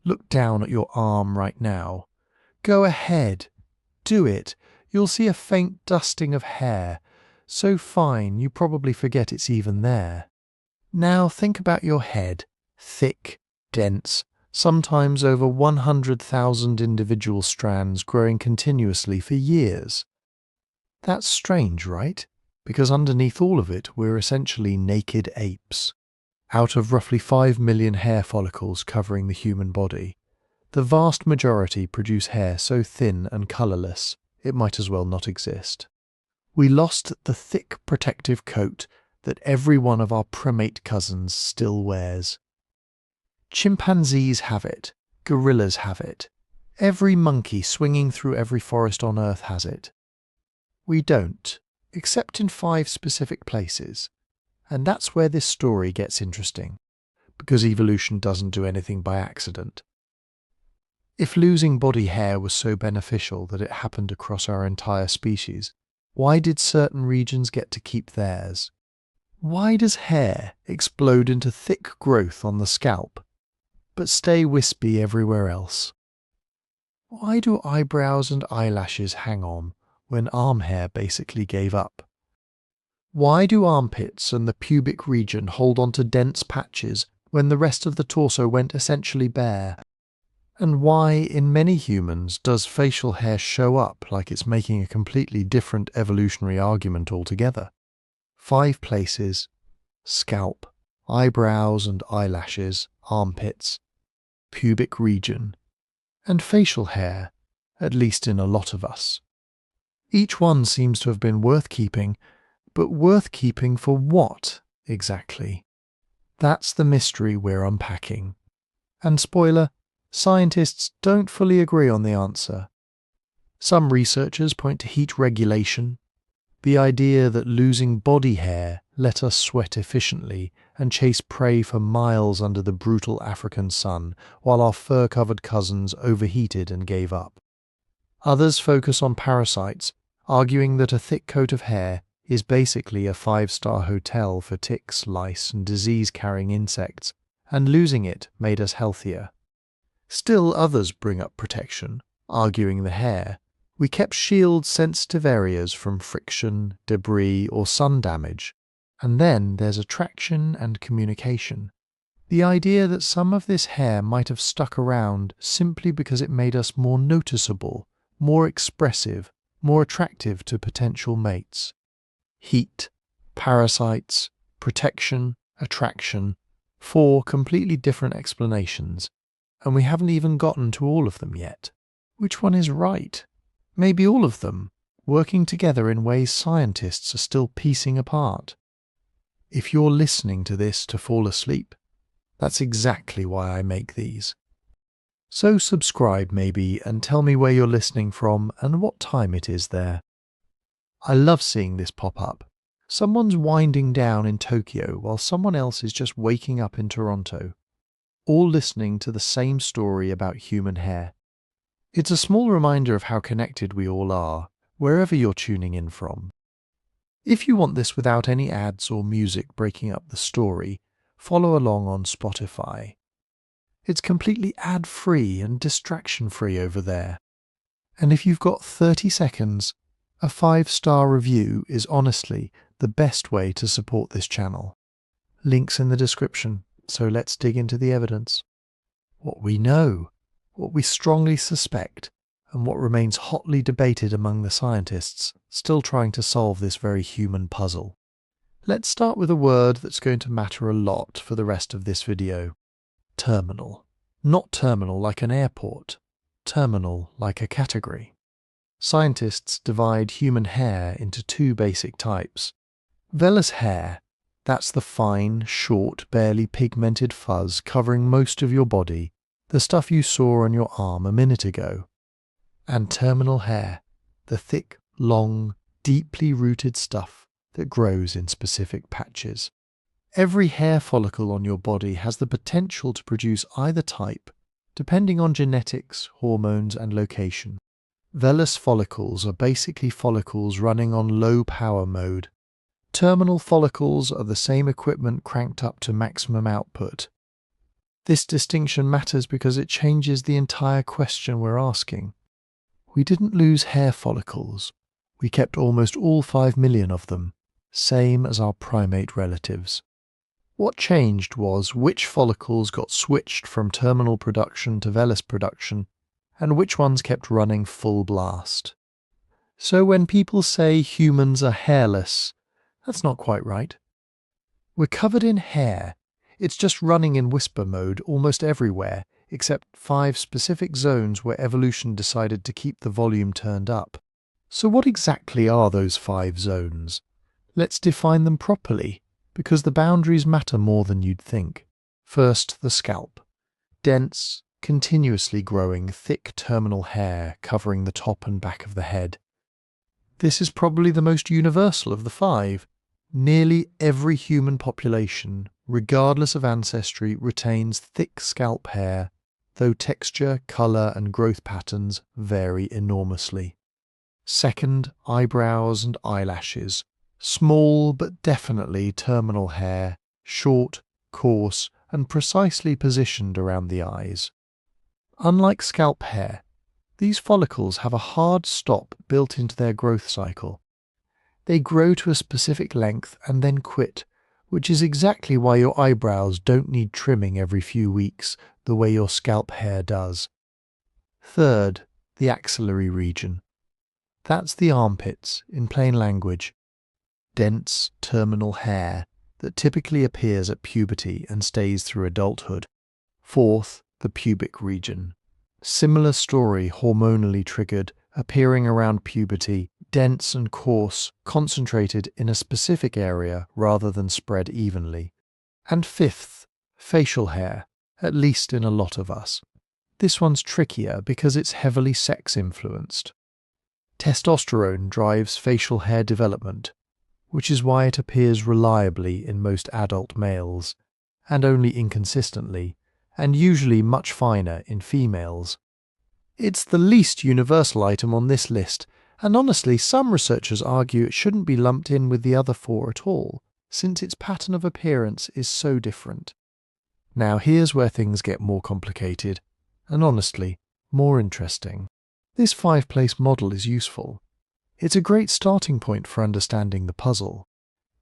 Look down at your arm right now. Go ahead. Do it. You'll see a faint dusting of hair, so fine you probably forget it's even there. Now think about your head, thick, dense, sometimes over 100,000 individual strands growing continuously for years. That's strange, right? Because underneath all of it, we're essentially naked apes. Out of roughly 5 million hair follicles covering the human body, the vast majority produce hair so thin and colourless, it might as well not exist. We lost the thick protective coat that every one of our primate cousins still wears. Chimpanzees have it, gorillas have it, every monkey swinging through every forest on Earth has it. We don't, except in 5 specific places, and that's where this story gets interesting, because evolution doesn't do anything by accident. If losing body hair was so beneficial that it happened across our entire species, why did certain regions get to keep theirs? Why does hair explode into thick growth on the scalp, but stay wispy everywhere else? Why do eyebrows and eyelashes hang on when arm hair basically gave up? Why do armpits and the pubic region hold onto dense patches when the rest of the torso went essentially bare? And why, in many humans, does facial hair show up like it's making a completely different evolutionary argument altogether? 5 places: scalp, eyebrows and eyelashes, armpits, pubic region, and facial hair, at least in a lot of us. Each one seems to have been worth keeping, but worth keeping for what, exactly? That's the mystery we're unpacking. And spoiler, scientists don't fully agree on the answer. Some researchers point to heat regulation, the idea that losing body hair let us sweat efficiently and chase prey for miles under the brutal African sun while our fur-covered cousins overheated and gave up. Others focus on parasites, arguing that a thick coat of hair is basically a 5-star hotel for ticks, lice and disease-carrying insects, and losing it made us healthier. Still others bring up protection, arguing the hair. We kept shield-sensitive areas from friction, debris or sun damage. And then there's attraction and communication. The idea that some of this hair might have stuck around simply because it made us more noticeable, more expressive, more attractive to potential mates. Heat, parasites, protection, attraction, 4 completely different explanations. And we haven't even gotten to all of them yet. Which one is right? Maybe all of them, working together in ways scientists are still piecing apart. If you're listening to this to fall asleep, that's exactly why I make these. So subscribe maybe and tell me where you're listening from and what time it is there. I love seeing this pop up. Someone's winding down in Tokyo while someone else is just waking up in Toronto, all listening to the same story about human hair. It's a small reminder of how connected we all are, wherever you're tuning in from. If you want this without any ads or music breaking up the story, follow along on Spotify. It's completely ad-free and distraction-free over there. And if you've got 30 seconds, a 5-star review is honestly the best way to support this channel. Links in the description, so let's dig into the evidence. What we know, what we strongly suspect, and what remains hotly debated among the scientists still trying to solve this very human puzzle. Let's start with a word that's going to matter a lot for the rest of this video. Terminal. Not terminal like an airport. Terminal like a category. Scientists divide human hair into 2 basic types. Vellus hair, that's the fine, short, barely pigmented fuzz covering most of your body, the stuff you saw on your arm a minute ago. And terminal hair, the thick, long, deeply rooted stuff that grows in specific patches. Every hair follicle on your body has the potential to produce either type, depending on genetics, hormones, and location. Vellus follicles are basically follicles running on low power mode. Terminal follicles are the same equipment cranked up to maximum output. This distinction matters because it changes the entire question we're asking. We didn't lose hair follicles. We kept almost all 5 million of them, same as our primate relatives. What changed was which follicles got switched from terminal production to vellus production, and which ones kept running full blast. So when people say humans are hairless, that's not quite right. We're covered in hair. It's just running in whisper mode almost everywhere, except 5 specific zones where evolution decided to keep the volume turned up. So what exactly are those 5 zones? Let's define them properly, because the boundaries matter more than you'd think. First, the scalp. Dense, continuously growing, thick terminal hair covering the top and back of the head. This is probably the most universal of the 5. Nearly every human population, regardless of ancestry, retains thick scalp hair, though texture, colour and growth patterns vary enormously. Second, eyebrows and eyelashes. Small but definitely terminal hair, short, coarse and precisely positioned around the eyes. Unlike scalp hair, these follicles have a hard stop built into their growth cycle. They grow to a specific length and then quit, which is exactly why your eyebrows don't need trimming every few weeks the way your scalp hair does. Third, the axillary region. That's the armpits, in plain language. Dense, terminal hair that typically appears at puberty and stays through adulthood. Fourth, the pubic region. Similar story, hormonally triggered, appearing around puberty, dense and coarse, concentrated in a specific area rather than spread evenly. And fifth, facial hair, at least in a lot of us. This one's trickier because it's heavily sex-influenced. Testosterone drives facial hair development, which is why it appears reliably in most adult males, and only inconsistently, and usually much finer in females. It's the least universal item on this list, and honestly some researchers argue it shouldn't be lumped in with the other 4 at all, since its pattern of appearance is so different. Now here's where things get more complicated, and honestly, more interesting. This 5-place model is useful. It's a great starting point for understanding the puzzle,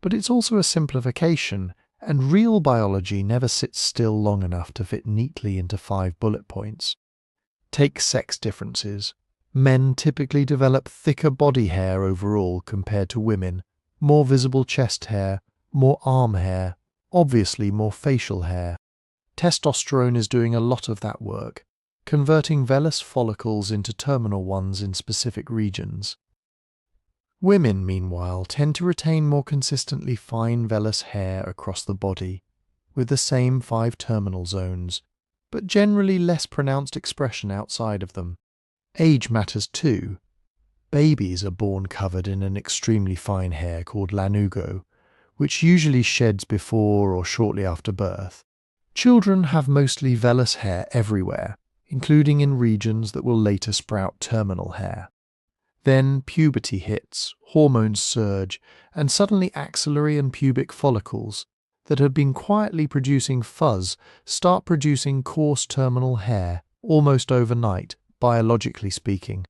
but it's also a simplification, and real biology never sits still long enough to fit neatly into 5 bullet points. Take sex differences. Men typically develop thicker body hair overall compared to women, more visible chest hair, more arm hair, obviously more facial hair. Testosterone is doing a lot of that work, converting vellus follicles into terminal ones in specific regions. Women, meanwhile, tend to retain more consistently fine vellus hair across the body, with the same 5 terminal zones, but generally less pronounced expression outside of them. Age matters too. Babies are born covered in an extremely fine hair called lanugo, which usually sheds before or shortly after birth. Children have mostly vellus hair everywhere, including in regions that will later sprout terminal hair. Then puberty hits, hormones surge, and suddenly axillary and pubic follicles that had been quietly producing fuzz start producing coarse terminal hair, almost overnight, biologically speaking.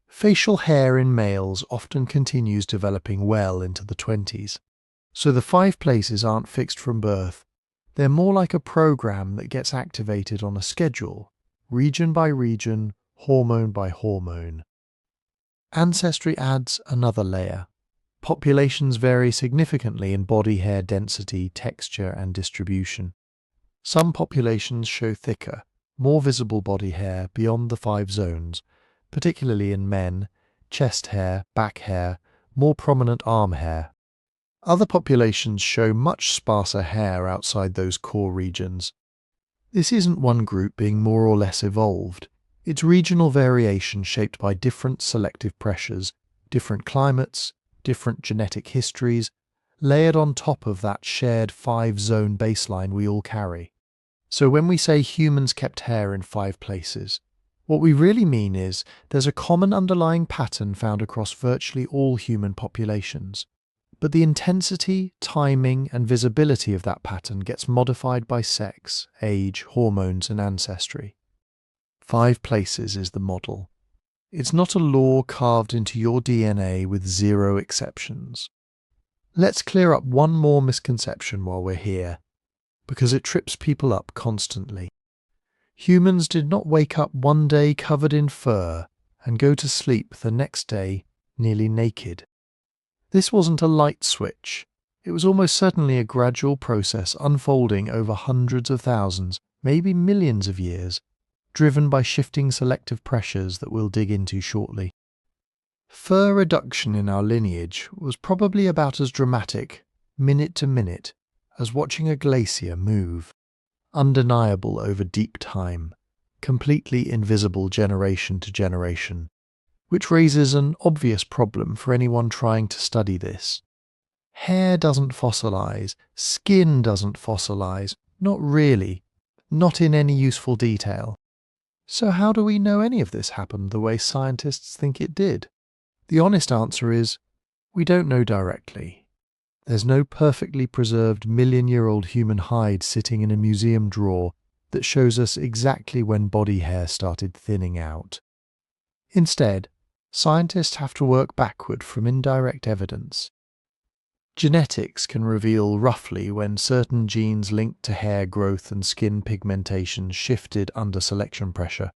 Facial hair in males often continues developing well into the 20s. So the 5 places aren't fixed from birth. They're more like a program that gets activated on a schedule, region by region, hormone by hormone. Ancestry adds another layer. Populations vary significantly in body hair density, texture, and distribution. Some populations show thicker, more visible body hair beyond the 5 zones, particularly in men, chest hair, back hair, more prominent arm hair. Other populations show much sparser hair outside those core regions. This isn't one group being more or less evolved. It's regional variation shaped by different selective pressures, different climates, different genetic histories, layered on top of that shared 5-zone baseline we all carry. So when we say humans kept hair in 5 places, what we really mean is there's a common underlying pattern found across virtually all human populations. But the intensity, timing, and visibility of that pattern gets modified by sex, age, hormones, and ancestry. 5 places is the model. It's not a law carved into your DNA with 0 exceptions. Let's clear up one more misconception while we're here, because it trips people up constantly. Humans did not wake up one day covered in fur and go to sleep the next day nearly naked. This wasn't a light switch. It was almost certainly a gradual process unfolding over hundreds of thousands, maybe millions of years, driven by shifting selective pressures that we'll dig into shortly. Fur reduction in our lineage was probably about as dramatic, minute to minute, as watching a glacier move. Undeniable over deep time, completely invisible generation to generation, which raises an obvious problem for anyone trying to study this. Hair doesn't fossilize, skin doesn't fossilize, not really, not in any useful detail. So how do we know any of this happened the way scientists think it did? The honest answer is, we don't know directly. There's no perfectly preserved million-year-old human hide sitting in a museum drawer that shows us exactly when body hair started thinning out. Instead, scientists have to work backward from indirect evidence. Genetics can reveal roughly when certain genes linked to hair growth and skin pigmentation shifted under selection pressure.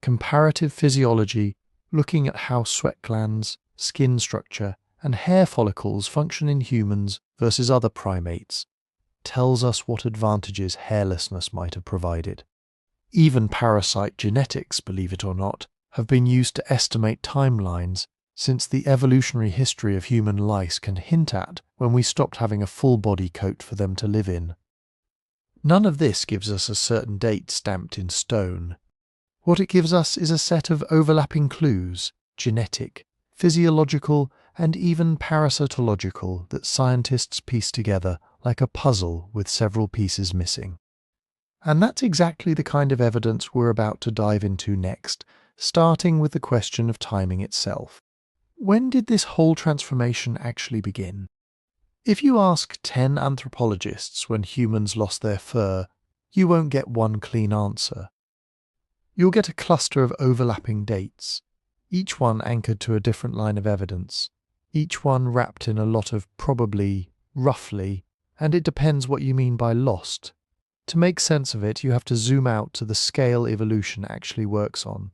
Comparative physiology, looking at how sweat glands, skin structure, and hair follicles function in humans versus other primates, tells us what advantages hairlessness might have provided. Even parasite genetics, believe it or not, have been used to estimate timelines, since the evolutionary history of human lice can hint at when we stopped having a full body coat for them to live in. None of this gives us a certain date stamped in stone. What it gives us is a set of overlapping clues, genetic, physiological, and even parasitological, that scientists piece together like a puzzle with several pieces missing. And that's exactly the kind of evidence we're about to dive into next, starting with the question of timing itself. When did this whole transformation actually begin? If you ask 10 anthropologists when humans lost their fur, you won't get one clean answer. You'll get a cluster of overlapping dates, each one anchored to a different line of evidence, each one wrapped in a lot of probably, roughly, and it depends what you mean by lost. To make sense of it, you have to zoom out to the scale evolution actually works on.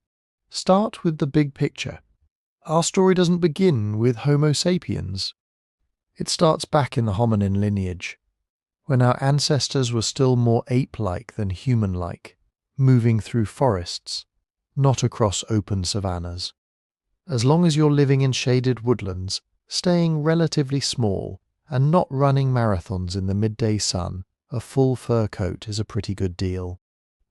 Start with the big picture. Our story doesn't begin with Homo sapiens. It starts back in the hominin lineage, when our ancestors were still more ape-like than human-like, moving through forests, not across open savannas. As long as you're living in shaded woodlands, staying relatively small, and not running marathons in the midday sun, a full fur coat is a pretty good deal.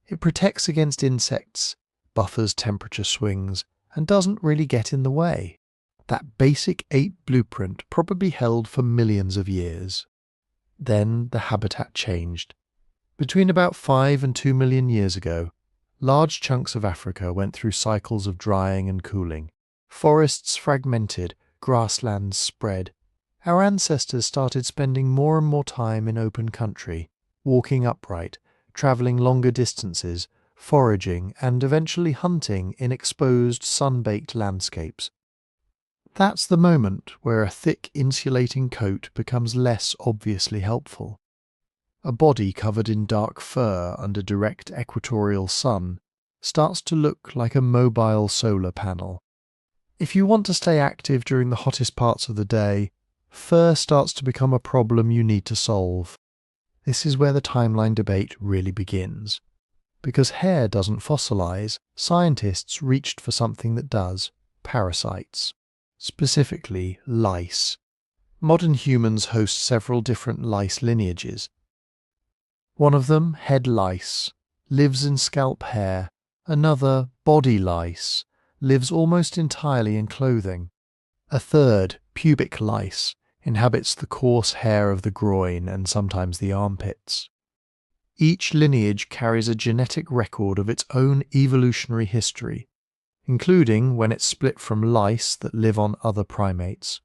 It protects against insects, buffers temperature swings, and doesn't really get in the way. That basic ape blueprint probably held for millions of years. Then the habitat changed. Between about 5 and 2 million years ago, large chunks of Africa went through cycles of drying and cooling. Forests fragmented, grasslands spread. Our ancestors started spending more and more time in open country, walking upright, travelling longer distances, foraging, and eventually hunting in exposed, sun-baked landscapes. That's the moment where a thick insulating coat becomes less obviously helpful. A body covered in dark fur under direct equatorial sun starts to look like a mobile solar panel. If you want to stay active during the hottest parts of the day, fur starts to become a problem you need to solve. This is where the timeline debate really begins. Because hair doesn't fossilize, scientists reached for something that does: parasites. Specifically, lice. Modern humans host several different lice lineages. One of them, head lice, lives in scalp hair. Another, body lice, lives almost entirely in clothing. A third, pubic lice, inhabits the coarse hair of the groin and sometimes the armpits. Each lineage carries a genetic record of its own evolutionary history, including when it split from lice that live on other primates.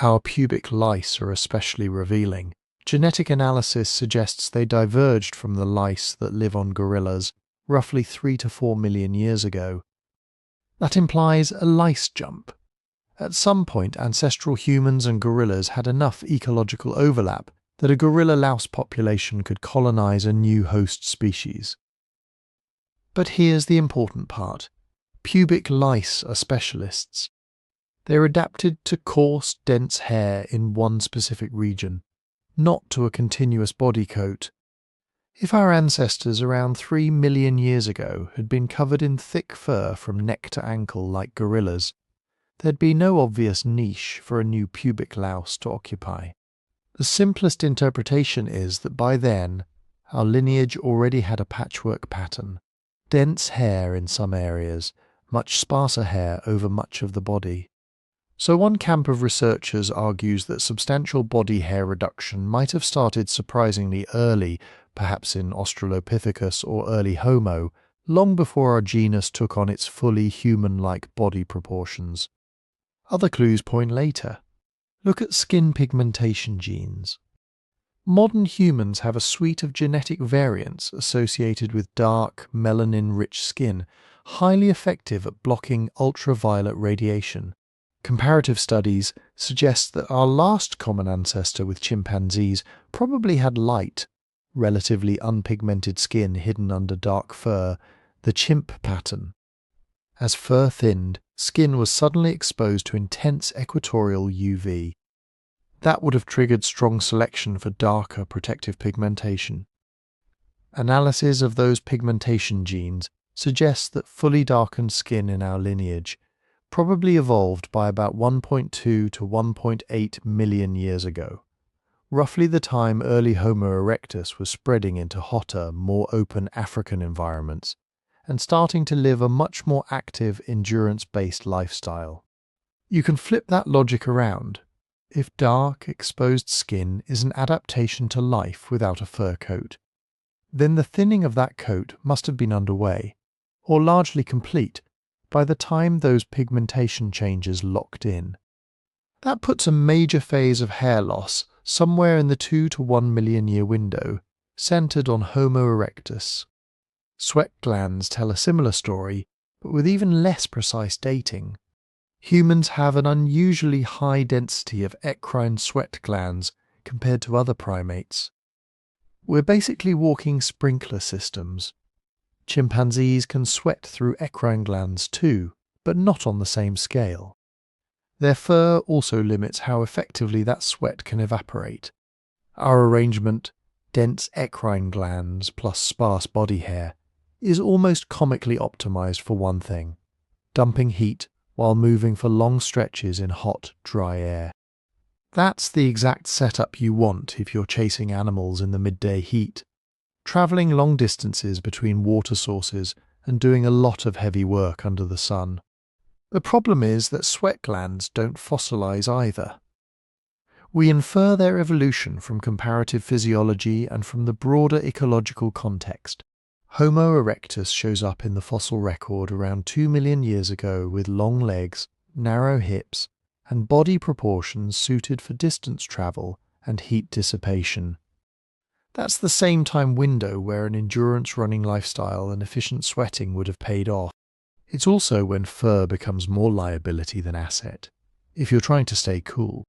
Our pubic lice are especially revealing. Genetic analysis suggests they diverged from the lice that live on gorillas roughly 3 to 4 million years ago. That implies a lice jump. At some point, ancestral humans and gorillas had enough ecological overlap that a gorilla louse population could colonize a new host species. But here's the important part. Pubic lice are specialists. They're adapted to coarse, dense hair in one specific region, not to a continuous body coat. If our ancestors around 3 million years ago had been covered in thick fur from neck to ankle like gorillas, there'd be no obvious niche for a new pubic louse to occupy. The simplest interpretation is that by then, our lineage already had a patchwork pattern. Dense hair in some areas, much sparser hair over much of the body. So one camp of researchers argues that substantial body hair reduction might have started surprisingly early, perhaps in Australopithecus or early Homo, long before our genus took on its fully human-like body proportions. Other clues point later. Look at skin pigmentation genes. Modern humans have a suite of genetic variants associated with dark, melanin-rich skin, highly effective at blocking ultraviolet radiation. Comparative studies suggest that our last common ancestor with chimpanzees probably had light, relatively unpigmented skin hidden under dark fur, the chimp pattern. As fur thinned, skin was suddenly exposed to intense equatorial UV. That would have triggered strong selection for darker protective pigmentation. Analysis of those pigmentation genes suggests that fully darkened skin in our lineage probably evolved by about 1.2 to 1.8 million years ago, roughly the time early Homo erectus was spreading into hotter, more open African environments and starting to live a much more active, endurance-based lifestyle. You can flip that logic around. If dark, exposed skin is an adaptation to life without a fur coat, then the thinning of that coat must have been underway, or largely complete, by the time those pigmentation changes locked in. That puts a major phase of hair loss somewhere in the 2 to 1 million year window, centered on Homo erectus. Sweat glands tell a similar story, but with even less precise dating. Humans have an unusually high density of eccrine sweat glands compared to other primates. We're basically walking sprinkler systems. Chimpanzees can sweat through eccrine glands too, but not on the same scale. Their fur also limits how effectively that sweat can evaporate. Our arrangement, dense eccrine glands plus sparse body hair, is almost comically optimized for one thing: dumping heat while moving for long stretches in hot, dry air. That's the exact setup you want if you're chasing animals in the midday heat, travelling long distances between water sources and doing a lot of heavy work under the sun. The problem is that sweat glands don't fossilize either. We infer their evolution from comparative physiology and from the broader ecological context. Homo erectus shows up in the fossil record around 2 million years ago with long legs, narrow hips, and body proportions suited for distance travel and heat dissipation. That's the same time window where an endurance running lifestyle and efficient sweating would have paid off. It's also when fur becomes more liability than asset, if you're trying to stay cool.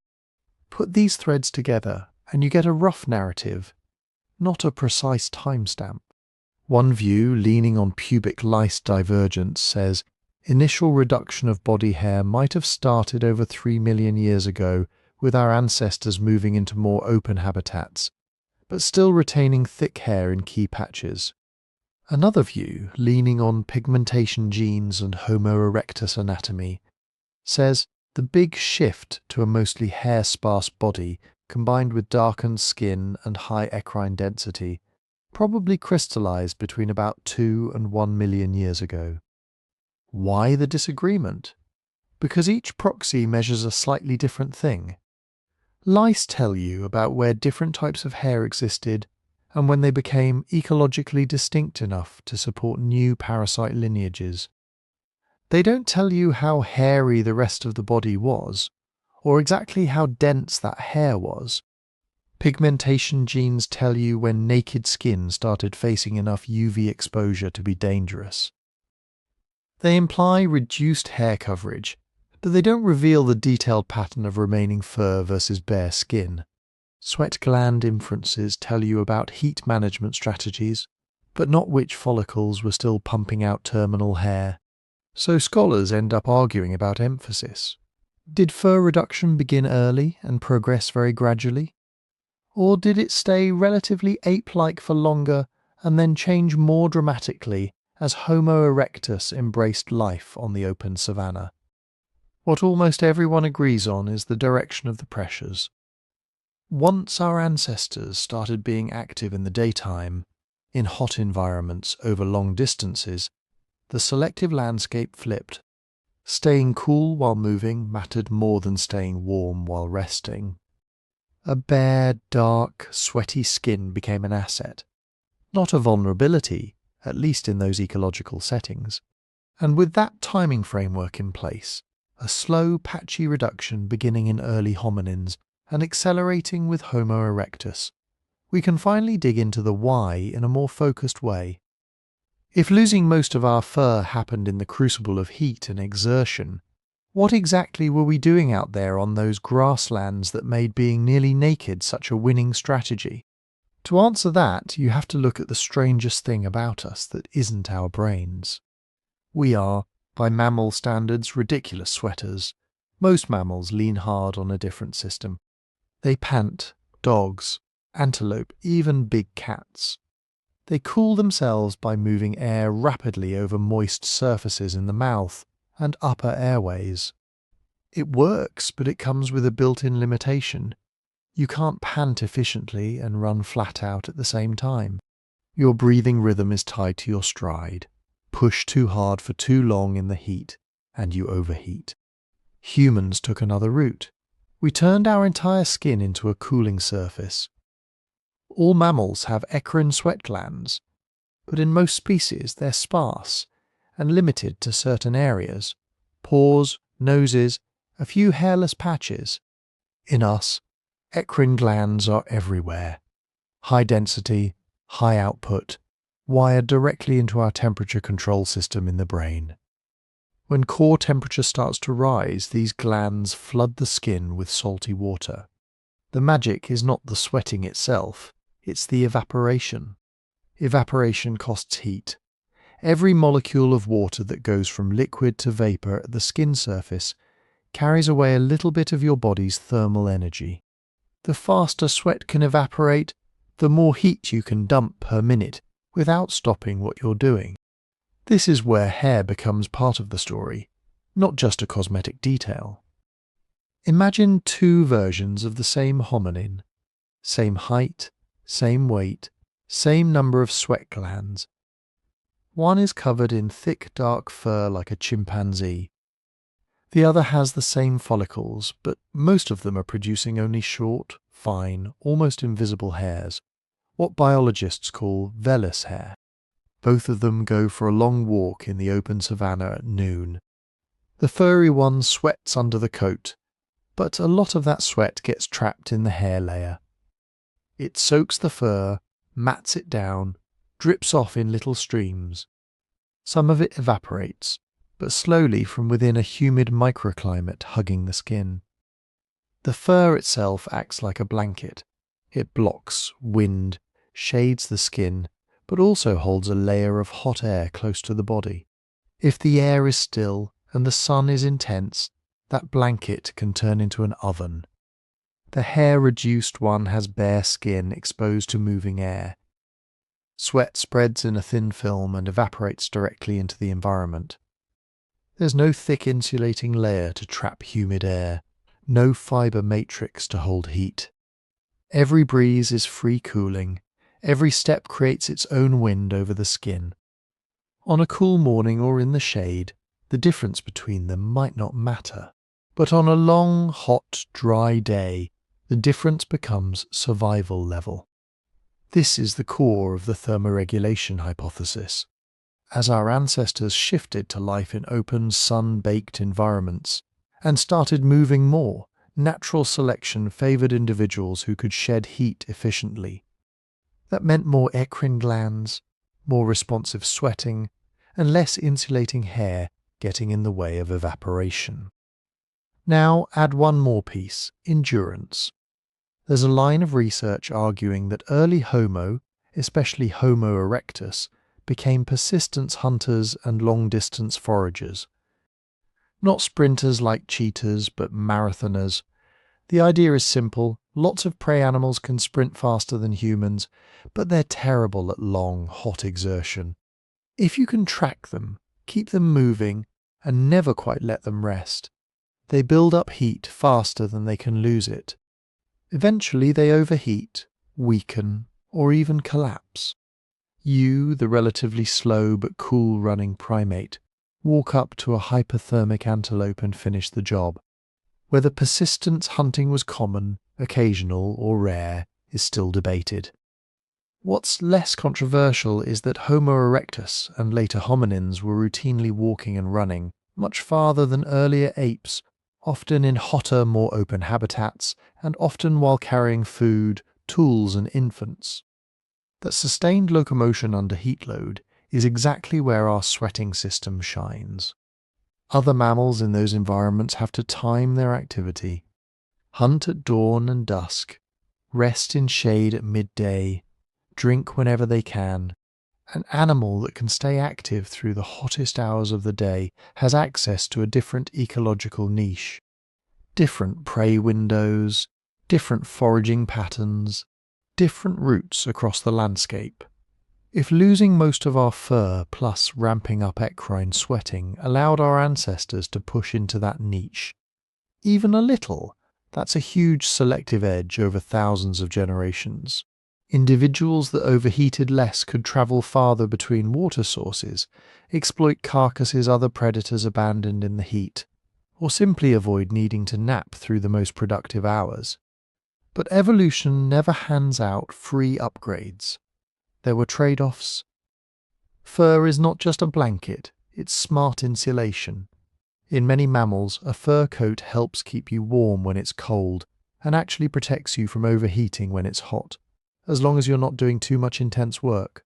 Put these threads together and you get a rough narrative, not a precise timestamp. One view, leaning on pubic lice divergence, says initial reduction of body hair might have started over 3 million years ago with our ancestors moving into more open habitats, but still retaining thick hair in key patches. Another view, leaning on pigmentation genes and Homo erectus anatomy, says the big shift to a mostly hair-sparse body combined with darkened skin and high eccrine density probably crystallized between about 2 and 1 million years ago. Why the disagreement? Because each proxy measures a slightly different thing. Lice tell you about where different types of hair existed and when they became ecologically distinct enough to support new parasite lineages. They don't tell you how hairy the rest of the body was, or exactly how dense that hair was. Pigmentation genes tell you when naked skin started facing enough UV exposure to be dangerous. They imply reduced hair coverage, but they don't reveal the detailed pattern of remaining fur versus bare skin. Sweat gland inferences tell you about heat management strategies, but not which follicles were still pumping out terminal hair. So scholars end up arguing about emphasis. Did fur reduction begin early and progress very gradually? Or did it stay relatively ape-like for longer and then change more dramatically as Homo erectus embraced life on the open savanna? What almost everyone agrees on is the direction of the pressures. Once our ancestors started being active in the daytime, in hot environments over long distances, the selective landscape flipped. Staying cool while moving mattered more than staying warm while resting. A bare, dark, sweaty skin became an asset, not a vulnerability, at least in those ecological settings. And with that timing framework in place, a slow, patchy reduction beginning in early hominins and accelerating with Homo erectus, we can finally dig into the why in a more focused way. If losing most of our fur happened in the crucible of heat and exertion, what exactly were we doing out there on those grasslands that made being nearly naked such a winning strategy? To answer that, you have to look at the strangest thing about us that isn't our brains. We are, by mammal standards, ridiculous sweaters. Most mammals lean hard on a different system. They pant, dogs, antelope, even big cats. They cool themselves by moving air rapidly over moist surfaces in the mouth and upper airways. It works, but it comes with a built-in limitation. You can't pant efficiently and run flat out at the same time. Your breathing rhythm is tied to your stride. Push too hard for too long in the heat, and you overheat. Humans took another route. We turned our entire skin into a cooling surface. All mammals have eccrine sweat glands, but in most species they're sparse and limited to certain areas: paws, noses, a few hairless patches. In us, eccrine glands are everywhere. High density, high output, wired directly into our temperature control system in the brain. When core temperature starts to rise, these glands flood the skin with salty water. The magic is not the sweating itself, it's the evaporation. Evaporation costs heat. Every molecule of water that goes from liquid to vapor at the skin surface carries away a little bit of your body's thermal energy. The faster sweat can evaporate, the more heat you can dump per minute without stopping what you're doing. This is where hair becomes part of the story, not just a cosmetic detail. Imagine two versions of the same hominin, same height, same weight, same number of sweat glands. One is covered in thick dark fur like a chimpanzee. The other has the same follicles, but most of them are producing only short, fine, almost invisible hairs, what biologists call vellus hair. Both of them go for a long walk in the open savanna at noon. The furry one sweats under the coat, but a lot of that sweat gets trapped in the hair layer. It soaks the fur, mats it down, drips off in little streams. Some of it evaporates, but slowly from within a humid microclimate hugging the skin. The fur itself acts like a blanket. It blocks wind, shades the skin, but also holds a layer of hot air close to the body. If the air is still and the sun is intense, that blanket can turn into an oven. The hair-reduced one has bare skin exposed to moving air. Sweat spreads in a thin film and evaporates directly into the environment. There's no thick insulating layer to trap humid air, no fibre matrix to hold heat. Every breeze is free cooling. Every step creates its own wind over the skin. On a cool morning or in the shade, the difference between them might not matter. But on a long, hot, dry day, the difference becomes survival level. This is the core of the thermoregulation hypothesis. As our ancestors shifted to life in open, sun-baked environments and started moving more, natural selection favoured individuals who could shed heat efficiently. That meant more eccrine glands, more responsive sweating, and less insulating hair getting in the way of evaporation. Now add one more piece: endurance. There's a line of research arguing that early Homo, especially Homo erectus, became persistence hunters and long-distance foragers. Not sprinters like cheetahs, but marathoners. The idea is simple: lots of prey animals can sprint faster than humans, but they're terrible at long, hot exertion. If you can track them, keep them moving, and never quite let them rest, they build up heat faster than they can lose it. Eventually they overheat, weaken, or even collapse. You, the relatively slow but cool-running primate, walk up to a hypothermic antelope and finish the job. Whether persistence hunting was common, occasional, or rare is still debated. What's less controversial is that Homo erectus and later hominins were routinely walking and running much farther than earlier apes, often in hotter, more open habitats, and often while carrying food, tools, and infants. That sustained locomotion under heat load is exactly where our sweating system shines. Other mammals in those environments have to time their activity, hunt at dawn and dusk, rest in shade at midday, drink whenever they can. An animal that can stay active through the hottest hours of the day has access to a different ecological niche, different prey windows, different foraging patterns, different routes across the landscape. If losing most of our fur plus ramping up eccrine sweating allowed our ancestors to push into that niche, even a little, that's a huge selective edge over thousands of generations. Individuals that overheated less could travel farther between water sources, exploit carcasses other predators abandoned in the heat, or simply avoid needing to nap through the most productive hours. But evolution never hands out free upgrades. There were trade-offs. Fur is not just a blanket, it's smart insulation. In many mammals, a fur coat helps keep you warm when it's cold and actually protects you from overheating when it's hot, as long as you're not doing too much intense work.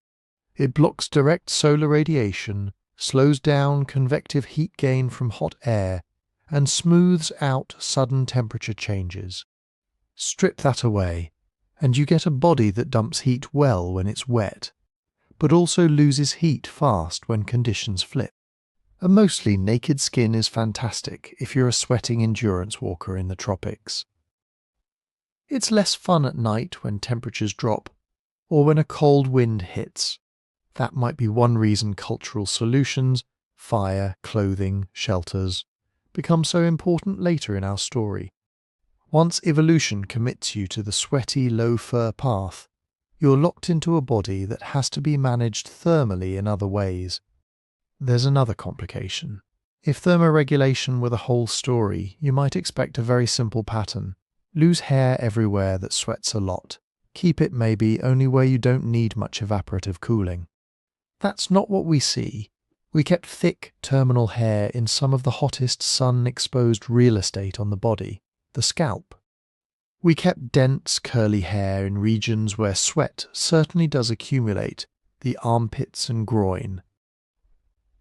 It blocks direct solar radiation, slows down convective heat gain from hot air, and smooths out sudden temperature changes. Strip that away, and you get a body that dumps heat well when it's wet, but also loses heat fast when conditions flip. A mostly naked skin is fantastic if you're a sweating endurance walker in the tropics. It's less fun at night when temperatures drop, or when a cold wind hits. That might be one reason cultural solutions, fire, clothing, shelters, become so important later in our story. Once evolution commits you to the sweaty, low-fur path, you're locked into a body that has to be managed thermally in other ways. There's another complication. If thermoregulation were the whole story, you might expect a very simple pattern. Lose hair everywhere that sweats a lot. Keep it maybe only where you don't need much evaporative cooling. That's not what we see. We kept thick, terminal hair in some of the hottest sun-exposed real estate on the body, the scalp. We kept dense, curly hair in regions where sweat certainly does accumulate, the armpits and groin.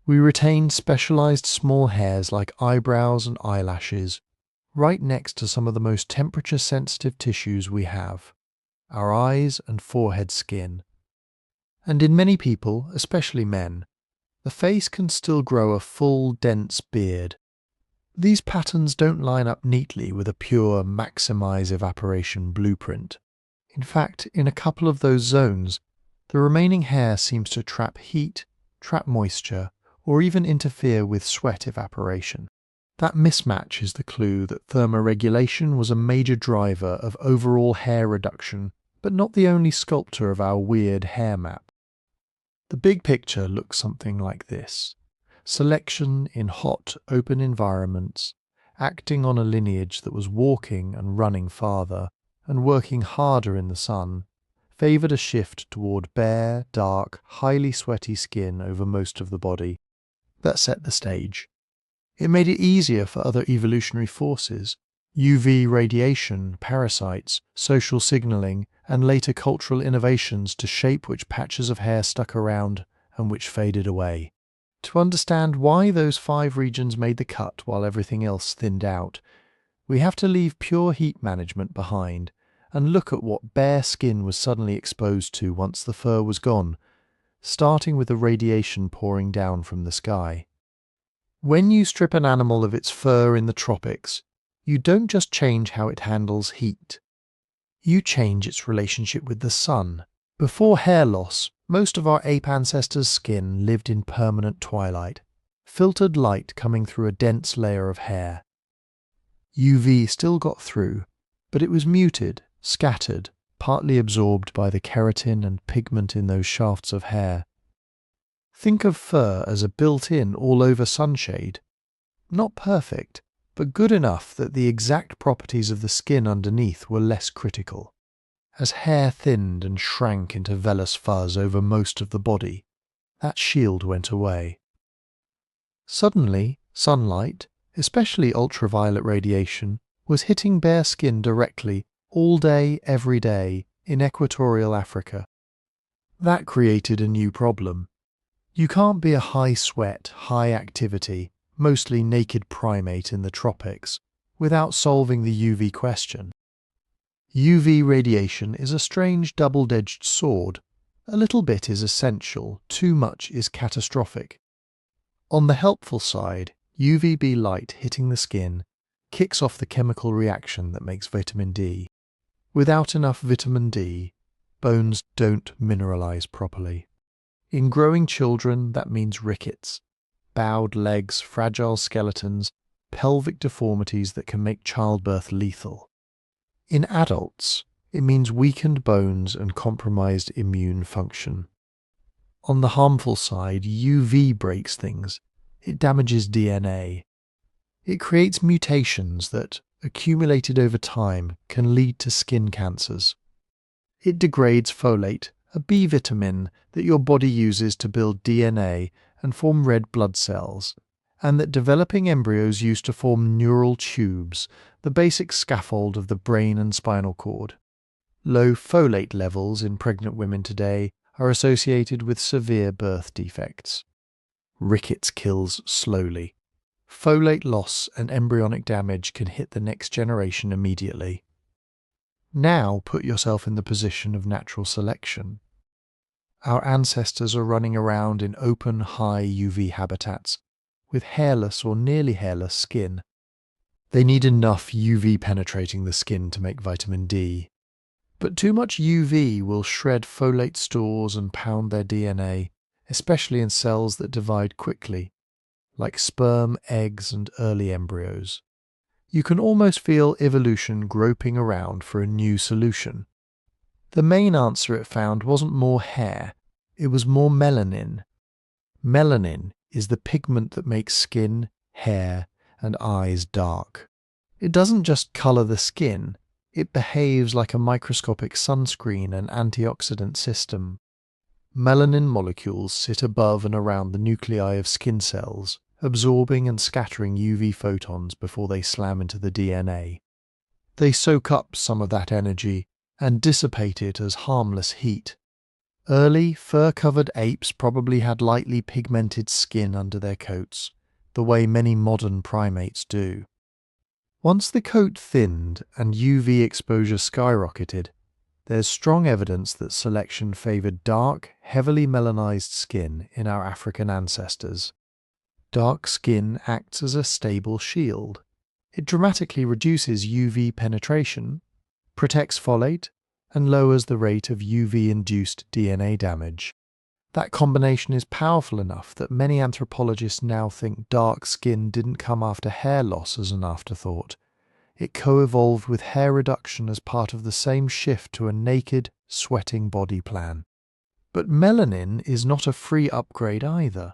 We retained specialized small hairs like eyebrows and eyelashes, right next to some of the most temperature-sensitive tissues we have, our eyes and forehead skin. And in many people, especially men, the face can still grow a full, dense beard. These patterns don't line up neatly with a pure maximize evaporation blueprint. In fact, in a couple of those zones, the remaining hair seems to trap heat, trap moisture, or even interfere with sweat evaporation. That mismatch is the clue that thermoregulation was a major driver of overall hair reduction, but not the only sculptor of our weird hair map. The big picture looks something like this. Selection in hot, open environments, acting on a lineage that was walking and running farther, and working harder in the sun, favoured a shift toward bare, dark, highly sweaty skin over most of the body. That set the stage. It made it easier for other evolutionary forces, UV radiation, parasites, social signaling, and later cultural innovations to shape which patches of hair stuck around and which faded away. To understand why those 5 regions made the cut while everything else thinned out, we have to leave pure heat management behind and look at what bare skin was suddenly exposed to once the fur was gone, starting with the radiation pouring down from the sky. When you strip an animal of its fur in the tropics, you don't just change how it handles heat. You change its relationship with the sun. Before hair loss, most of our ape ancestors' skin lived in permanent twilight, filtered light coming through a dense layer of hair. UV still got through, but it was muted, scattered, partly absorbed by the keratin and pigment in those shafts of hair. Think of fur as a built-in all-over sunshade. Not perfect, but good enough that the exact properties of the skin underneath were less critical. As hair thinned and shrank into vellus fuzz over most of the body, that shield went away. Suddenly, sunlight, especially ultraviolet radiation, was hitting bare skin directly, all day, every day, in equatorial Africa. That created a new problem. You can't be a high-sweat, high-activity, mostly naked primate in the tropics without solving the UV question. UV radiation is a strange double-edged sword. A little bit is essential, too much is catastrophic. On the helpful side, UVB light hitting the skin kicks off the chemical reaction that makes vitamin D. Without enough vitamin D, bones don't mineralize properly. In growing children, that means rickets, bowed legs, fragile skeletons, pelvic deformities that can make childbirth lethal. In adults, it means weakened bones and compromised immune function. On the harmful side, UV breaks things. It damages DNA. It creates mutations that, accumulated over time, can lead to skin cancers. It degrades folate, a B vitamin that your body uses to build DNA and form red blood cells, and that developing embryos use to form neural tubes, the basic scaffold of the brain and spinal cord. Low folate levels in pregnant women today are associated with severe birth defects. Rickets kills slowly. Folate loss and embryonic damage can hit the next generation immediately. Now put yourself in the position of natural selection. Our ancestors are running around in open, high UV habitats, with hairless or nearly hairless skin. They need enough UV penetrating the skin to make vitamin D. But too much UV will shred folate stores and pound their DNA, especially in cells that divide quickly, like sperm, eggs, and early embryos. You can almost feel evolution groping around for a new solution. The main answer it found wasn't more hair, it was more melanin. Melanin is the pigment that makes skin, hair, and eyes dark. It doesn't just colour the skin, it behaves like a microscopic sunscreen and antioxidant system. Melanin molecules sit above and around the nuclei of skin cells, absorbing and scattering UV photons before they slam into the DNA. They soak up some of that energy and dissipate it as harmless heat. Early, fur-covered apes probably had lightly pigmented skin under their coats, the way many modern primates do. Once the coat thinned and UV exposure skyrocketed, there's strong evidence that selection favoured dark, heavily melanized skin in our African ancestors. Dark skin acts as a stable shield. It dramatically reduces UV penetration, protects folate, and lowers the rate of UV-induced DNA damage. That combination is powerful enough that many anthropologists now think dark skin didn't come after hair loss as an afterthought. It co-evolved with hair reduction as part of the same shift to a naked, sweating body plan. But melanin is not a free upgrade either.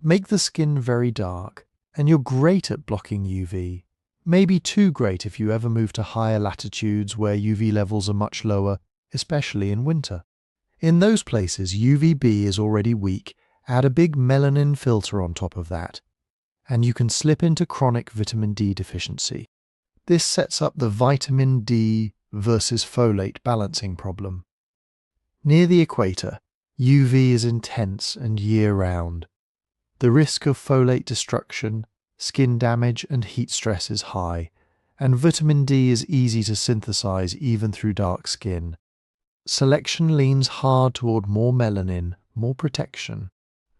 Make the skin very dark, and you're great at blocking UV. Maybe too great if you ever move to higher latitudes where UV levels are much lower, especially in winter. In those places, UVB is already weak. Add a big melanin filter on top of that, and you can slip into chronic vitamin D deficiency. This sets up the vitamin D versus folate balancing problem. Near the equator, UV is intense and year-round. The risk of folate destruction, skin damage and heat stress is high, and vitamin D is easy to synthesize even through dark skin. Selection leans hard toward more melanin, more protection.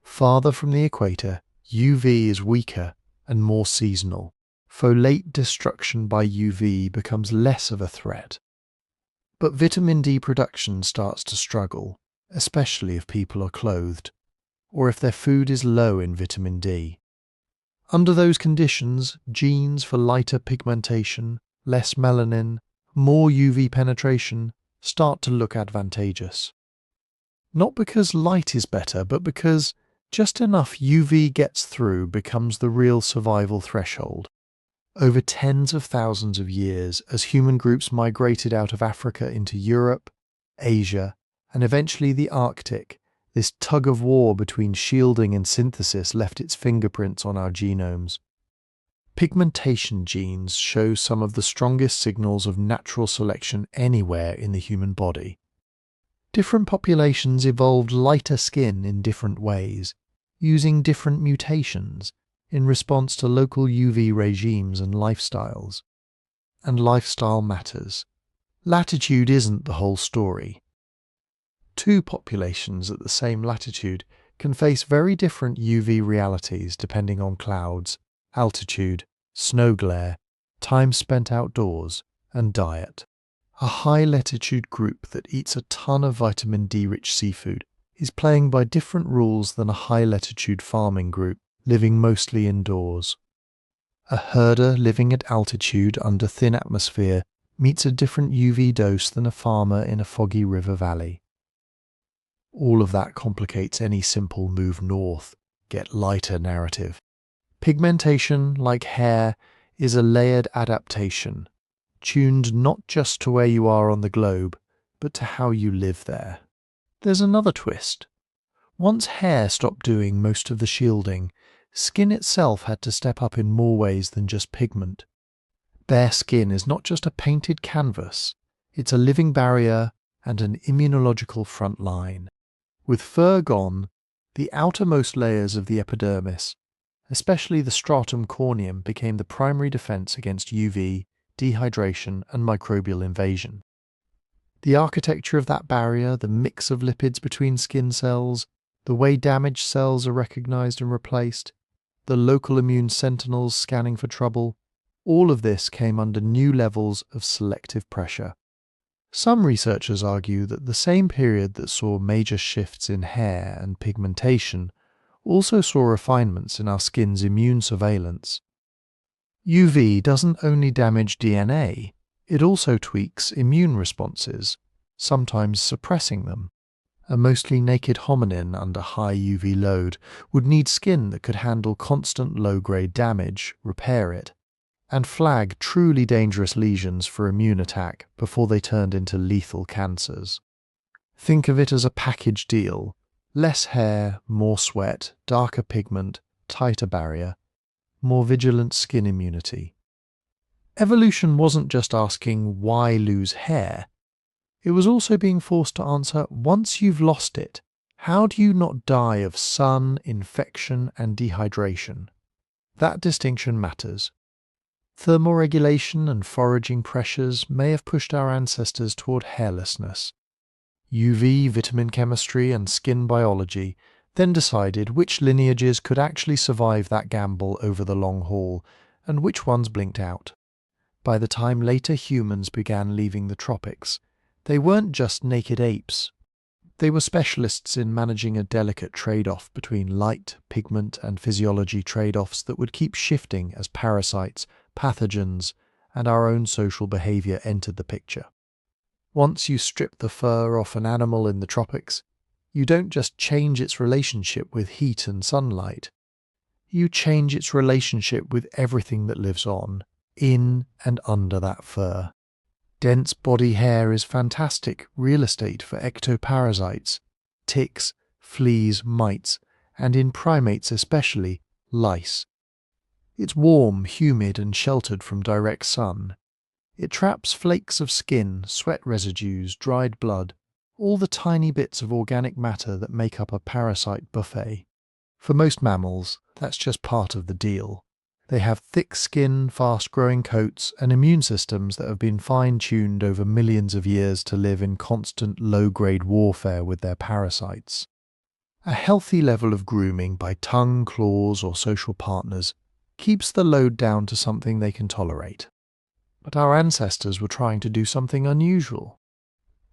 Farther from the equator, UV is weaker and more seasonal. Folate destruction by UV becomes less of a threat. But vitamin D production starts to struggle, especially if people are clothed, or if their food is low in vitamin D. Under those conditions, genes for lighter pigmentation, less melanin, more UV penetration start to look advantageous. Not because light is better, but because just enough UV gets through becomes the real survival threshold. Over tens of thousands of years, as human groups migrated out of Africa into Europe, Asia, and eventually the Arctic, this tug-of-war between shielding and synthesis left its fingerprints on our genomes. Pigmentation genes show some of the strongest signals of natural selection anywhere in the human body. Different populations evolved lighter skin in different ways, using different mutations in response to local UV regimes and lifestyles. And lifestyle matters. Latitude isn't the whole story. Two populations at the same latitude can face very different UV realities depending on clouds, altitude, snow glare, time spent outdoors, and diet. A high-latitude group that eats a ton of vitamin D-rich seafood is playing by different rules than a high-latitude farming group living mostly indoors. A herder living at altitude under thin atmosphere meets a different UV dose than a farmer in a foggy river valley. All of that complicates any simple move north, get lighter narrative. Pigmentation, like hair, is a layered adaptation, tuned not just to where you are on the globe, but to how you live there. There's another twist. Once hair stopped doing most of the shielding, skin itself had to step up in more ways than just pigment. Bare skin is not just a painted canvas, it's a living barrier and an immunological front line. With fur gone, the outermost layers of the epidermis, especially the stratum corneum, became the primary defense against UV, dehydration, and microbial invasion. The architecture of that barrier, the mix of lipids between skin cells, the way damaged cells are recognized and replaced, the local immune sentinels scanning for trouble, all of this came under new levels of selective pressure. Some researchers argue that the same period that saw major shifts in hair and pigmentation also saw refinements in our skin's immune surveillance. UV doesn't only damage DNA, it also tweaks immune responses, sometimes suppressing them. A mostly naked hominin under high UV load would need skin that could handle constant low-grade damage, repair it, and flag truly dangerous lesions for immune attack before they turned into lethal cancers. Think of it as a package deal: less hair, more sweat, darker pigment, tighter barrier, more vigilant skin immunity. Evolution wasn't just asking why lose hair, it was also being forced to answer, once you've lost it, how do you not die of sun, infection, and dehydration? That distinction matters. Thermoregulation and foraging pressures may have pushed our ancestors toward hairlessness. UV, vitamin chemistry, and skin biology then decided which lineages could actually survive that gamble over the long haul, and which ones blinked out. By the time later humans began leaving the tropics, they weren't just naked apes. They were specialists in managing a delicate trade-off between light, pigment, and physiology trade-offs that would keep shifting as parasites, pathogens, and our own social behavior entered the picture. Once you strip the fur off an animal in the tropics, you don't just change its relationship with heat and sunlight. You change its relationship with everything that lives on, in and under that fur. Dense body hair is fantastic real estate for ectoparasites, ticks, fleas, mites, and in primates especially, lice. It's warm, humid, and sheltered from direct sun, It traps flakes of skin, sweat residues, dried blood, all the tiny bits of organic matter that make up a parasite buffet. For most mammals, that's just part of the deal. They have thick skin, fast-growing coats, and immune systems that have been fine-tuned over millions of years to live in constant low-grade warfare with their parasites. A healthy level of grooming by tongue, claws, or social partners keeps the load down to something they can tolerate. But our ancestors were trying to do something unusual.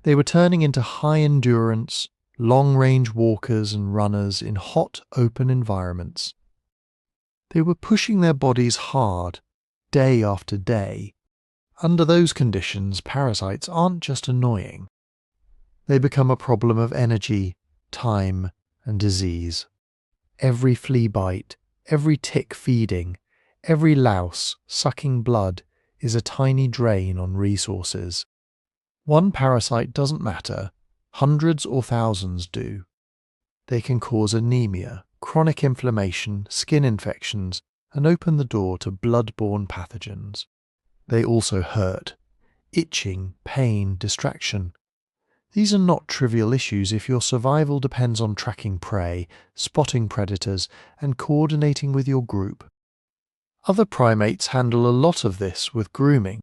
They were turning into high-endurance, long-range walkers and runners in hot, open environments. They were pushing their bodies hard, day after day. Under those conditions, parasites aren't just annoying. They become a problem of energy, time, and disease. Every flea bite, every tick feeding, every louse sucking blood is a tiny drain on resources. One parasite doesn't matter, hundreds or thousands do. They can cause anemia, chronic inflammation, skin infections, and open the door to blood-borne pathogens. They also hurt. Itching, pain, distraction. These are not trivial issues if your survival depends on tracking prey, spotting predators, and coordinating with your group. Other primates handle a lot of this with grooming.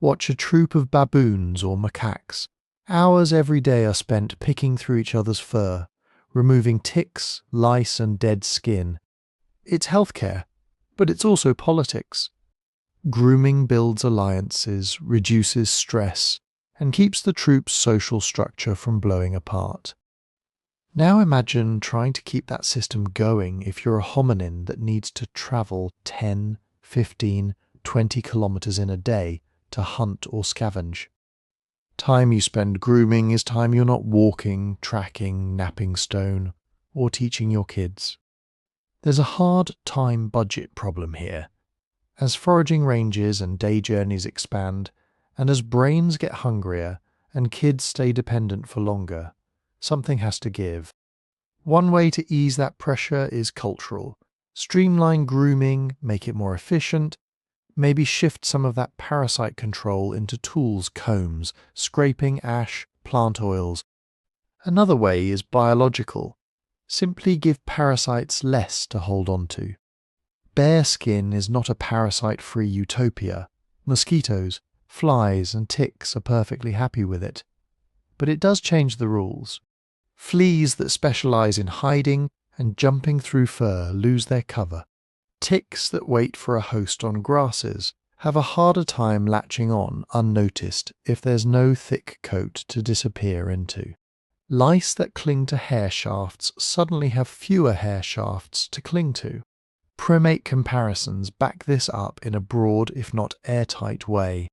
Watch a troop of baboons or macaques. Hours every day are spent picking through each other's fur, removing ticks, lice, and dead skin. It's healthcare, but it's also politics. Grooming builds alliances, reduces stress, and keeps the troop's social structure from blowing apart. Now imagine trying to keep that system going if you're a hominin that needs to travel 10, 15, 20 kilometers in a day to hunt or scavenge. Time you spend grooming is time you're not walking, tracking, napping stone, or teaching your kids. There's a hard time budget problem here. As foraging ranges and day journeys expand, and as brains get hungrier and kids stay dependent for longer, something has to give. One way to ease that pressure is cultural. Streamline grooming, make it more efficient, maybe shift some of that parasite control into tools, combs, scraping, ash, plant oils. Another way is biological. Simply give parasites less to hold on to. Bare skin is not a parasite-free utopia. Mosquitoes, flies, and ticks are perfectly happy with it. But it does change the rules. Fleas that specialize in hiding and jumping through fur lose their cover. Ticks that wait for a host on grasses have a harder time latching on unnoticed if there's no thick coat to disappear into. Lice that cling to hair shafts suddenly have fewer hair shafts to cling to. Primate comparisons back this up in a broad, if not airtight way.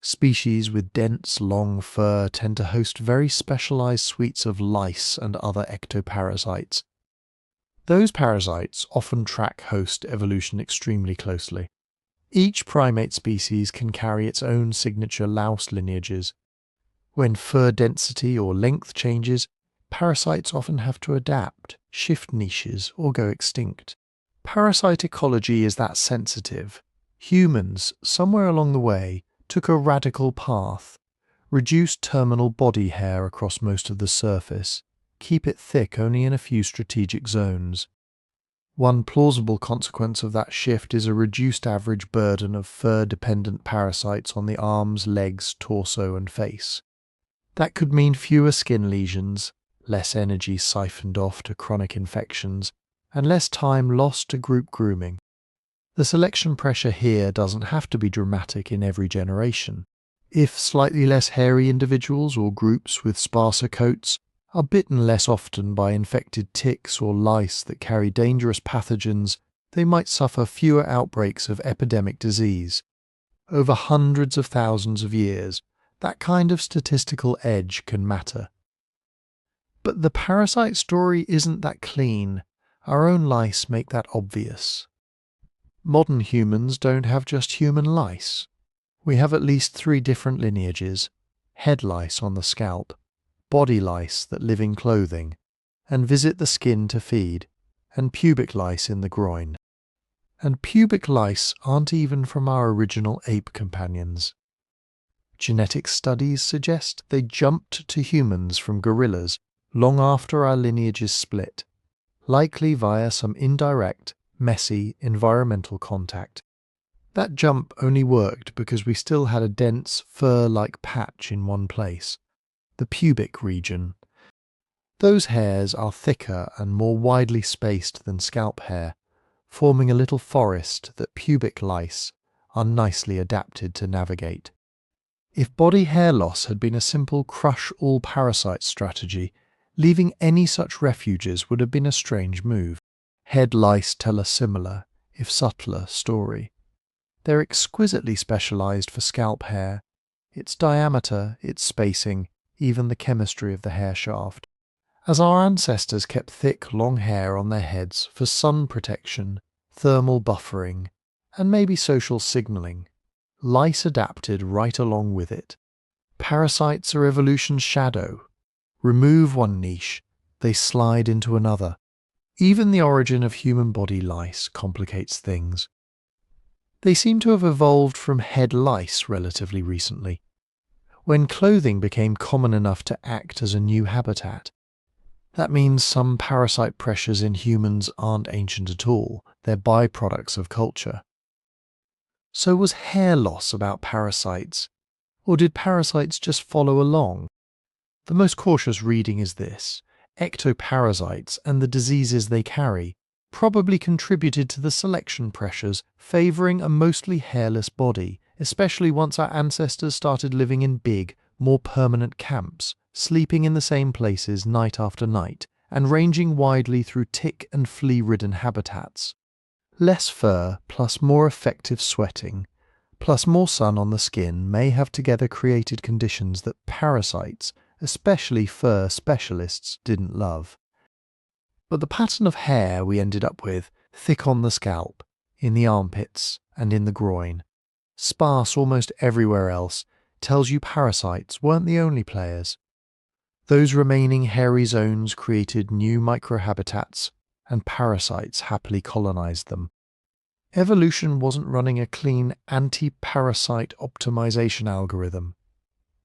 Species with dense, long fur tend to host very specialized suites of lice and other ectoparasites. Those parasites often track host evolution extremely closely. Each primate species can carry its own signature louse lineages. When fur density or length changes, parasites often have to adapt, shift niches, or go extinct. Parasite ecology is that sensitive. Humans, somewhere along the way, took a radical path, reduced terminal body hair across most of the surface, keep it thick only in a few strategic zones. One plausible consequence of that shift is a reduced average burden of fur-dependent parasites on the arms, legs, torso, and face. That could mean fewer skin lesions, less energy siphoned off to chronic infections, and less time lost to group grooming. The selection pressure here doesn't have to be dramatic in every generation. If slightly less hairy individuals or groups with sparser coats are bitten less often by infected ticks or lice that carry dangerous pathogens, they might suffer fewer outbreaks of epidemic disease. Over hundreds of thousands of years, that kind of statistical edge can matter. But the parasite story isn't that clean. Our own lice make that obvious. Modern humans don't have just human lice. We have at least 3 different lineages: head lice on the scalp, body lice that live in clothing and visit the skin to feed, and pubic lice in the groin. And pubic lice aren't even from our original ape companions. Genetic studies suggest they jumped to humans from gorillas long after our lineages split, likely via some indirect, messy environmental contact. That jump only worked because we still had a dense, fur-like patch in one place, the pubic region. Those hairs are thicker and more widely spaced than scalp hair, forming a little forest that pubic lice are nicely adapted to navigate. If body hair loss had been a simple crush-all parasite strategy, leaving any such refuges would have been a strange move. Head lice tell a similar, if subtler, story. They're exquisitely specialized for scalp hair, its diameter, its spacing, even the chemistry of the hair shaft. As our ancestors kept thick, long hair on their heads for sun protection, thermal buffering, and maybe social signaling, lice adapted right along with it. Parasites are evolution's shadow. Remove one niche, they slide into another. Even the origin of human body lice complicates things. They seem to have evolved from head lice relatively recently, when clothing became common enough to act as a new habitat. That means some parasite pressures in humans aren't ancient at all, they're byproducts of culture. So was hair loss about parasites, or did parasites just follow along? The most cautious reading is this: ectoparasites and the diseases they carry probably contributed to the selection pressures favouring a mostly hairless body, especially once our ancestors started living in big, more permanent camps, sleeping in the same places night after night, and ranging widely through tick and flea-ridden habitats. Less fur plus more effective sweating, plus more sun on the skin may have together created conditions that parasites, especially fur specialists, didn't love. But the pattern of hair we ended up with, thick on the scalp, in the armpits, and in the groin, sparse almost everywhere else, tells you parasites weren't the only players. Those remaining hairy zones created new microhabitats, and parasites happily colonized them. Evolution wasn't running a clean anti-parasite optimization algorithm.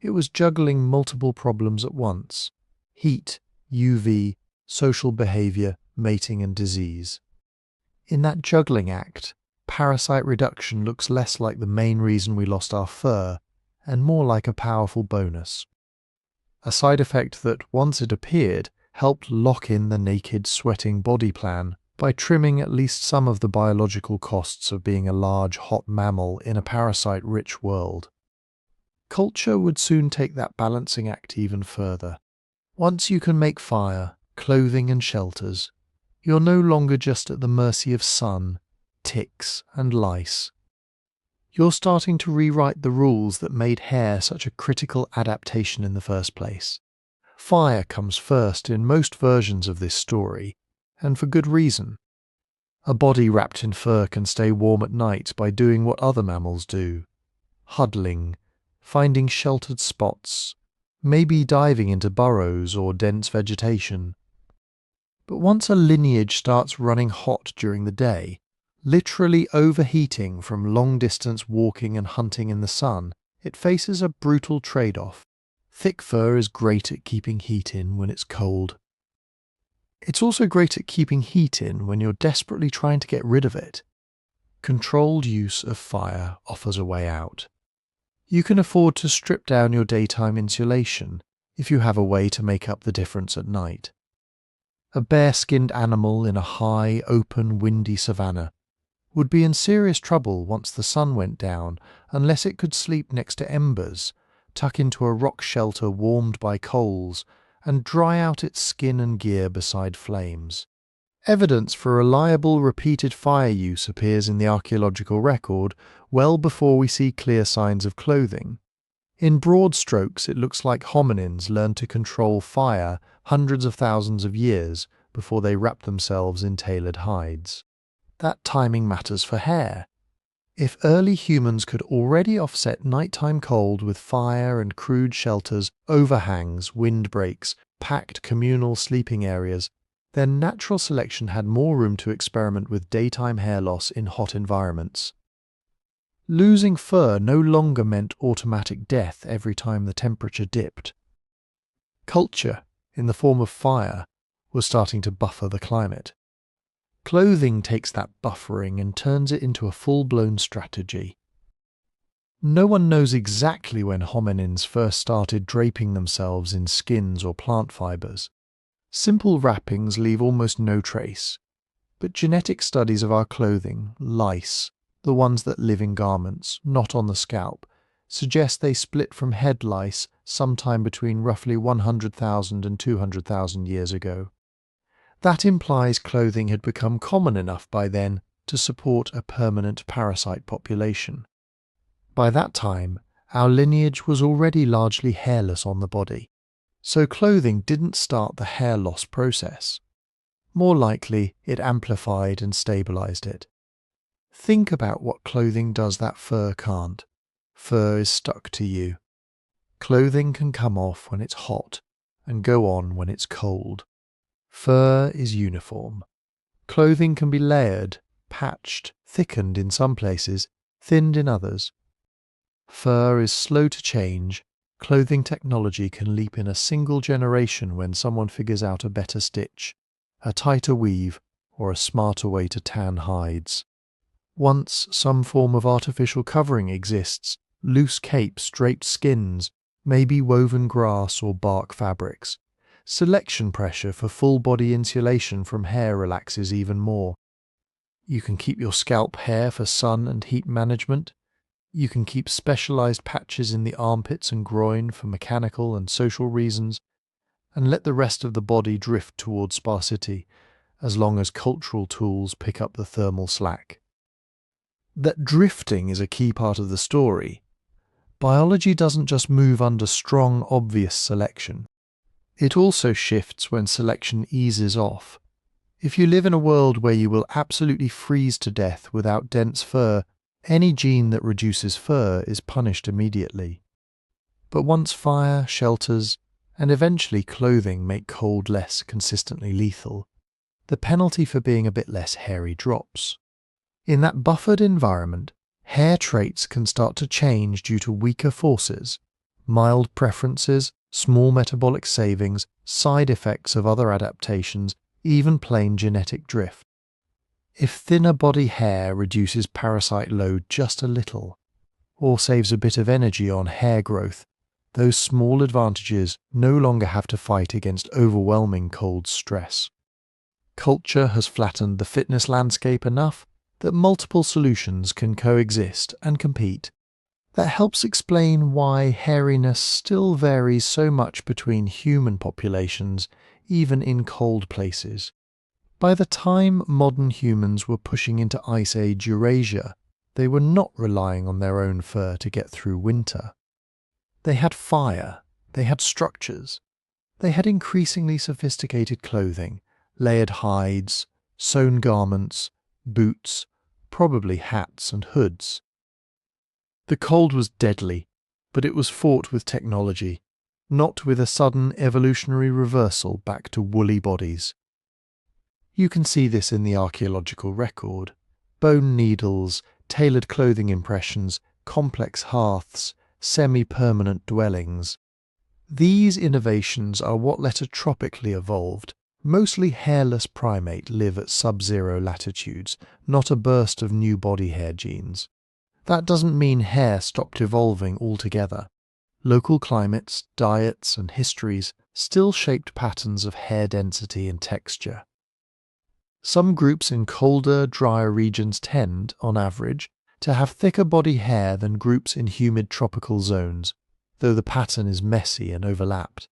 It was juggling multiple problems at once: heat, UV, social behavior, mating and disease. In that juggling act, parasite reduction looks less like the main reason we lost our fur and more like a powerful bonus. A side effect that, once it appeared, helped lock in the naked, sweating body plan by trimming at least some of the biological costs of being a large, hot mammal in a parasite-rich world. Culture would soon take that balancing act even further. Once you can make fire, clothing and shelters, you're no longer just at the mercy of sun, ticks and lice. You're starting to rewrite the rules that made hair such a critical adaptation in the first place. Fire comes first in most versions of this story, and for good reason. A body wrapped in fur can stay warm at night by doing what other mammals do: huddling, finding sheltered spots, maybe diving into burrows or dense vegetation. But once a lineage starts running hot during the day, literally overheating from long-distance walking and hunting in the sun, it faces a brutal trade-off. Thick fur is great at keeping heat in when it's cold. It's also great at keeping heat in when you're desperately trying to get rid of it. Controlled use of fire offers a way out. You can afford to strip down your daytime insulation if you have a way to make up the difference at night. A bare-skinned animal in a high, open, windy savanna would be in serious trouble once the sun went down unless it could sleep next to embers, tuck into a rock shelter warmed by coals, and dry out its skin and gear beside flames. Evidence for reliable, repeated fire use appears in the archaeological record well before we see clear signs of clothing. In broad strokes, it looks like hominins learned to control fire hundreds of thousands of years before they wrapped themselves in tailored hides. That timing matters for hair. If early humans could already offset nighttime cold with fire and crude shelters, overhangs, windbreaks, packed communal sleeping areas, then natural selection had more room to experiment with daytime hair loss in hot environments. Losing fur no longer meant automatic death every time the temperature dipped. Culture, in the form of fire, was starting to buffer the climate. Clothing takes that buffering and turns it into a full-blown strategy. No one knows exactly when hominins first started draping themselves in skins or plant fibers. Simple wrappings leave almost no trace, but genetic studies of our clothing, lice, the ones that live in garments, not on the scalp, suggest they split from head lice sometime between roughly 100,000 and 200,000 years ago. That implies clothing had become common enough by then to support a permanent parasite population. By that time, our lineage was already largely hairless on the body, so clothing didn't start the hair loss process. More likely, it amplified and stabilized it. Think about what clothing does that fur can't. Fur is stuck to you. Clothing can come off when it's hot and go on when it's cold. Fur is uniform. Clothing can be layered, patched, thickened in some places, thinned in others. Fur is slow to change. Clothing technology can leap in a single generation when someone figures out a better stitch, a tighter weave, or a smarter way to tan hides. Once some form of artificial covering exists, loose capes, draped skins, maybe woven grass or bark fabrics. Selection pressure for full-body insulation from hair relaxes even more. You can keep your scalp hair for sun and heat management. You can keep specialized patches in the armpits and groin for mechanical and social reasons, and let the rest of the body drift towards sparsity, as long as cultural tools pick up the thermal slack. That drifting is a key part of the story. Biology doesn't just move under strong, obvious selection. It also shifts when selection eases off. If you live in a world where you will absolutely freeze to death without dense fur, any gene that reduces fur is punished immediately. But once fire, shelters, and eventually clothing make cold less consistently lethal, the penalty for being a bit less hairy drops. In that buffered environment, hair traits can start to change due to weaker forces, mild preferences, small metabolic savings, side effects of other adaptations, even plain genetic drift. If thinner body hair reduces parasite load just a little, or saves a bit of energy on hair growth, those small advantages no longer have to fight against overwhelming cold stress. Culture has flattened the fitness landscape enough that multiple solutions can coexist and compete. That helps explain why hairiness still varies so much between human populations, even in cold places. By the time modern humans were pushing into Ice Age Eurasia, they were not relying on their own fur to get through winter. They had fire, they had structures, they had increasingly sophisticated clothing, layered hides, sewn garments, boots, probably hats and hoods. The cold was deadly, but it was fought with technology, not with a sudden evolutionary reversal back to woolly bodies. You can see this in the archaeological record. Bone needles, tailored clothing impressions, complex hearths, semi-permanent dwellings. These innovations are what let a tropically evolved, mostly hairless primate live at sub-zero latitudes, not a burst of new body hair genes. That doesn't mean hair stopped evolving altogether. Local climates, diets, and histories still shaped patterns of hair density and texture. Some groups in colder, drier regions tend, on average, to have thicker body hair than groups in humid tropical zones, though the pattern is messy and overlapped.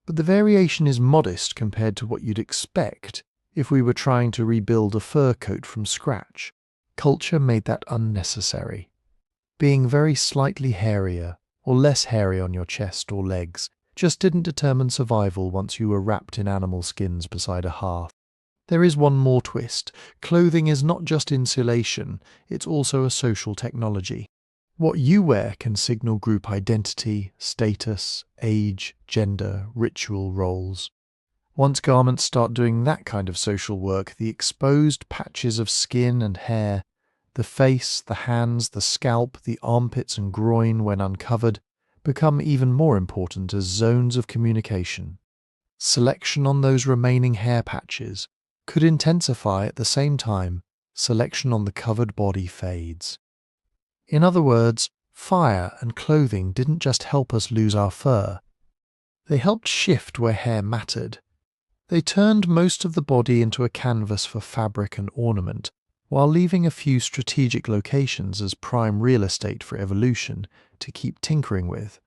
But the variation is modest compared to what you'd expect if we were trying to rebuild a fur coat from scratch. Culture made that unnecessary. Being very slightly hairier, or less hairy on your chest or legs, just didn't determine survival once you were wrapped in animal skins beside a hearth. There is one more twist. Clothing is not just insulation, it's also a social technology. What you wear can signal group identity, status, age, gender, ritual roles. Once garments start doing that kind of social work, the exposed patches of skin and hair, The face, the hands, the scalp, the armpits and groin, when uncovered, become even more important as zones of communication. Selection on those remaining hair patches could intensify at the same time selection on the covered body fades. In other words, fire and clothing didn't just help us lose our fur. They helped shift where hair mattered. They turned most of the body into a canvas for fabric and ornament, while leaving a few strategic locations as prime real estate for evolution to keep tinkering with.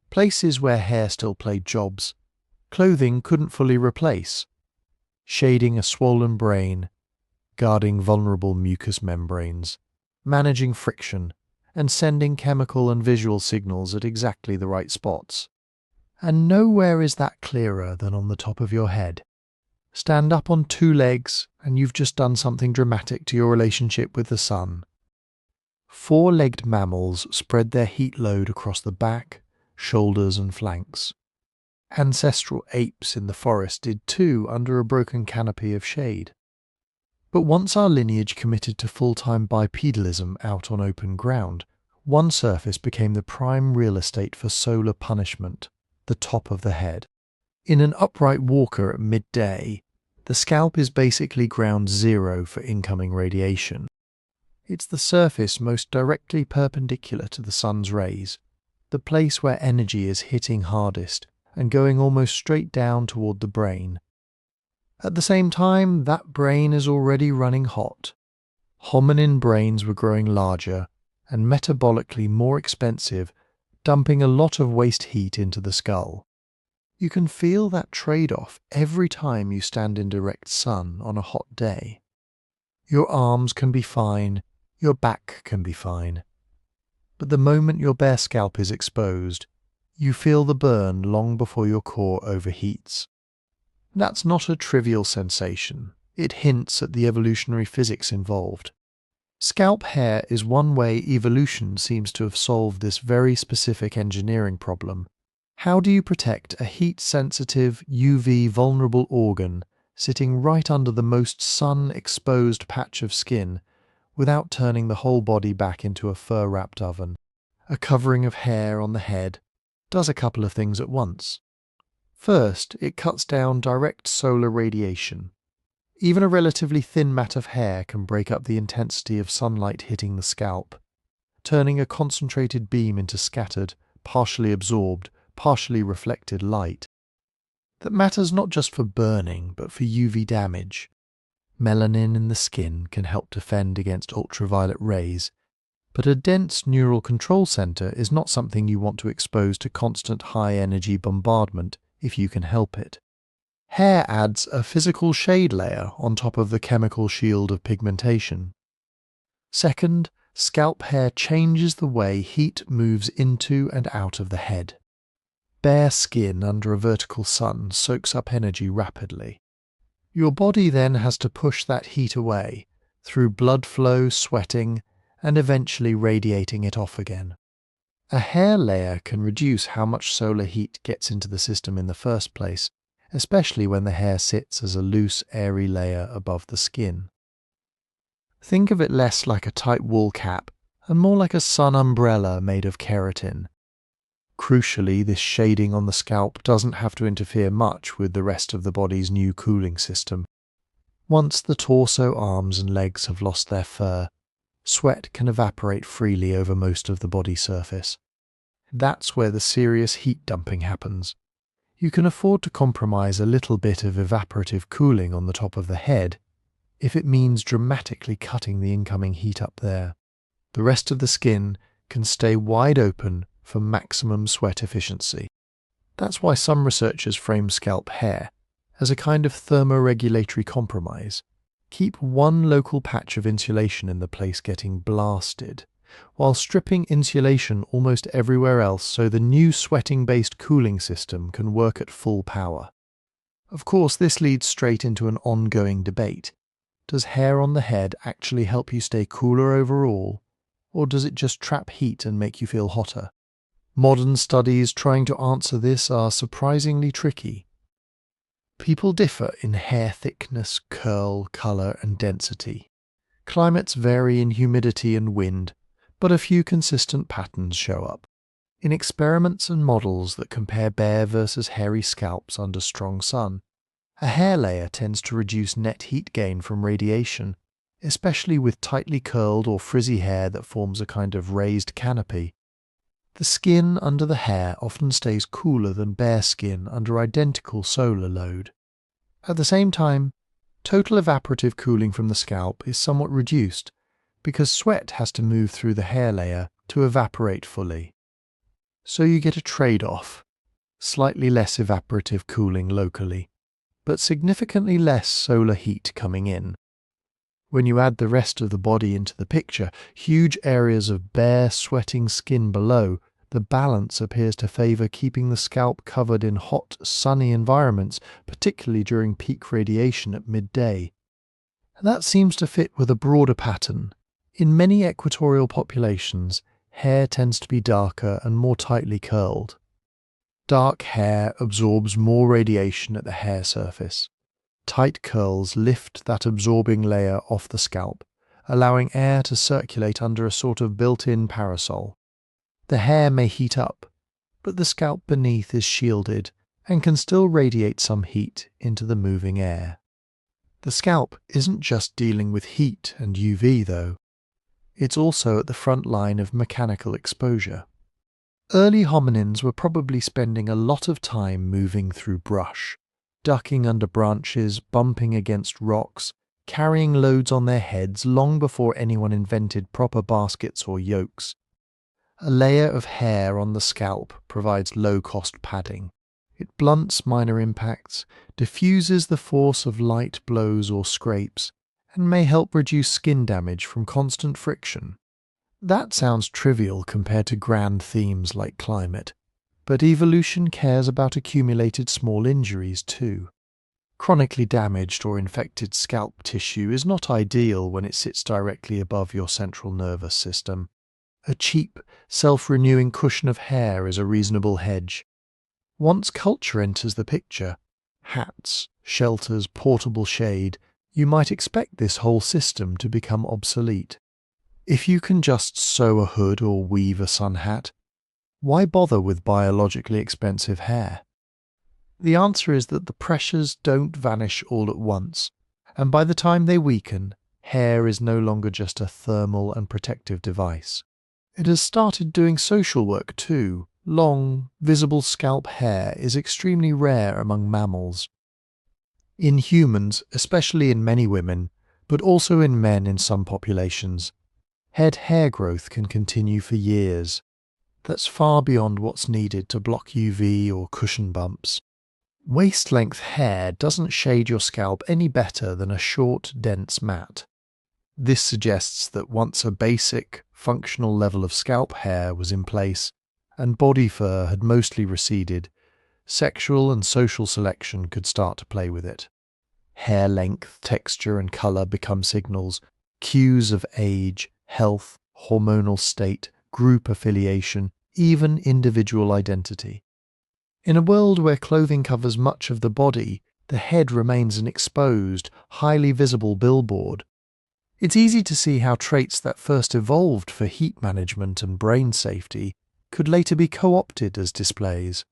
Places where hair still played jobs, clothing couldn't fully replace. Shading a swollen brain, guarding vulnerable mucous membranes, managing friction, and sending chemical and visual signals at exactly the right spots. And nowhere is that clearer than on the top of your head. Stand up on 2 legs and you've just done something dramatic to your relationship with the sun. 4-legged mammals spread their heat load across the back, shoulders and flanks. Ancestral apes in the forest did too under a broken canopy of shade. But once our lineage committed to full-time bipedalism out on open ground, one surface became the prime real estate for solar punishment, the top of the head. In an upright walker at midday, the scalp is basically ground zero for incoming radiation. It's the surface most directly perpendicular to the sun's rays, the place where energy is hitting hardest and going almost straight down toward the brain. At the same time, that brain is already running hot. Hominin brains were growing larger and metabolically more expensive, dumping a lot of waste heat into the skull. You can feel that trade-off every time you stand in direct sun on a hot day. Your arms can be fine, your back can be fine. But the moment your bare scalp is exposed, you feel the burn long before your core overheats. That's not a trivial sensation. It hints at the evolutionary physics involved. Scalp hair is one way evolution seems to have solved this very specific engineering problem. How do you protect a heat-sensitive, UV-vulnerable organ sitting right under the most sun-exposed patch of skin without turning the whole body back into a fur-wrapped oven? A covering of hair on the head does a couple of things at once. First, it cuts down direct solar radiation. Even a relatively thin mat of hair can break up the intensity of sunlight hitting the scalp, turning a concentrated beam into scattered, partially absorbed, partially reflected light. That matters not just for burning, but for UV damage. Melanin in the skin can help defend against ultraviolet rays, but a dense neural control center is not something you want to expose to constant high-energy bombardment if you can help it. Hair adds a physical shade layer on top of the chemical shield of pigmentation. Second, scalp hair changes the way heat moves into and out of the head. Bare skin under a vertical sun soaks up energy rapidly. Your body then has to push that heat away through blood flow, sweating, and eventually radiating it off again. A hair layer can reduce how much solar heat gets into the system in the first place, especially when the hair sits as a loose, airy layer above the skin. Think of it less like a tight wool cap and more like a sun umbrella made of keratin. Crucially, this shading on the scalp doesn't have to interfere much with the rest of the body's new cooling system. Once the torso, arms and legs have lost their fur, sweat can evaporate freely over most of the body surface. That's where the serious heat dumping happens. You can afford to compromise a little bit of evaporative cooling on the top of the head if it means dramatically cutting the incoming heat up there. The rest of the skin can stay wide open for maximum sweat efficiency. That's why some researchers frame scalp hair as a kind of thermoregulatory compromise. Keep one local patch of insulation in the place getting blasted, while stripping insulation almost everywhere else so the new sweating-based cooling system can work at full power. Of course, this leads straight into an ongoing debate. Does hair on the head actually help you stay cooler overall, or does it just trap heat and make you feel hotter? Modern studies trying to answer this are surprisingly tricky. People differ in hair thickness, curl, colour and density. Climates vary in humidity and wind, but a few consistent patterns show up. In experiments and models that compare bare versus hairy scalps under strong sun, a hair layer tends to reduce net heat gain from radiation, especially with tightly curled or frizzy hair that forms a kind of raised canopy. The skin under the hair often stays cooler than bare skin under identical solar load. At the same time, total evaporative cooling from the scalp is somewhat reduced because sweat has to move through the hair layer to evaporate fully. So you get a trade-off, slightly less evaporative cooling locally, but significantly less solar heat coming in. When you add the rest of the body into the picture, huge areas of bare, sweating skin below, the balance appears to favour keeping the scalp covered in hot, sunny environments, particularly during peak radiation at midday. And that seems to fit with a broader pattern. In many equatorial populations, hair tends to be darker and more tightly curled. Dark hair absorbs more radiation at the hair surface. Tight curls lift that absorbing layer off the scalp, allowing air to circulate under a sort of built-in parasol. The hair may heat up, but the scalp beneath is shielded and can still radiate some heat into the moving air. The scalp isn't just dealing with heat and UV though. It's also at the front line of mechanical exposure. Early hominins were probably spending a lot of time moving through brush, ducking under branches, bumping against rocks, carrying loads on their heads long before anyone invented proper baskets or yokes. A layer of hair on the scalp provides low-cost padding. It blunts minor impacts, diffuses the force of light blows or scrapes, and may help reduce skin damage from constant friction. That sounds trivial compared to grand themes like climate, but evolution cares about accumulated small injuries too. Chronically damaged or infected scalp tissue is not ideal when it sits directly above your central nervous system. A cheap, self-renewing cushion of hair is a reasonable hedge. Once culture enters the picture, hats, shelters, portable shade, you might expect this whole system to become obsolete. If you can just sew a hood or weave a sun hat, why bother with biologically expensive hair? The answer is that the pressures don't vanish all at once, and by the time they weaken, hair is no longer just a thermal and protective device. It has started doing social work too. Long, visible scalp hair is extremely rare among mammals. In humans, especially in many women, but also in men in some populations, head hair growth can continue for years. That's far beyond what's needed to block UV or cushion bumps. Waist-length hair doesn't shade your scalp any better than a short, dense mat. This suggests that once a basic, functional level of scalp hair was in place, and body fur had mostly receded, sexual and social selection could start to play with it. Hair length, texture and colour become signals, cues of age, health, hormonal state, group affiliation, even individual identity. In a world where clothing covers much of the body, the head remains an exposed, highly visible billboard. It's easy to see how traits that first evolved for heat management and brain safety could later be co-opted as displays.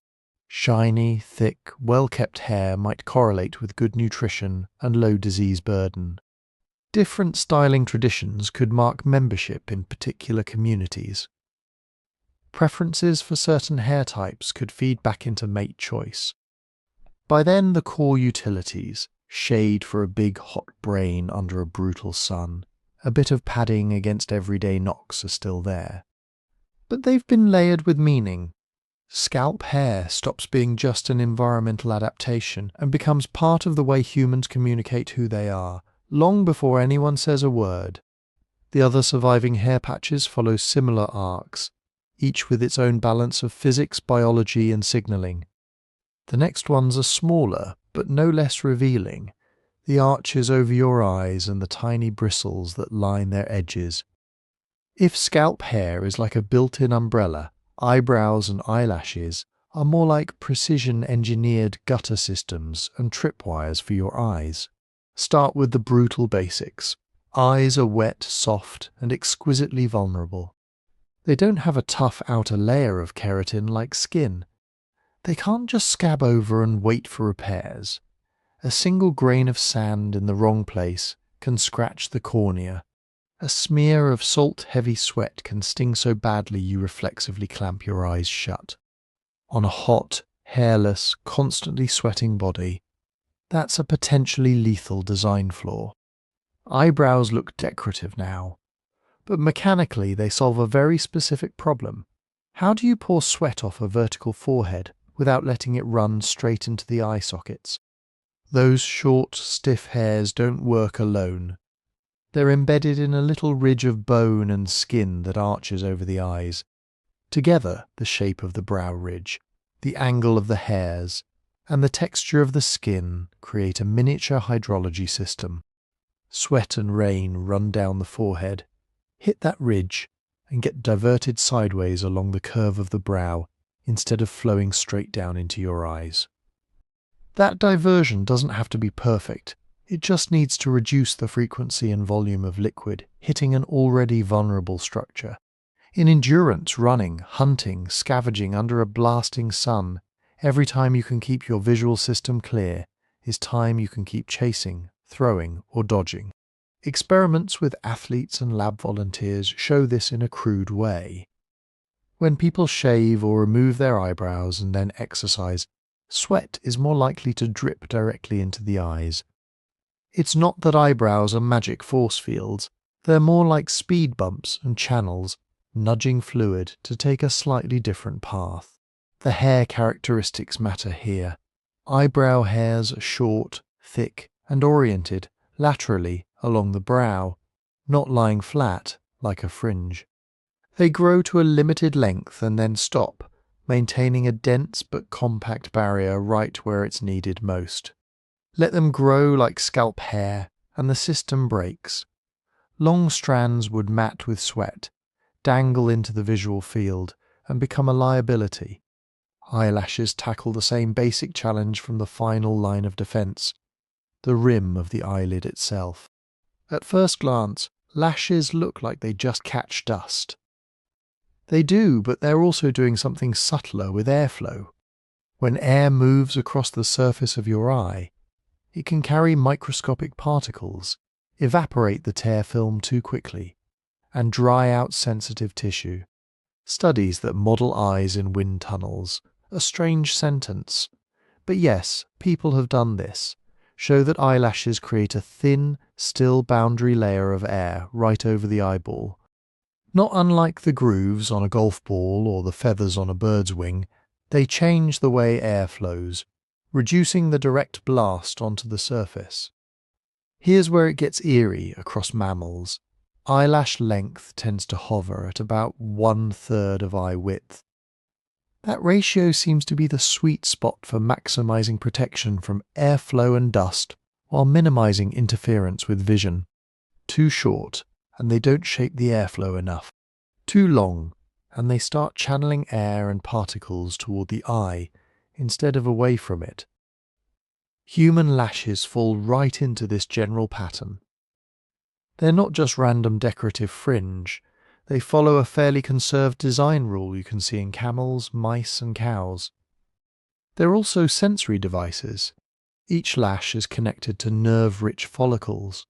Shiny, thick, well-kept hair might correlate with good nutrition and low disease burden. Different styling traditions could mark membership in particular communities. Preferences for certain hair types could feed back into mate choice. By then, the core utilities, shade for a big hot brain under a brutal sun, a bit of padding against everyday knocks are still there. But they've been layered with meaning. Scalp hair stops being just an environmental adaptation and becomes part of the way humans communicate who they are, long before anyone says a word. The other surviving hair patches follow similar arcs, each with its own balance of physics, biology and signalling. The next ones are smaller, but no less revealing. The arches over your eyes and the tiny bristles that line their edges. If scalp hair is like a built-in umbrella, eyebrows and eyelashes are more like precision-engineered gutter systems and tripwires for your eyes. Start with the brutal basics. Eyes are wet, soft, and exquisitely vulnerable. They don't have a tough outer layer of keratin like skin. They can't just scab over and wait for repairs. A single grain of sand in the wrong place can scratch the cornea. A smear of salt-heavy sweat can sting so badly you reflexively clamp your eyes shut. On a hot, hairless, constantly sweating body, that's a potentially lethal design flaw. Eyebrows look decorative now, but mechanically they solve a very specific problem. How do you pour sweat off a vertical forehead without letting it run straight into the eye sockets? Those short, stiff hairs don't work alone. They're embedded in a little ridge of bone and skin that arches over the eyes. Together, the shape of the brow ridge, the angle of the hairs, and the texture of the skin create a miniature hydrology system. Sweat and rain run down the forehead, hit that ridge, and get diverted sideways along the curve of the brow instead of flowing straight down into your eyes. That diversion doesn't have to be perfect. It just needs to reduce the frequency and volume of liquid hitting an already vulnerable structure. In endurance, running, hunting, scavenging under a blasting sun, every time you can keep your visual system clear is time you can keep chasing, throwing, or dodging. Experiments with athletes and lab volunteers show this in a crude way. When people shave or remove their eyebrows and then exercise, sweat is more likely to drip directly into the eyes. It's not that eyebrows are magic force fields, they're more like speed bumps and channels, nudging fluid to take a slightly different path. The hair characteristics matter here. Eyebrow hairs are short, thick, and oriented laterally along the brow, not lying flat like a fringe. They grow to a limited length and then stop, maintaining a dense but compact barrier right where it's needed most. Let them grow like scalp hair, and the system breaks. Long strands would mat with sweat, dangle into the visual field, and become a liability. Eyelashes tackle the same basic challenge from the final line of defense, the rim of the eyelid itself. At first glance, lashes look like they just catch dust. They do, but they're also doing something subtler with airflow. When air moves across the surface of your eye, it can carry microscopic particles, evaporate the tear film too quickly, and dry out sensitive tissue. Studies that model eyes in wind tunnels, a strange sentence, but yes, people have done this, show that eyelashes create a thin, still boundary layer of air right over the eyeball. Not unlike the grooves on a golf ball or the feathers on a bird's wing, they change the way air flows, reducing the direct blast onto the surface. Here's where it gets eerie across mammals. Eyelash length tends to hover at about 1/3 of eye width. That ratio seems to be the sweet spot for maximizing protection from airflow and dust while minimizing interference with vision. Too short, and they don't shape the airflow enough. Too long, and they start channeling air and particles toward the eye instead of away from it. Human lashes fall right into this general pattern. They're not just random decorative fringe, they follow a fairly conserved design rule you can see in camels, mice, and cows. They're also sensory devices. Each lash is connected to nerve-rich follicles.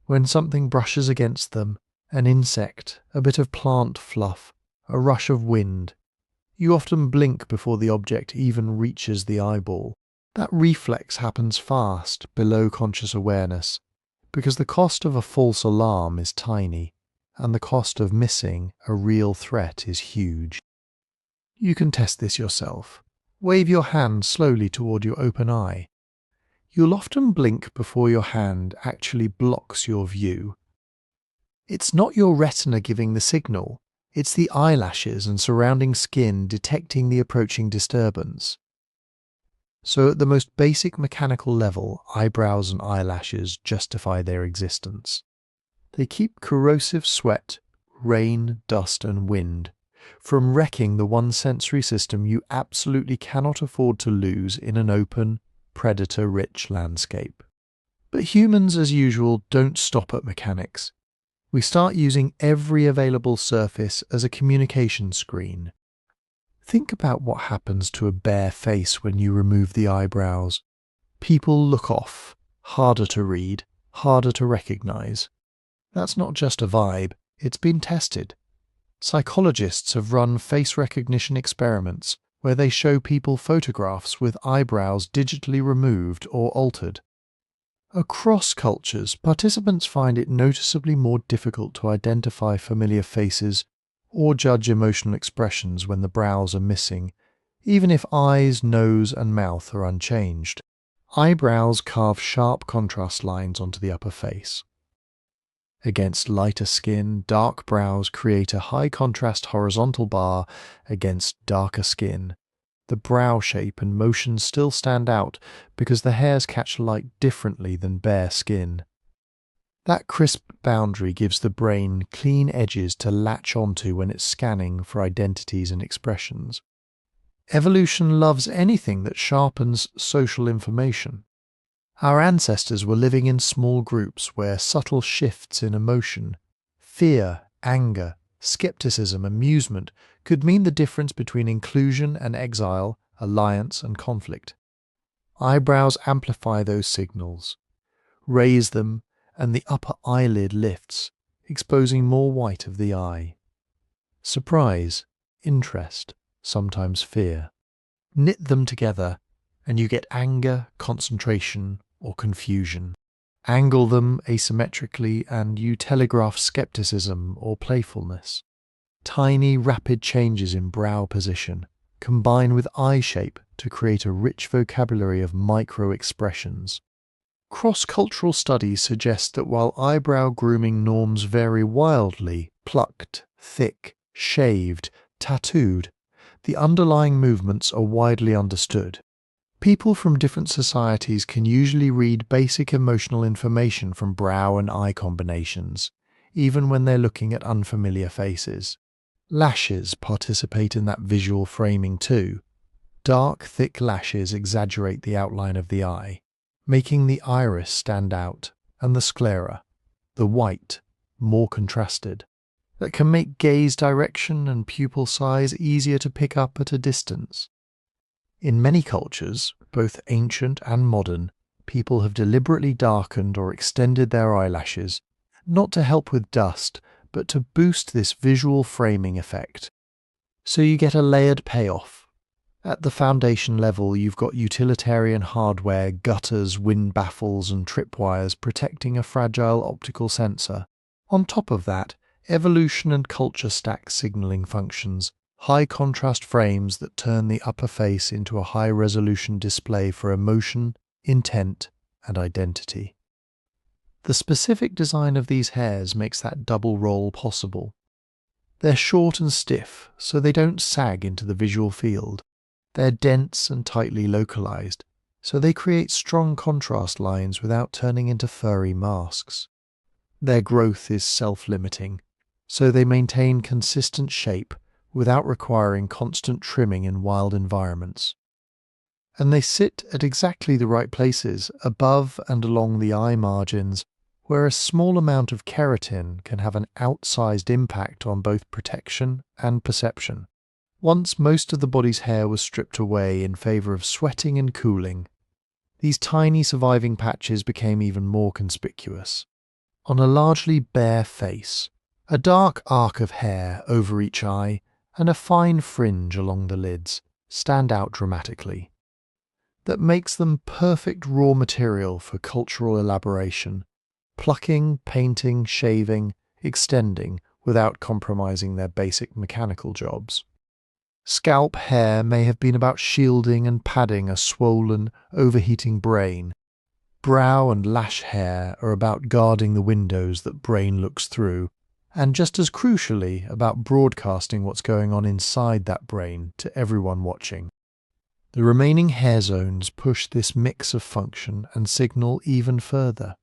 When something brushes against them, an insect, a bit of plant fluff, a rush of wind, you often blink before the object even reaches the eyeball. That reflex happens fast, below conscious awareness, because the cost of a false alarm is tiny, and the cost of missing a real threat is huge. You can test this yourself. Wave your hand slowly toward your open eye. You'll often blink before your hand actually blocks your view. It's not your retina giving the signal, it's the eyelashes and surrounding skin detecting the approaching disturbance. So at the most basic mechanical level, eyebrows and eyelashes justify their existence. They keep corrosive sweat, rain, dust, and wind from wrecking the one sensory system you absolutely cannot afford to lose in an open, predator-rich landscape. But humans, as usual, don't stop at mechanics. We start using every available surface as a communication screen. Think about what happens to a bare face when you remove the eyebrows. People look off, harder to read, harder to recognize. That's not just a vibe, it's been tested. Psychologists have run face recognition experiments where they show people photographs with eyebrows digitally removed or altered. Across cultures, participants find it noticeably more difficult to identify familiar faces or judge emotional expressions when the brows are missing, even if eyes, nose, and mouth are unchanged. Eyebrows carve sharp contrast lines onto the upper face. Against lighter skin, dark brows create a high-contrast horizontal bar against darker skin. The brow shape and motion still stand out because the hairs catch light differently than bare skin. That crisp boundary gives the brain clean edges to latch onto when it's scanning for identities and expressions. Evolution loves anything that sharpens social information. Our ancestors were living in small groups where subtle shifts in emotion, fear, anger, skepticism, amusement could mean the difference between inclusion and exile, alliance and conflict. Eyebrows amplify those signals, raise them, and the upper eyelid lifts, exposing more white of the eye. Surprise, interest, sometimes fear. Knit them together, and you get anger, concentration, or confusion. Angle them asymmetrically, and you telegraph skepticism or playfulness. Tiny, rapid changes in brow position combine with eye shape to create a rich vocabulary of micro-expressions. Cross-cultural studies suggest that while eyebrow grooming norms vary wildly, plucked, thick, shaved, tattooed, the underlying movements are widely understood. People from different societies can usually read basic emotional information from brow and eye combinations, even when they're looking at unfamiliar faces. Lashes participate in that visual framing too. Dark, thick lashes exaggerate the outline of the eye, making the iris stand out, and the sclera, the white, more contrasted. That can make gaze direction and pupil size easier to pick up at a distance. In many cultures, both ancient and modern, people have deliberately darkened or extended their eyelashes, not to help with dust, but to boost this visual framing effect. So you get a layered payoff. At the foundation level, you've got utilitarian hardware, gutters, wind baffles, and tripwires protecting a fragile optical sensor. On top of that, evolution and culture stack signaling functions, high-contrast frames that turn the upper face into a high-resolution display for emotion, intent, and identity. The specific design of these hairs makes that double role possible. They're short and stiff, so they don't sag into the visual field. They're dense and tightly localized, so they create strong contrast lines without turning into furry masks. Their growth is self-limiting, so they maintain consistent shape without requiring constant trimming in wild environments. And they sit at exactly the right places, above and along the eye margins, where a small amount of keratin can have an outsized impact on both protection and perception. Once most of the body's hair was stripped away in favor of sweating and cooling, these tiny surviving patches became even more conspicuous. On a largely bare face, a dark arc of hair over each eye and a fine fringe along the lids stand out dramatically. That makes them perfect raw material for cultural elaboration, plucking, painting, shaving, extending without compromising their basic mechanical jobs. Scalp hair may have been about shielding and padding a swollen, overheating brain. Brow and lash hair are about guarding the windows that brain looks through, and just as crucially about broadcasting what's going on inside that brain to everyone watching. The remaining hair zones push this mix of function and signal even further.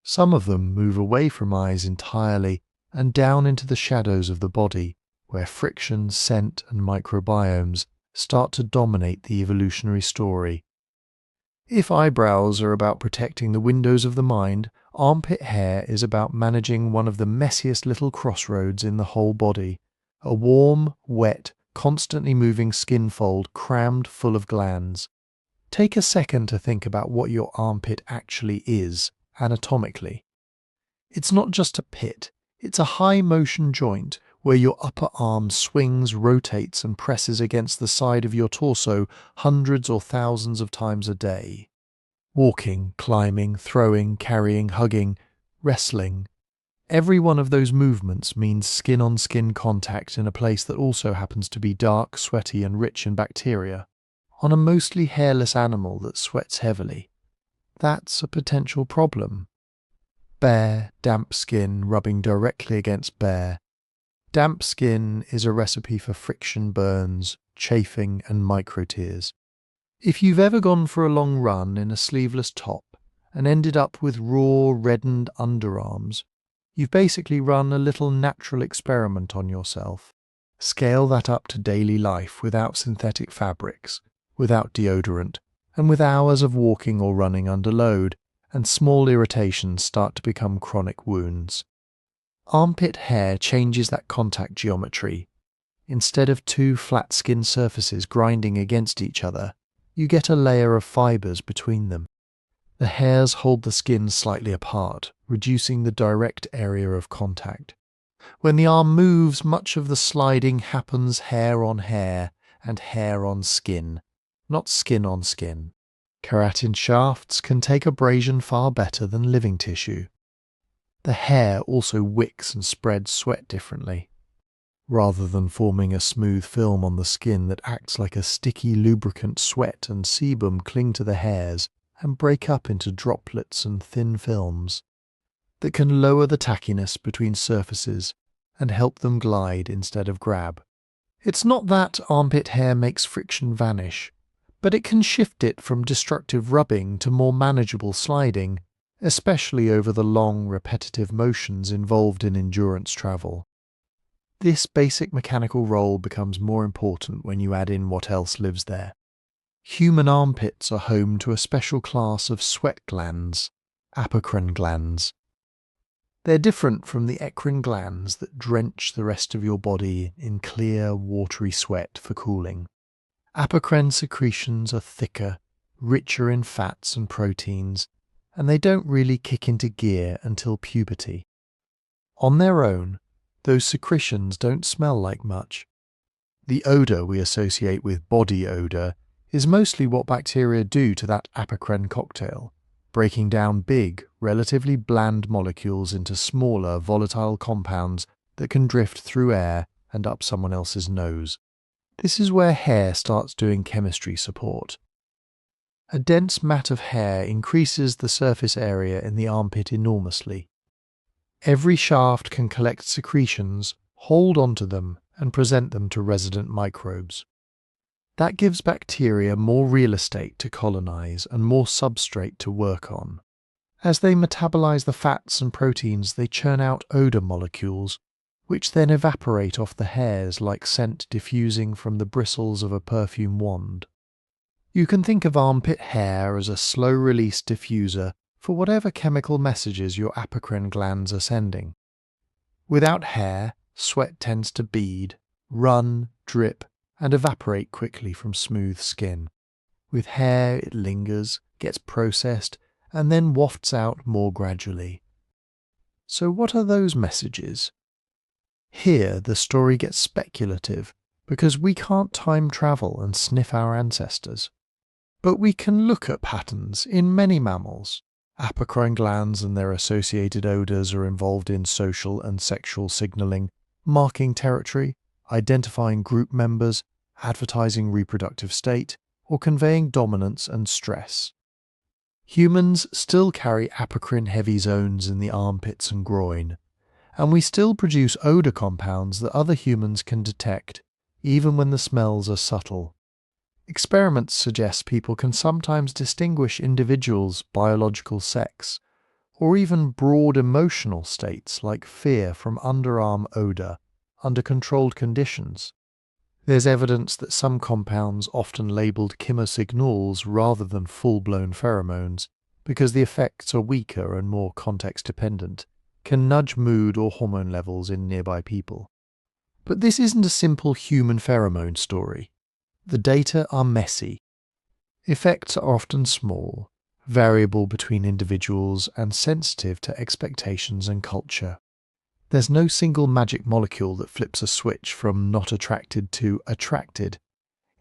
Some of them move away from eyes entirely and down into the shadows of the body, where friction, scent, and microbiomes start to dominate the evolutionary story. If eyebrows are about protecting the windows of the mind, armpit hair is about managing one of the messiest little crossroads in the whole body, a warm, wet, constantly moving skin fold crammed full of glands. Take a second to think about what your armpit actually is, anatomically. It's not just a pit, it's a high-motion joint where your upper arm swings, rotates and presses against the side of your torso hundreds or thousands of times a day. Walking, climbing, throwing, carrying, hugging, wrestling. Every one of those movements means skin-on-skin contact in a place that also happens to be dark, sweaty and rich in bacteria. On a mostly hairless animal that sweats heavily. That's a potential problem. Bare, damp skin rubbing directly against bare. Damp skin is a recipe for friction burns, chafing and micro-tears. If you've ever gone for a long run in a sleeveless top and ended up with raw, reddened underarms, you've basically run a little natural experiment on yourself. Scale that up to daily life without synthetic fabrics, without deodorant, and with hours of walking or running under load, and small irritations start to become chronic wounds. Armpit hair changes that contact geometry. Instead of two flat skin surfaces grinding against each other, you get a layer of fibers between them. The hairs hold the skin slightly apart, reducing the direct area of contact. When the arm moves, much of the sliding happens hair on hair and hair on skin, not skin on skin. Keratin shafts can take abrasion far better than living tissue. The hair also wicks and spreads sweat differently. Rather than forming a smooth film on the skin that acts like a sticky lubricant, sweat and sebum cling to the hairs and break up into droplets and thin films that can lower the tackiness between surfaces and help them glide instead of grab. It's not that armpit hair makes friction vanish, but it can shift it from destructive rubbing to more manageable sliding, especially over the long, repetitive motions involved in endurance travel. This basic mechanical role becomes more important when you add in what else lives there. Human armpits are home to a special class of sweat glands, apocrine glands. They're different from the eccrine glands that drench the rest of your body in clear, watery sweat for cooling. Apocrine secretions are thicker, richer in fats and proteins, and they don't really kick into gear until puberty. On their own, those secretions don't smell like much. The odour we associate with body odour is mostly what bacteria do to that apocrine cocktail, breaking down big, relatively bland molecules into smaller, volatile compounds that can drift through air and up someone else's nose. This is where hair starts doing chemistry support. A dense mat of hair increases the surface area in the armpit enormously. Every shaft can collect secretions, hold onto them, and present them to resident microbes. That gives bacteria more real estate to colonize and more substrate to work on. As they metabolize the fats and proteins, they churn out odor molecules, which then evaporate off the hairs like scent diffusing from the bristles of a perfume wand. You can think of armpit hair as a slow-release diffuser for whatever chemical messages your apocrine glands are sending. Without hair, sweat tends to bead, run, drip, and evaporate quickly from smooth skin. With hair, it lingers, gets processed, and then wafts out more gradually. So what are those messages? Here the story gets speculative, because we can't time travel and sniff our ancestors. But we can look at patterns in many mammals. Apocrine glands and their associated odours are involved in social and sexual signalling, marking territory, identifying group members, advertising reproductive state, or conveying dominance and stress. Humans still carry apocrine-heavy zones in the armpits and groin, and we still produce odour compounds that other humans can detect, even when the smells are subtle. Experiments suggest people can sometimes distinguish individuals' biological sex, or even broad emotional states like fear from underarm odour under controlled conditions. There's evidence that some compounds, often labeled chemosignols rather than full-blown pheromones, because the effects are weaker and more context-dependent, can nudge mood or hormone levels in nearby people. But this isn't a simple human pheromone story. The data are messy. Effects are often small, variable between individuals, and sensitive to expectations and culture. There's no single magic molecule that flips a switch from not attracted to attracted.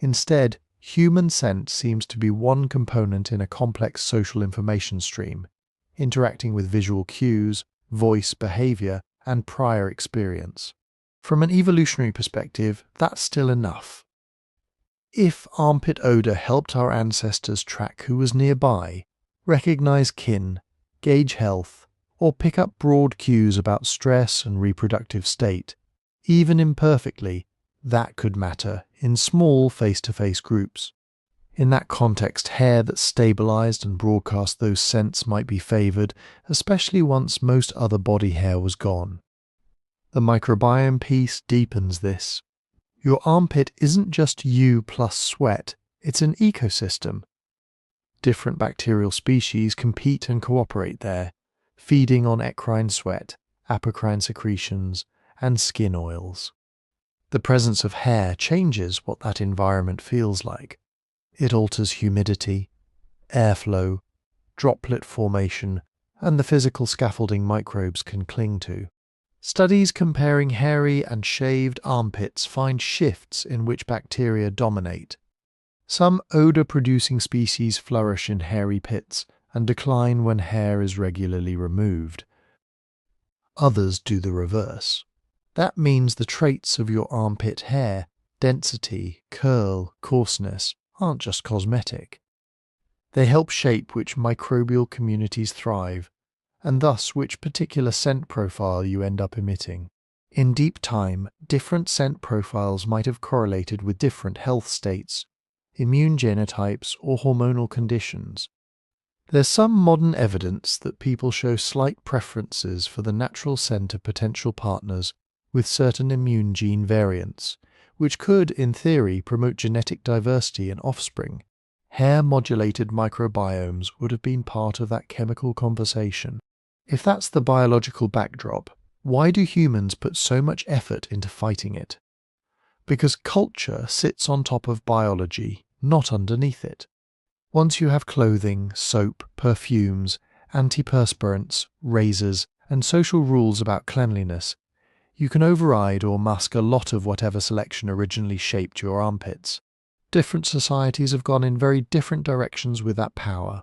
Instead, human scent seems to be one component in a complex social information stream, interacting with visual cues, voice, behavior, and prior experience. From an evolutionary perspective, that's still enough. If armpit odor helped our ancestors track who was nearby, recognize kin, gauge health, or pick up broad cues about stress and reproductive state, even imperfectly, that could matter in small face-to-face groups. In that context, hair that stabilized and broadcast those scents might be favored, especially once most other body hair was gone. The microbiome piece deepens this. Your armpit isn't just you plus sweat, it's an ecosystem. Different bacterial species compete and cooperate there, feeding on eccrine sweat, apocrine secretions, and skin oils. The presence of hair changes what that environment feels like. It alters humidity, airflow, droplet formation, and the physical scaffolding microbes can cling to. Studies comparing hairy and shaved armpits find shifts in which bacteria dominate. Some odor-producing species flourish in hairy pits and decline when hair is regularly removed. Others do the reverse. That means the traits of your armpit hair, density, curl, coarseness, aren't just cosmetic. They help shape which microbial communities thrive, and thus which particular scent profile you end up emitting. In deep time, different scent profiles might have correlated with different health states, immune genotypes, or hormonal conditions. There's some modern evidence that people show slight preferences for the natural scent of potential partners with certain immune gene variants, which could, in theory, promote genetic diversity in offspring. Hair-modulated microbiomes would have been part of that chemical conversation. If that's the biological backdrop, why do humans put so much effort into fighting it? Because culture sits on top of biology, not underneath it. Once you have clothing, soap, perfumes, antiperspirants, razors, and social rules about cleanliness, you can override or mask a lot of whatever selection originally shaped your armpits. Different societies have gone in very different directions with that power.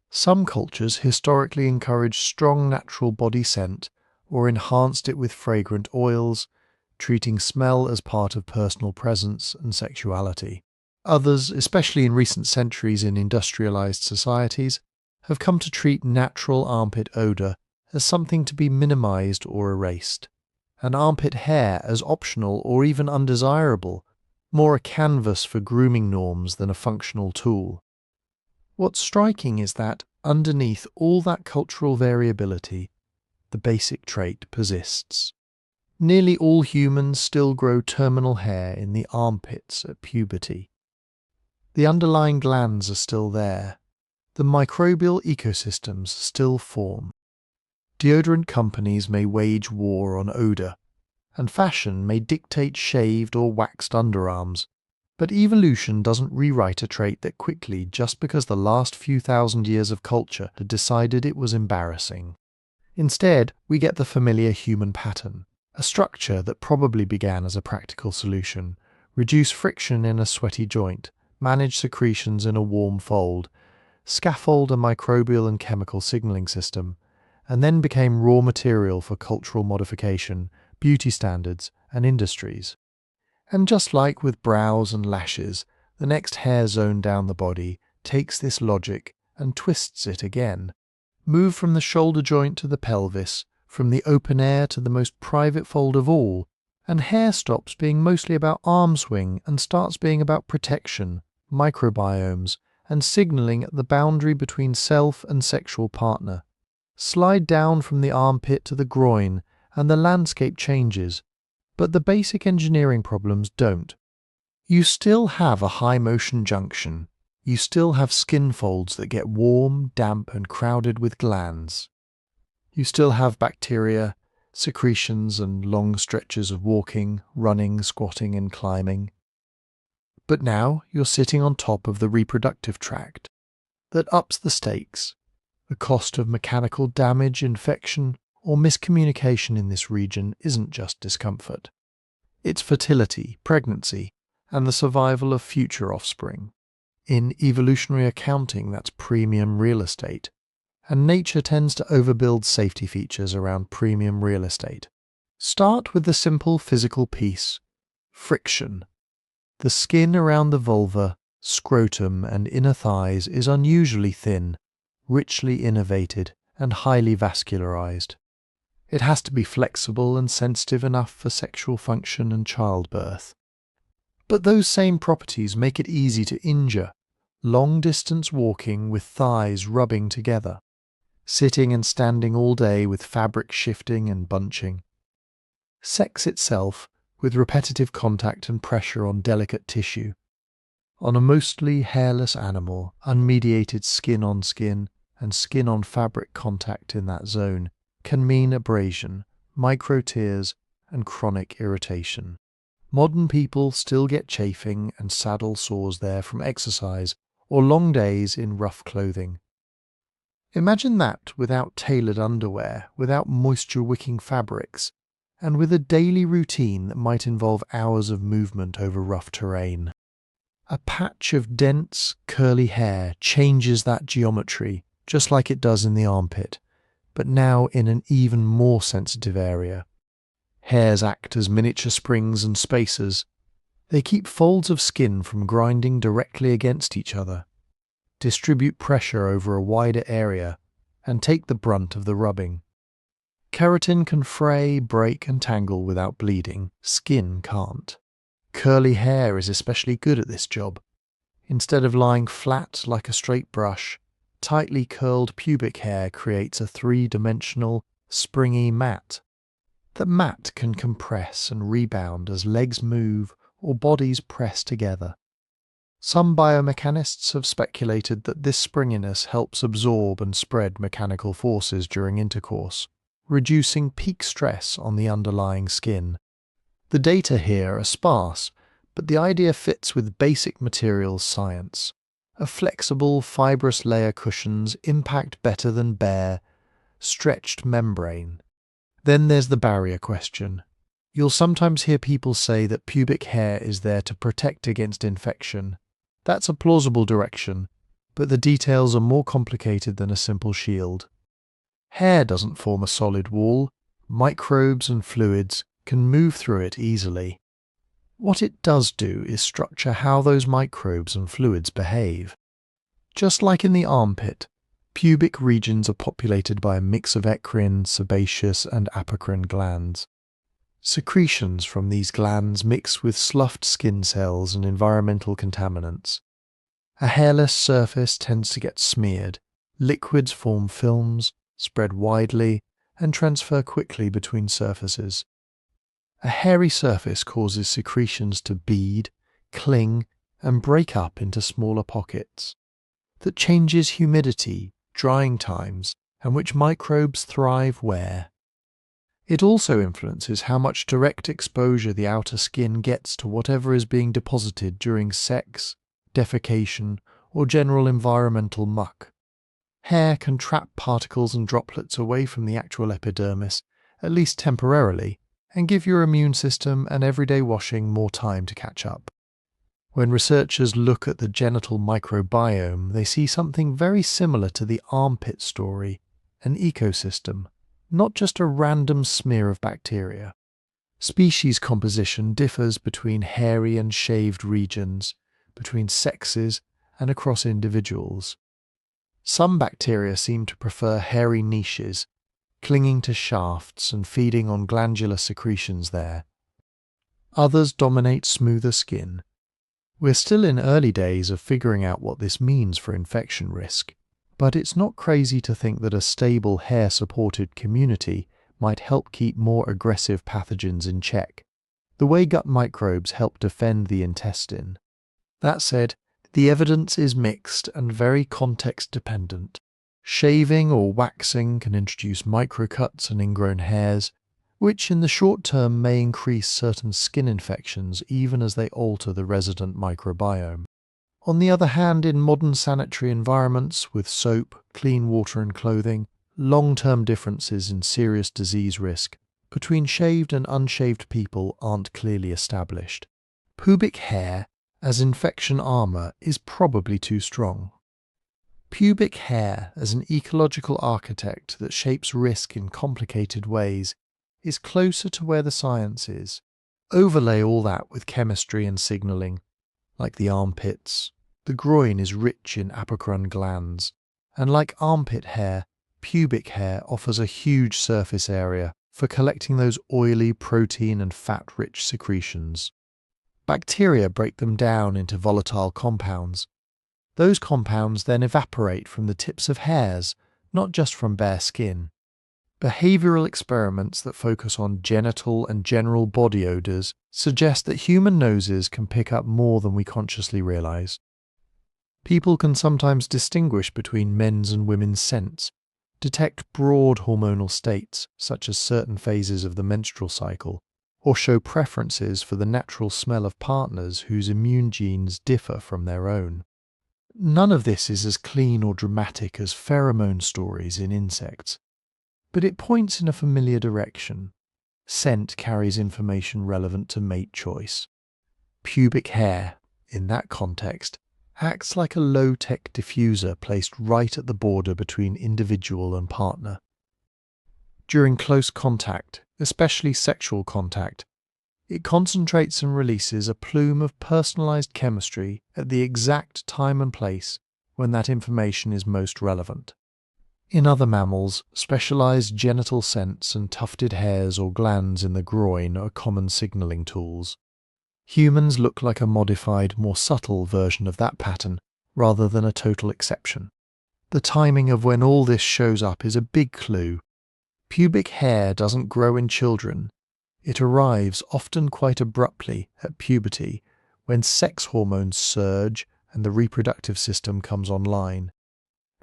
Some cultures historically encouraged strong natural body scent or enhanced it with fragrant oils, treating smell as part of personal presence and sexuality. Others, especially in recent centuries in industrialized societies, have come to treat natural armpit odor as something to be minimized or erased, and armpit hair as optional or even undesirable, more a canvas for grooming norms than a functional tool. What's striking is that, underneath all that cultural variability, the basic trait persists. Nearly all humans still grow terminal hair in the armpits at puberty. The underlying glands are still there. The microbial ecosystems still form. Deodorant companies may wage war on odor, and fashion may dictate shaved or waxed underarms, but evolution doesn't rewrite a trait that quickly just because the last few thousand years of culture had decided it was embarrassing. Instead, we get the familiar human pattern, a structure that probably began as a practical solution: reduce friction in a sweaty joint, manage secretions in a warm fold, scaffold a microbial and chemical signaling system, and then became raw material for cultural modification, beauty standards, and industries. And just like with brows and lashes, the next hair zone down the body takes this logic and twists it again. Move from the shoulder joint to the pelvis, from the open air to the most private fold of all, and hair stops being mostly about arm swing and starts being about protection, microbiomes, and signaling at the boundary between self and sexual partner. Slide down from the armpit to the groin, and the landscape changes. But the basic engineering problems don't. You still have a high motion junction. You still have skin folds that get warm, damp, and crowded with glands. You still have bacteria, secretions, and long stretches of walking, running, squatting, and climbing. But now you're sitting on top of the reproductive tract. That ups the stakes. The cost of mechanical damage, infection, or miscommunication in this region isn't just discomfort. It's fertility, pregnancy, and the survival of future offspring. In evolutionary accounting, that's premium real estate, and nature tends to overbuild safety features around premium real estate. Start with the simple physical piece: friction. The skin around the vulva, scrotum, and inner thighs is unusually thin, richly innervated, and highly vascularized. It has to be flexible and sensitive enough for sexual function and childbirth. But those same properties make it easy to injure, long-distance walking with thighs rubbing together, sitting and standing all day with fabric shifting and bunching. Sex itself, with repetitive contact and pressure on delicate tissue. On a mostly hairless animal, unmediated skin-on-skin and skin-on-fabric contact in that zone can mean abrasion, micro-tears, and chronic irritation. Modern people still get chafing and saddle sores there from exercise or long days in rough clothing. Imagine that without tailored underwear, without moisture-wicking fabrics, and with a daily routine that might involve hours of movement over rough terrain. A patch of dense, curly hair changes that geometry, just like it does in the armpit, but now in an even more sensitive area. Hairs act as miniature springs and spacers. They keep folds of skin from grinding directly against each other, distribute pressure over a wider area, and take the brunt of the rubbing. Keratin can fray, break, and tangle without bleeding. Skin can't. Curly hair is especially good at this job. Instead of lying flat like a straight brush, tightly curled pubic hair creates a three-dimensional, springy mat. The mat can compress and rebound as legs move or bodies press together. Some biomechanists have speculated that this springiness helps absorb and spread mechanical forces during intercourse, reducing peak stress on the underlying skin. The data here are sparse, but the idea fits with basic materials science. A flexible, fibrous layer cushions impact better than bare, stretched membrane. Then there's the barrier question. You'll sometimes hear people say that pubic hair is there to protect against infection. That's a plausible direction, but the details are more complicated than a simple shield. Hair doesn't form a solid wall. Microbes and fluids can move through it easily. What it does do is structure how those microbes and fluids behave. Just like in the armpit, pubic regions are populated by a mix of eccrine, sebaceous, and apocrine glands. Secretions from these glands mix with sloughed skin cells and environmental contaminants. A hairless surface tends to get smeared. Liquids form films, spread widely, and transfer quickly between surfaces. A hairy surface causes secretions to bead, cling, and break up into smaller pockets. That changes humidity, drying times, and which microbes thrive where. It also influences how much direct exposure the outer skin gets to whatever is being deposited during sex, defecation, or general environmental muck. Hair can trap particles and droplets away from the actual epidermis, at least temporarily, and give your immune system and everyday washing more time to catch up. When researchers look at the genital microbiome, they see something very similar to the armpit story, an ecosystem, not just a random smear of bacteria. Species composition differs between hairy and shaved regions, between sexes, and across individuals. Some bacteria seem to prefer hairy niches, clinging to shafts and feeding on glandular secretions there. Others dominate smoother skin. We're still in early days of figuring out what this means for infection risk, but it's not crazy to think that a stable hair-supported community might help keep more aggressive pathogens in check. the way gut microbes help defend the intestine. That said, the evidence is mixed and very context-dependent. Shaving or waxing can introduce microcuts and ingrown hairs, which in the short term may increase certain skin infections even as they alter the resident microbiome. On the other hand, in modern sanitary environments with soap, clean water and clothing, long-term differences in serious disease risk between shaved and unshaved people aren't clearly established. Pubic hair as infection armor is probably too strong. Pubic hair as an ecological architect that shapes risk in complicated ways is closer to where the science is. Overlay all that with chemistry and signaling, like the armpits. The groin is rich in apocrine glands, and like armpit hair, pubic hair offers a huge surface area for collecting those oily, protein and fat-rich secretions. Bacteria break them down into volatile compounds. Those compounds then evaporate from the tips of hairs, not just from bare skin. Behavioral experiments that focus on genital and general body odors suggest that human noses can pick up more than we consciously realize. People can sometimes distinguish between men's and women's scents, detect broad hormonal states such as certain phases of the menstrual cycle, or show preferences for the natural smell of partners whose immune genes differ from their own. None of this is as clean or dramatic as pheromone stories in insects, but it points in a familiar direction. Scent carries information relevant to mate choice. Pubic hair, in that context, acts like a low-tech diffuser placed right at the border between individual and partner. During close contact, especially sexual contact, it concentrates and releases a plume of personalized chemistry at the exact time and place when that information is most relevant. In other mammals, specialized genital scents and tufted hairs or glands in the groin are common signaling tools. Humans look like a modified, more subtle version of that pattern, rather than a total exception. The timing of when all this shows up is a big clue. Pubic hair doesn't grow in children. It arrives often quite abruptly at puberty, when sex hormones surge and the reproductive system comes online.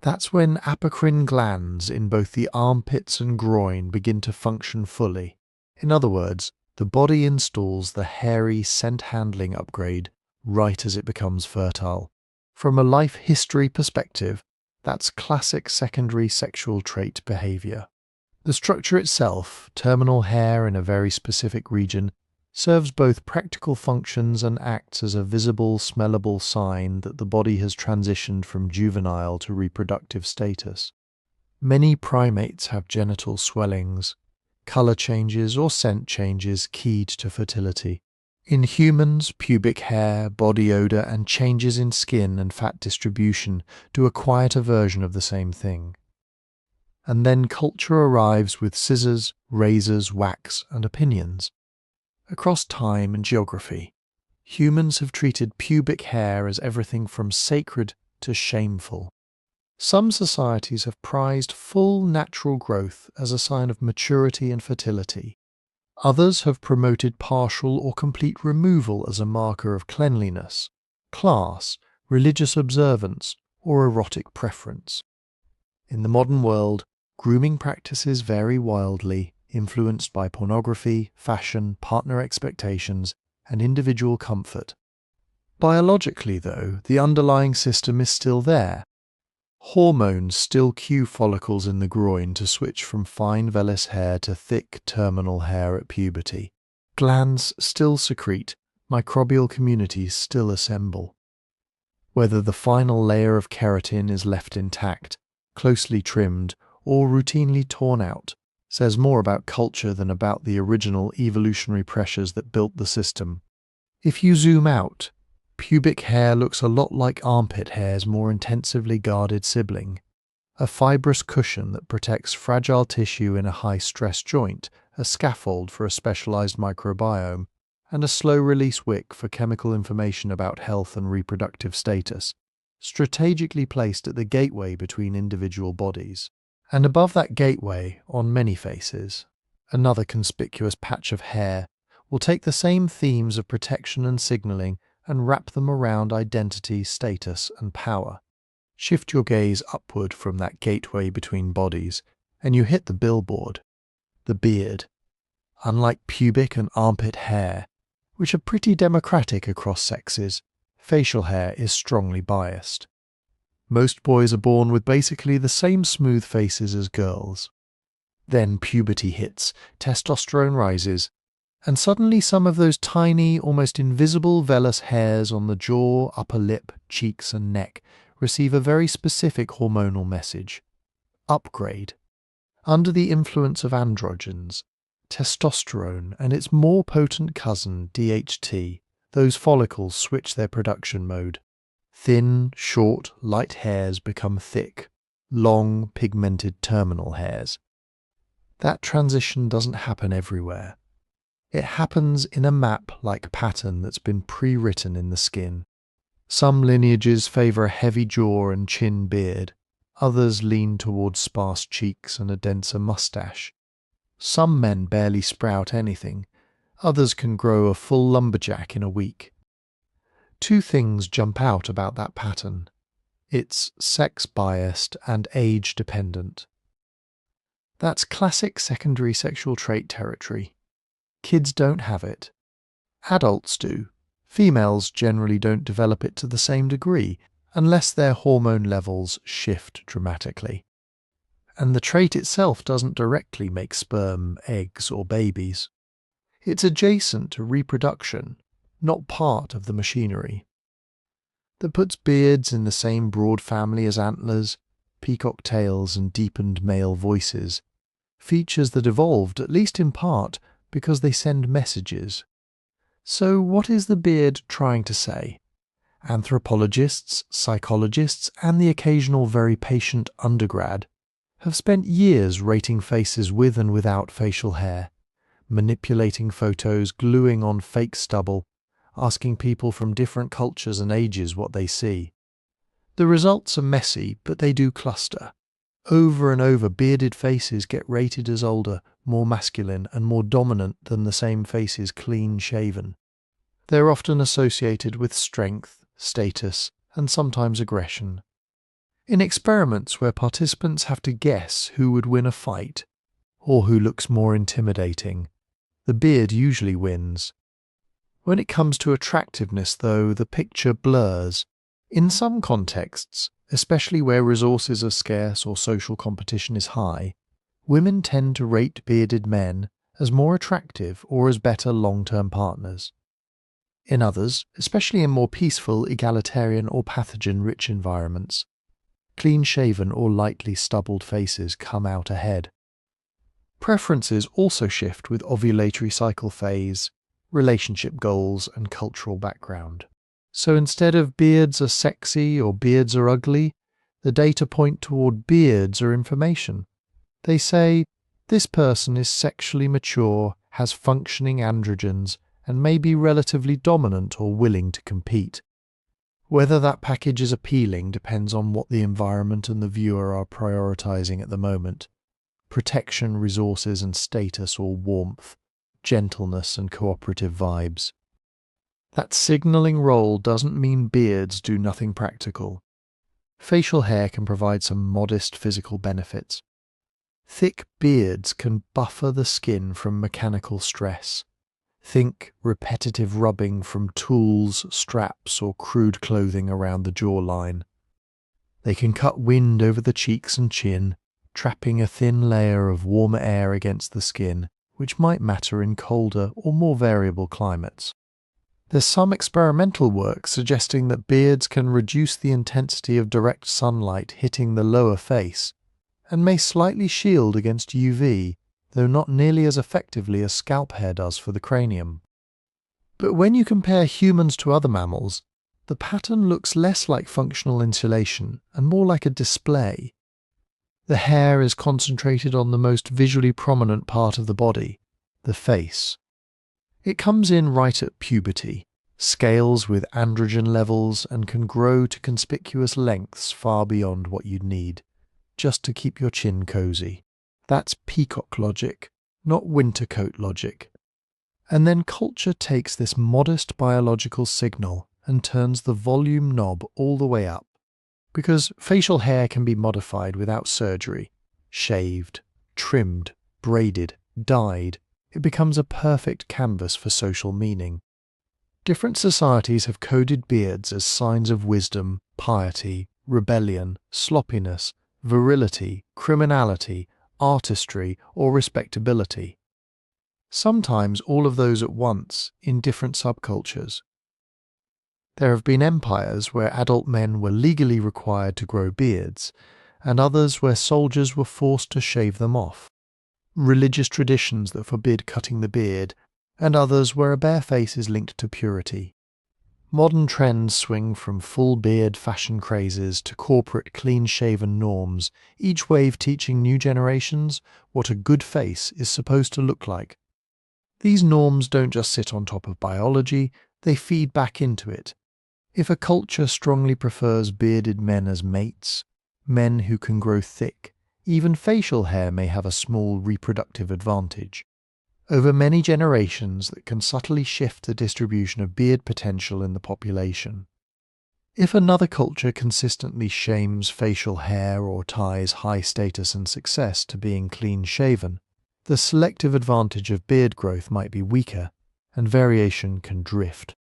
That's when apocrine glands in both the armpits and groin begin to function fully. In other words, the body installs the hairy scent handling upgrade right as it becomes fertile. From a life history perspective, that's classic secondary sexual trait behavior. The structure itself, terminal hair in a very specific region, serves both practical functions and acts as a visible, smellable sign that the body has transitioned from juvenile to reproductive status. Many primates have genital swellings, color changes or scent changes keyed to fertility. In humans, pubic hair, body odor, and changes in skin and fat distribution do a quieter version of the same thing. And then culture arrives with scissors, razors, wax, and opinions. Across time and geography, humans have treated pubic hair as everything from sacred to shameful. Some societies have prized full natural growth as a sign of maturity and fertility. Others have promoted partial or complete removal as a marker of cleanliness, class, religious observance, or erotic preference. In the modern world, grooming practices vary wildly, influenced by pornography, fashion, partner expectations, and individual comfort. Biologically, though, the underlying system is still there. Hormones still cue follicles in the groin to switch from fine vellus hair to thick terminal hair at puberty. Glands still secrete, microbial communities still assemble. Whether the final layer of keratin is left intact, closely trimmed, or routinely torn out, says more about culture than about the original evolutionary pressures that built the system. If you zoom out, pubic hair looks a lot like armpit hair's more intensively guarded sibling, a fibrous cushion that protects fragile tissue in a high-stress joint, a scaffold for a specialized microbiome, and a slow-release wick for chemical information about health and reproductive status, strategically placed at the gateway between individual bodies. And above that gateway, on many faces, another conspicuous patch of hair, will take the same themes of protection and signaling and wrap them around identity, status, and power. Shift your gaze upward from that gateway between bodies, and you hit the billboard, the beard. Unlike pubic and armpit hair, which are pretty democratic across sexes, facial hair is strongly biased. Most boys are born with basically the same smooth faces as girls. Then puberty hits, testosterone rises, and suddenly some of those tiny, almost invisible vellus hairs on the jaw, upper lip, cheeks and neck receive a very specific hormonal message. Upgrade. Under the influence of androgens, testosterone and its more potent cousin, DHT, those follicles switch their production mode. Thin, short, light hairs become thick, long, pigmented terminal hairs. That transition doesn't happen everywhere. It happens in a map-like pattern that's been pre-written in the skin. Some lineages favour a heavy jaw and chin beard. Others lean towards sparse cheeks and a denser moustache. Some men barely sprout anything. Others can grow a full lumberjack in a week. Two things jump out about that pattern. It's sex-biased and age-dependent. That's classic secondary sexual trait territory. Kids don't have it. Adults do. Females generally don't develop it to the same degree, unless their hormone levels shift dramatically. And the trait itself doesn't directly make sperm, eggs, or babies. It's adjacent to reproduction, not part of the machinery. That puts beards in the same broad family as antlers, peacock tails, and deepened male voices. Features that evolved, at least in part, because they send messages. So what is the beard trying to say? Anthropologists, psychologists, and the occasional very patient undergrad have spent years rating faces with and without facial hair, manipulating photos, gluing on fake stubble, asking people from different cultures and ages what they see. The results are messy, but they do cluster. Over and over, bearded faces get rated as older, more masculine, and more dominant than the same faces clean-shaven. They're often associated with strength, status, and sometimes aggression. In experiments where participants have to guess who would win a fight, or who looks more intimidating, the beard usually wins. When it comes to attractiveness, though, the picture blurs. In some contexts, especially where resources are scarce or social competition is high, women tend to rate bearded men as more attractive or as better long-term partners. In others, especially in more peaceful, egalitarian or pathogen-rich environments, clean-shaven or lightly stubbled faces come out ahead. Preferences also shift with ovulatory cycle phase, relationship goals, and cultural background. So instead of beards are sexy or beards are ugly, the data point toward beards are information. They say, this person is sexually mature, has functioning androgens, and may be relatively dominant or willing to compete. Whether that package is appealing depends on what the environment and the viewer are prioritizing at the moment. Protection, resources and status or warmth, gentleness and cooperative vibes. That signaling role doesn't mean beards do nothing practical. Facial hair can provide some modest physical benefits. Thick beards can buffer the skin from mechanical stress. Think repetitive rubbing from tools, straps, or crude clothing around the jawline. They can cut wind over the cheeks and chin, trapping a thin layer of warmer air against the skin, which might matter in colder or more variable climates. There's some experimental work suggesting that beards can reduce the intensity of direct sunlight hitting the lower face, and may slightly shield against UV, though not nearly as effectively as scalp hair does for the cranium. But when you compare humans to other mammals, the pattern looks less like functional insulation and more like a display. The hair is concentrated on the most visually prominent part of the body, the face. It comes in right at puberty, scales with androgen levels, and can grow to conspicuous lengths far beyond what you'd need, just to keep your chin cozy. That's peacock logic, not winter coat logic. And then culture takes this modest biological signal and turns the volume knob all the way up. Because facial hair can be modified without surgery, shaved, trimmed, braided, dyed, it becomes a perfect canvas for social meaning. Different societies have coded beards as signs of wisdom, piety, rebellion, sloppiness, virility, criminality, artistry, or respectability. Sometimes all of those at once in different subcultures. There have been empires where adult men were legally required to grow beards, and others where soldiers were forced to shave them off. Religious traditions that forbid cutting the beard, and others where a bare face is linked to purity. Modern trends swing from full beard fashion crazes to corporate clean-shaven norms, each wave teaching new generations what a good face is supposed to look like. These norms don't just sit on top of biology, they feed back into it. If a culture strongly prefers bearded men as mates, men who can grow thick, even facial hair may have a small reproductive advantage. Over many generations that can subtly shift the distribution of beard potential in the population. If another culture consistently shames facial hair or ties high status and success to being clean-shaven, the selective advantage of beard growth might be weaker, and variation can drift.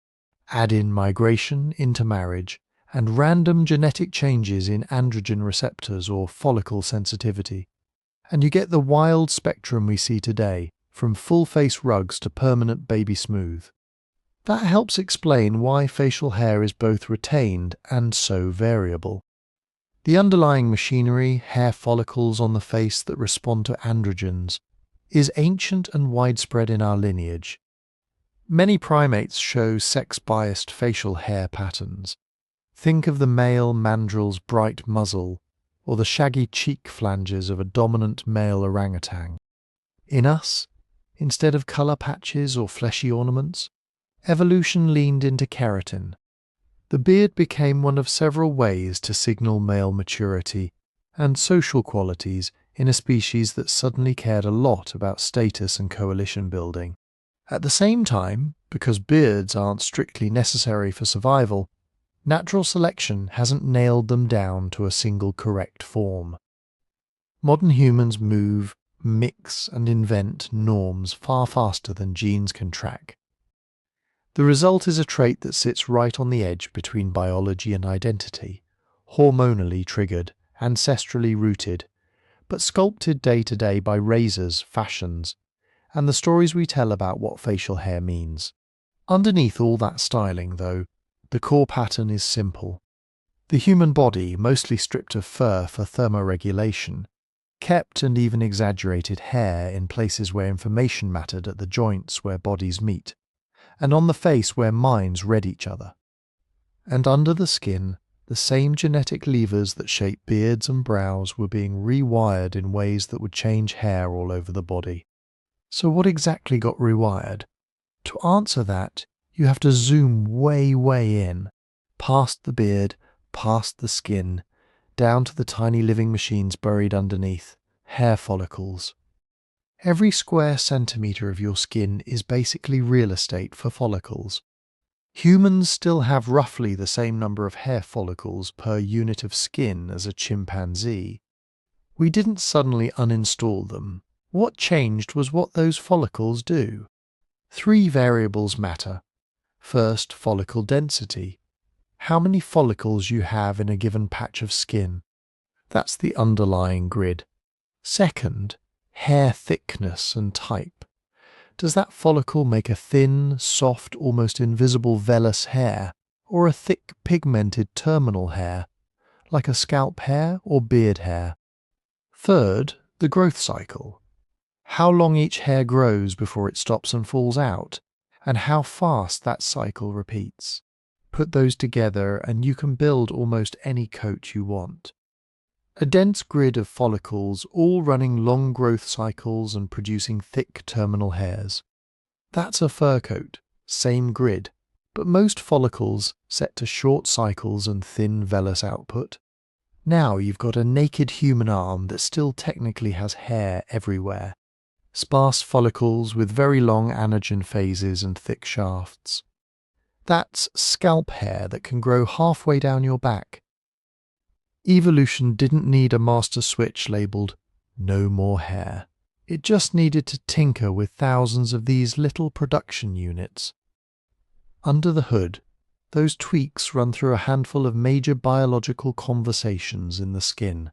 Add in migration, intermarriage, and random genetic changes in androgen receptors or follicle sensitivity, and you get the wild spectrum we see today, from full-face rugs to permanent baby smooth. That helps explain why facial hair is both retained and so variable. The underlying machinery, hair follicles on the face that respond to androgens, is ancient and widespread in our lineage. Many primates show sex-biased facial hair patterns. Think of the male mandrel's bright muzzle, or the shaggy cheek flanges of a dominant male orangutan. In us, instead of colour patches or fleshy ornaments, evolution leaned into keratin. The beard became one of several ways to signal male maturity and social qualities in a species that suddenly cared a lot about status and coalition building. At the same time, because beards aren't strictly necessary for survival, natural selection hasn't nailed them down to a single correct form. Modern humans move, mix and invent norms far faster than genes can track. The result is a trait that sits right on the edge between biology and identity, hormonally triggered, ancestrally rooted, but sculpted day to day by razors, fashions, and the stories we tell about what facial hair means. Underneath all that styling, though, the core pattern is simple. The human body, mostly stripped of fur for thermoregulation, kept and even exaggerated hair in places where information mattered at the joints where bodies meet, and on the face where minds read each other. And under the skin, the same genetic levers that shape beards and brows were being rewired in ways that would change hair all over the body. So what exactly got rewired? To answer that, you have to zoom way in, past the beard, past the skin, down to the tiny living machines buried underneath, hair follicles. Every square centimetre of your skin is basically real estate for follicles. Humans still have roughly the same number of hair follicles per unit of skin as a chimpanzee. We didn't suddenly uninstall them. What changed was what those follicles do. 3 variables matter. First, follicle density. How many follicles you have in a given patch of skin. That's the underlying grid. Second, hair thickness and type. Does that follicle make a thin, soft, almost invisible vellus hair, or a thick, pigmented terminal hair, like a scalp hair or beard hair? Third, the growth cycle. How long each hair grows before it stops and falls out, and how fast that cycle repeats. Put those together and you can build almost any coat you want. A dense grid of follicles all running long growth cycles and producing thick terminal hairs. That's a fur coat, same grid, but most follicles set to short cycles and thin vellus output. Now you've got a naked human arm that still technically has hair everywhere. sparse follicles with very long anagen phases and thick shafts. That's scalp hair that can grow halfway down your back. Evolution didn't need a master switch labelled "No More Hair." It just needed to tinker with thousands of these little production units. Under the hood, those tweaks run through a handful of major biological conversations in the skin.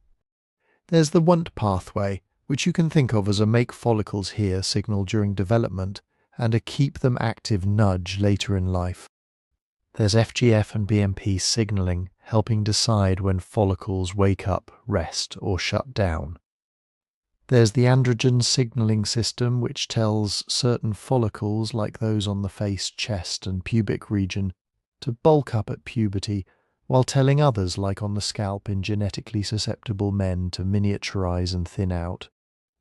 There's the want pathway, which you can think of as a make follicles here signal during development and a keep them active nudge later in life. There's FGF and BMP signaling, helping decide when follicles wake up, rest, or shut down. There's the androgen signaling system, which tells certain follicles, like those on the face, chest, and pubic region, to bulk up at puberty, while telling others, like on the scalp in genetically susceptible men, to miniaturize and thin out.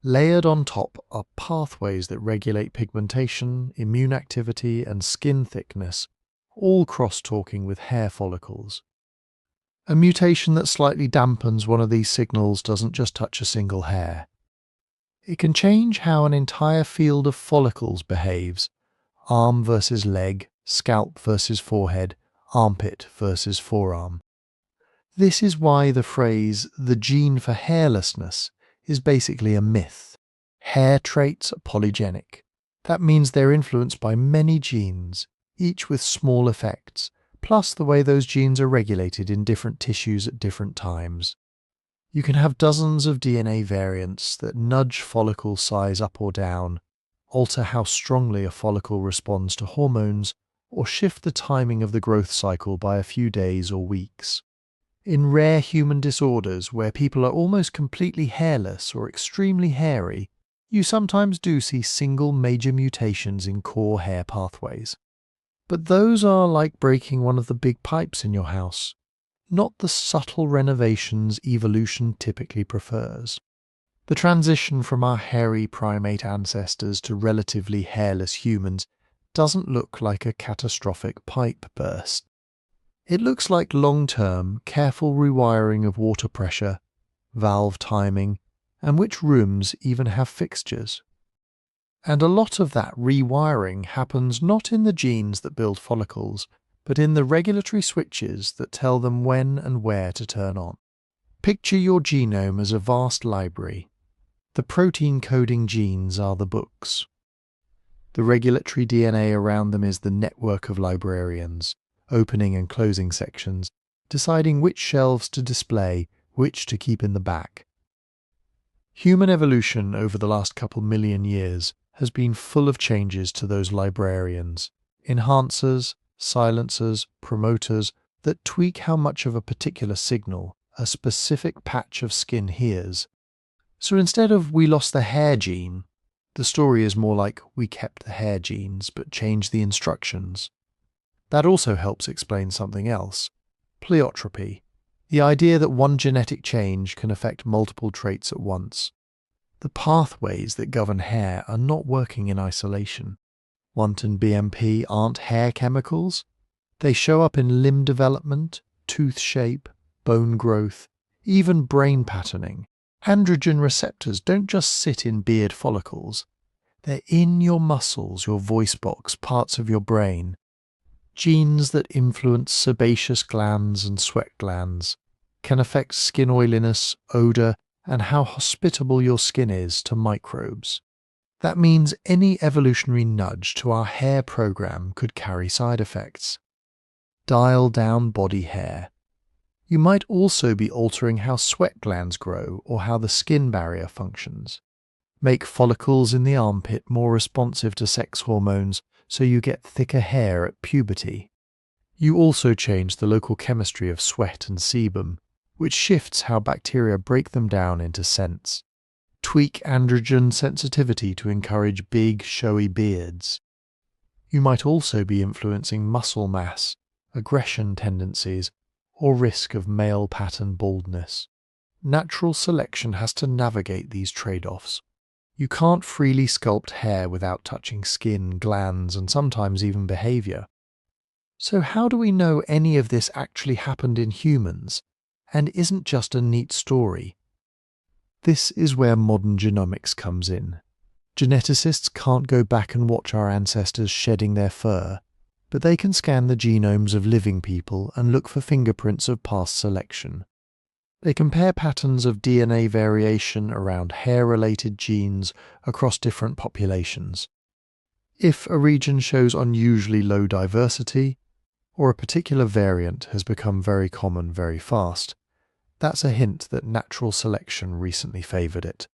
Layered on top are pathways that regulate pigmentation, immune activity, and skin thickness, all cross-talking with hair follicles. A mutation that slightly dampens one of these signals doesn't just touch a single hair. It can change how an entire field of follicles behaves: arm versus leg, scalp versus forehead, armpit versus forearm. This is why the phrase "the gene for hairlessness" is basically a myth. Hair traits are polygenic. That means they're influenced by many genes, each with small effects, plus the way those genes are regulated in different tissues at different times. You can have dozens of DNA variants that nudge follicle size up or down, alter how strongly a follicle responds to hormones, or shift the timing of the growth cycle by a few days or weeks. In rare human disorders where people are almost completely hairless or extremely hairy, you sometimes do see single major mutations in core hair pathways. But those are like breaking one of the big pipes in your house, not the subtle renovations evolution typically prefers. The transition from our hairy primate ancestors to relatively hairless humans doesn't look like a catastrophic pipe burst. It looks like long-term, careful rewiring of water pressure, valve timing, and which rooms even have fixtures. And a lot of that rewiring happens not in the genes that build follicles, but in the regulatory switches that tell them when and where to turn on. Picture your genome as a vast library. The protein-coding genes are the books. The regulatory DNA around them is the network of librarians, opening and closing sections, deciding which shelves to display, which to keep in the back. Human evolution over the last couple million years has been full of changes to those librarians, enhancers, silencers, promoters that tweak how much of a particular signal a specific patch of skin hears. So instead of "we lost the hair gene," the story is more like "we kept the hair genes but changed the instructions." That also helps explain something else: pleiotropy, the idea that one genetic change can affect multiple traits at once. The pathways that govern hair are not working in isolation. Want and BMP aren't hair chemicals. They show up in limb development, tooth shape, bone growth, even brain patterning. Androgen receptors don't just sit in beard follicles. They're in your muscles, your voice box, parts of your brain. Genes that influence sebaceous glands and sweat glands can affect skin oiliness, odor, and how hospitable your skin is to microbes. That means any evolutionary nudge to our hair program could carry side effects. Dial down body hair. You might also be altering how sweat glands grow or how the skin barrier functions. Make follicles in the armpit more responsive to sex hormones so you get thicker hair at puberty. You also change the local chemistry of sweat and sebum, which shifts how bacteria break them down into scents. Tweak androgen sensitivity to encourage big, showy beards. You might also be influencing muscle mass, aggression tendencies, or risk of male pattern baldness. Natural selection has to navigate these trade-offs. You can't freely sculpt hair without touching skin, glands, and sometimes even behavior. So how do we know any of this actually happened in humans, and isn't just a neat story? This is where modern genomics comes in. Geneticists can't go back and watch our ancestors shedding their fur, but they can scan the genomes of living people and look for fingerprints of past selection. They compare patterns of DNA variation around hair-related genes across different populations. If a region shows unusually low diversity, or a particular variant has become very common very fast, that's a hint that natural selection recently favoured it.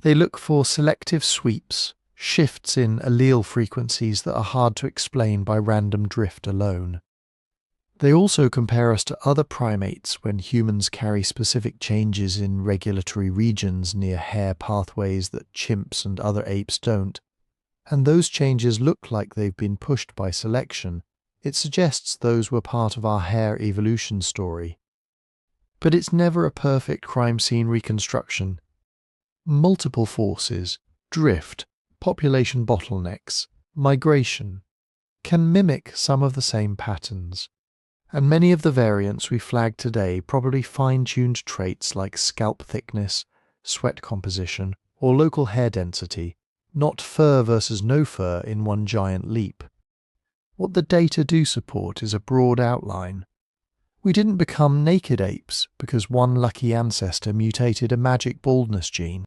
They look for selective sweeps, shifts in allele frequencies that are hard to explain by random drift alone. They also compare us to other primates when humans carry specific changes in regulatory regions near hair pathways that chimps and other apes don't, and those changes look like they've been pushed by selection. It suggests those were part of our hair evolution story. But it's never a perfect crime scene reconstruction. Multiple forces, drift, population bottlenecks, migration, can mimic some of the same patterns. And many of the variants we flagged today probably fine-tuned traits like scalp thickness, sweat composition, or local hair density, not fur versus no fur in one giant leap. What the data do support is a broad outline. We didn't become naked apes because one lucky ancestor mutated a magic baldness gene.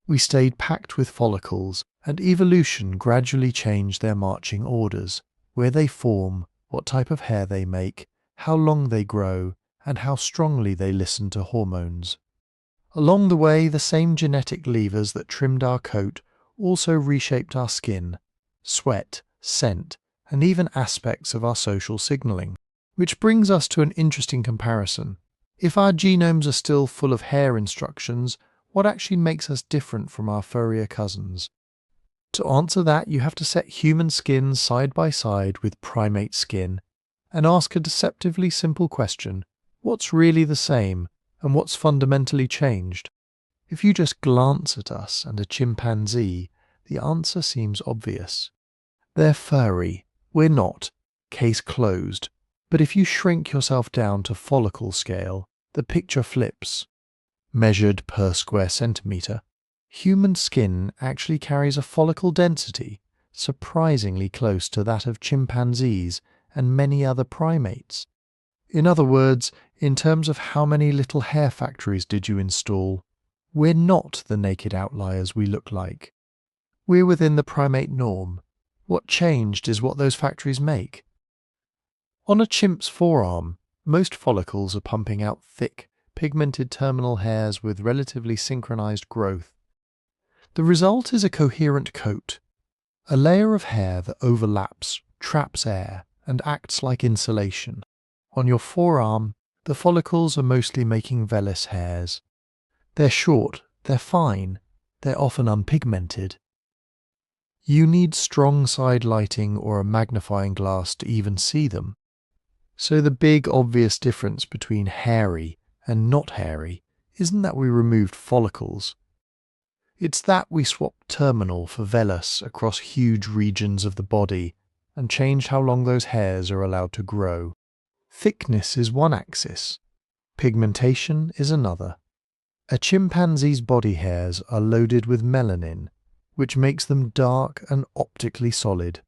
We stayed packed with follicles, and evolution gradually changed their marching orders, where they form, what type of hair they make, how long they grow, and how strongly they listen to hormones. Along the way, the same genetic levers that trimmed our coat also reshaped our skin, sweat, scent, and even aspects of our social signalling. Which brings us to an interesting comparison. If our genomes are still full of hair instructions, what actually makes us different from our furrier cousins? To answer that, you have to set human skin side by side with primate skin and ask a deceptively simple question: what's really the same and what's fundamentally changed? If you just glance at us and a chimpanzee, the answer seems obvious. They're furry, we're not, case closed. But if you shrink yourself down to follicle scale, the picture flips. Measured per square centimetre, human skin actually carries a follicle density surprisingly close to that of chimpanzees and many other primates. In other words, in terms of how many little hair factories did you install, we're not the naked outliers we look like. We're within the primate norm. What changed is what those factories make. On a chimp's forearm, most follicles are pumping out thick, pigmented terminal hairs with relatively synchronized growth. The result is a coherent coat, a layer of hair that overlaps, traps air, and acts like insulation. On your forearm, the follicles are mostly making vellus hairs. They're short, they're fine, they're often unpigmented. You need strong side lighting or a magnifying glass to even see them. So the big obvious difference between hairy and not hairy isn't that we removed follicles. It's that we swapped terminal for vellus across huge regions of the body and changed how long those hairs are allowed to grow. Thickness is one axis, pigmentation is another. A chimpanzee's body hairs are loaded with melanin, which makes them dark and optically solid.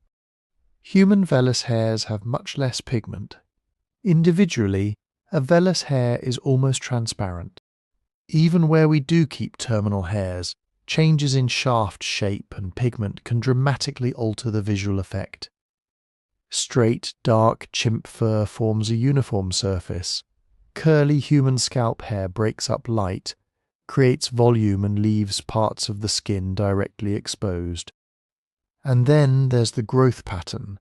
Human vellus hairs have much less pigment. Individually, a vellus hair is almost transparent. Even where we do keep terminal hairs, changes in shaft shape and pigment can dramatically alter the visual effect. Straight, dark chimp fur forms a uniform surface. Curly human scalp hair breaks up light, creates volume and leaves parts of the skin directly exposed. And then there's the growth pattern.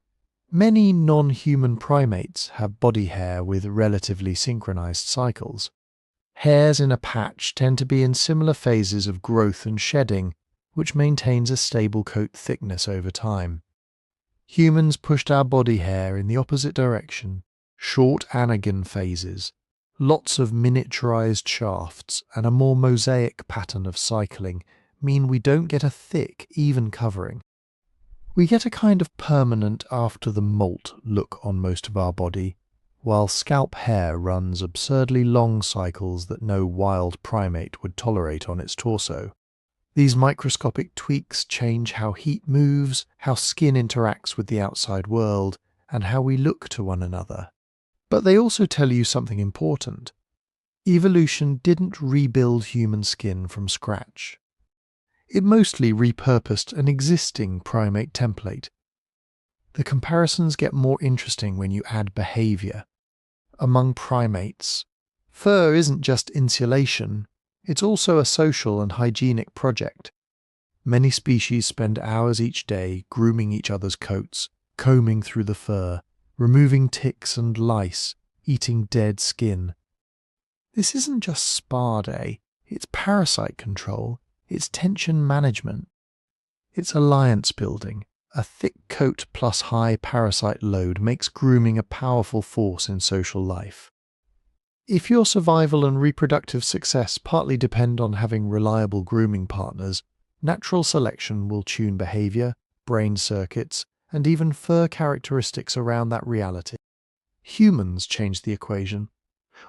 Many non-human primates have body hair with relatively synchronized cycles. Hairs in a patch tend to be in similar phases of growth and shedding, which maintains a stable coat thickness over time. Humans pushed our body hair in the opposite direction, short anagon phases, lots of miniaturized shafts, and a more mosaic pattern of cycling mean we don't get a thick, even covering. We get a kind of permanent after-the-molt look on most of our body, while scalp hair runs absurdly long cycles that no wild primate would tolerate on its torso. These microscopic tweaks change how heat moves, how skin interacts with the outside world, and how we look to one another. But they also tell you something important. Evolution didn't rebuild human skin from scratch. It mostly repurposed an existing primate template. The comparisons get more interesting when you add behavior. Among primates, fur isn't just insulation, it's also a social and hygienic project. Many species spend hours each day grooming each other's coats, combing through the fur, removing ticks and lice, eating dead skin. This isn't just spa day, it's parasite control, it's tension management. It's alliance building. A thick coat plus high parasite load makes grooming a powerful force in social life. If your survival and reproductive success partly depend on having reliable grooming partners, natural selection will tune behavior, brain circuits, and even fur characteristics around that reality. Humans changed the equation.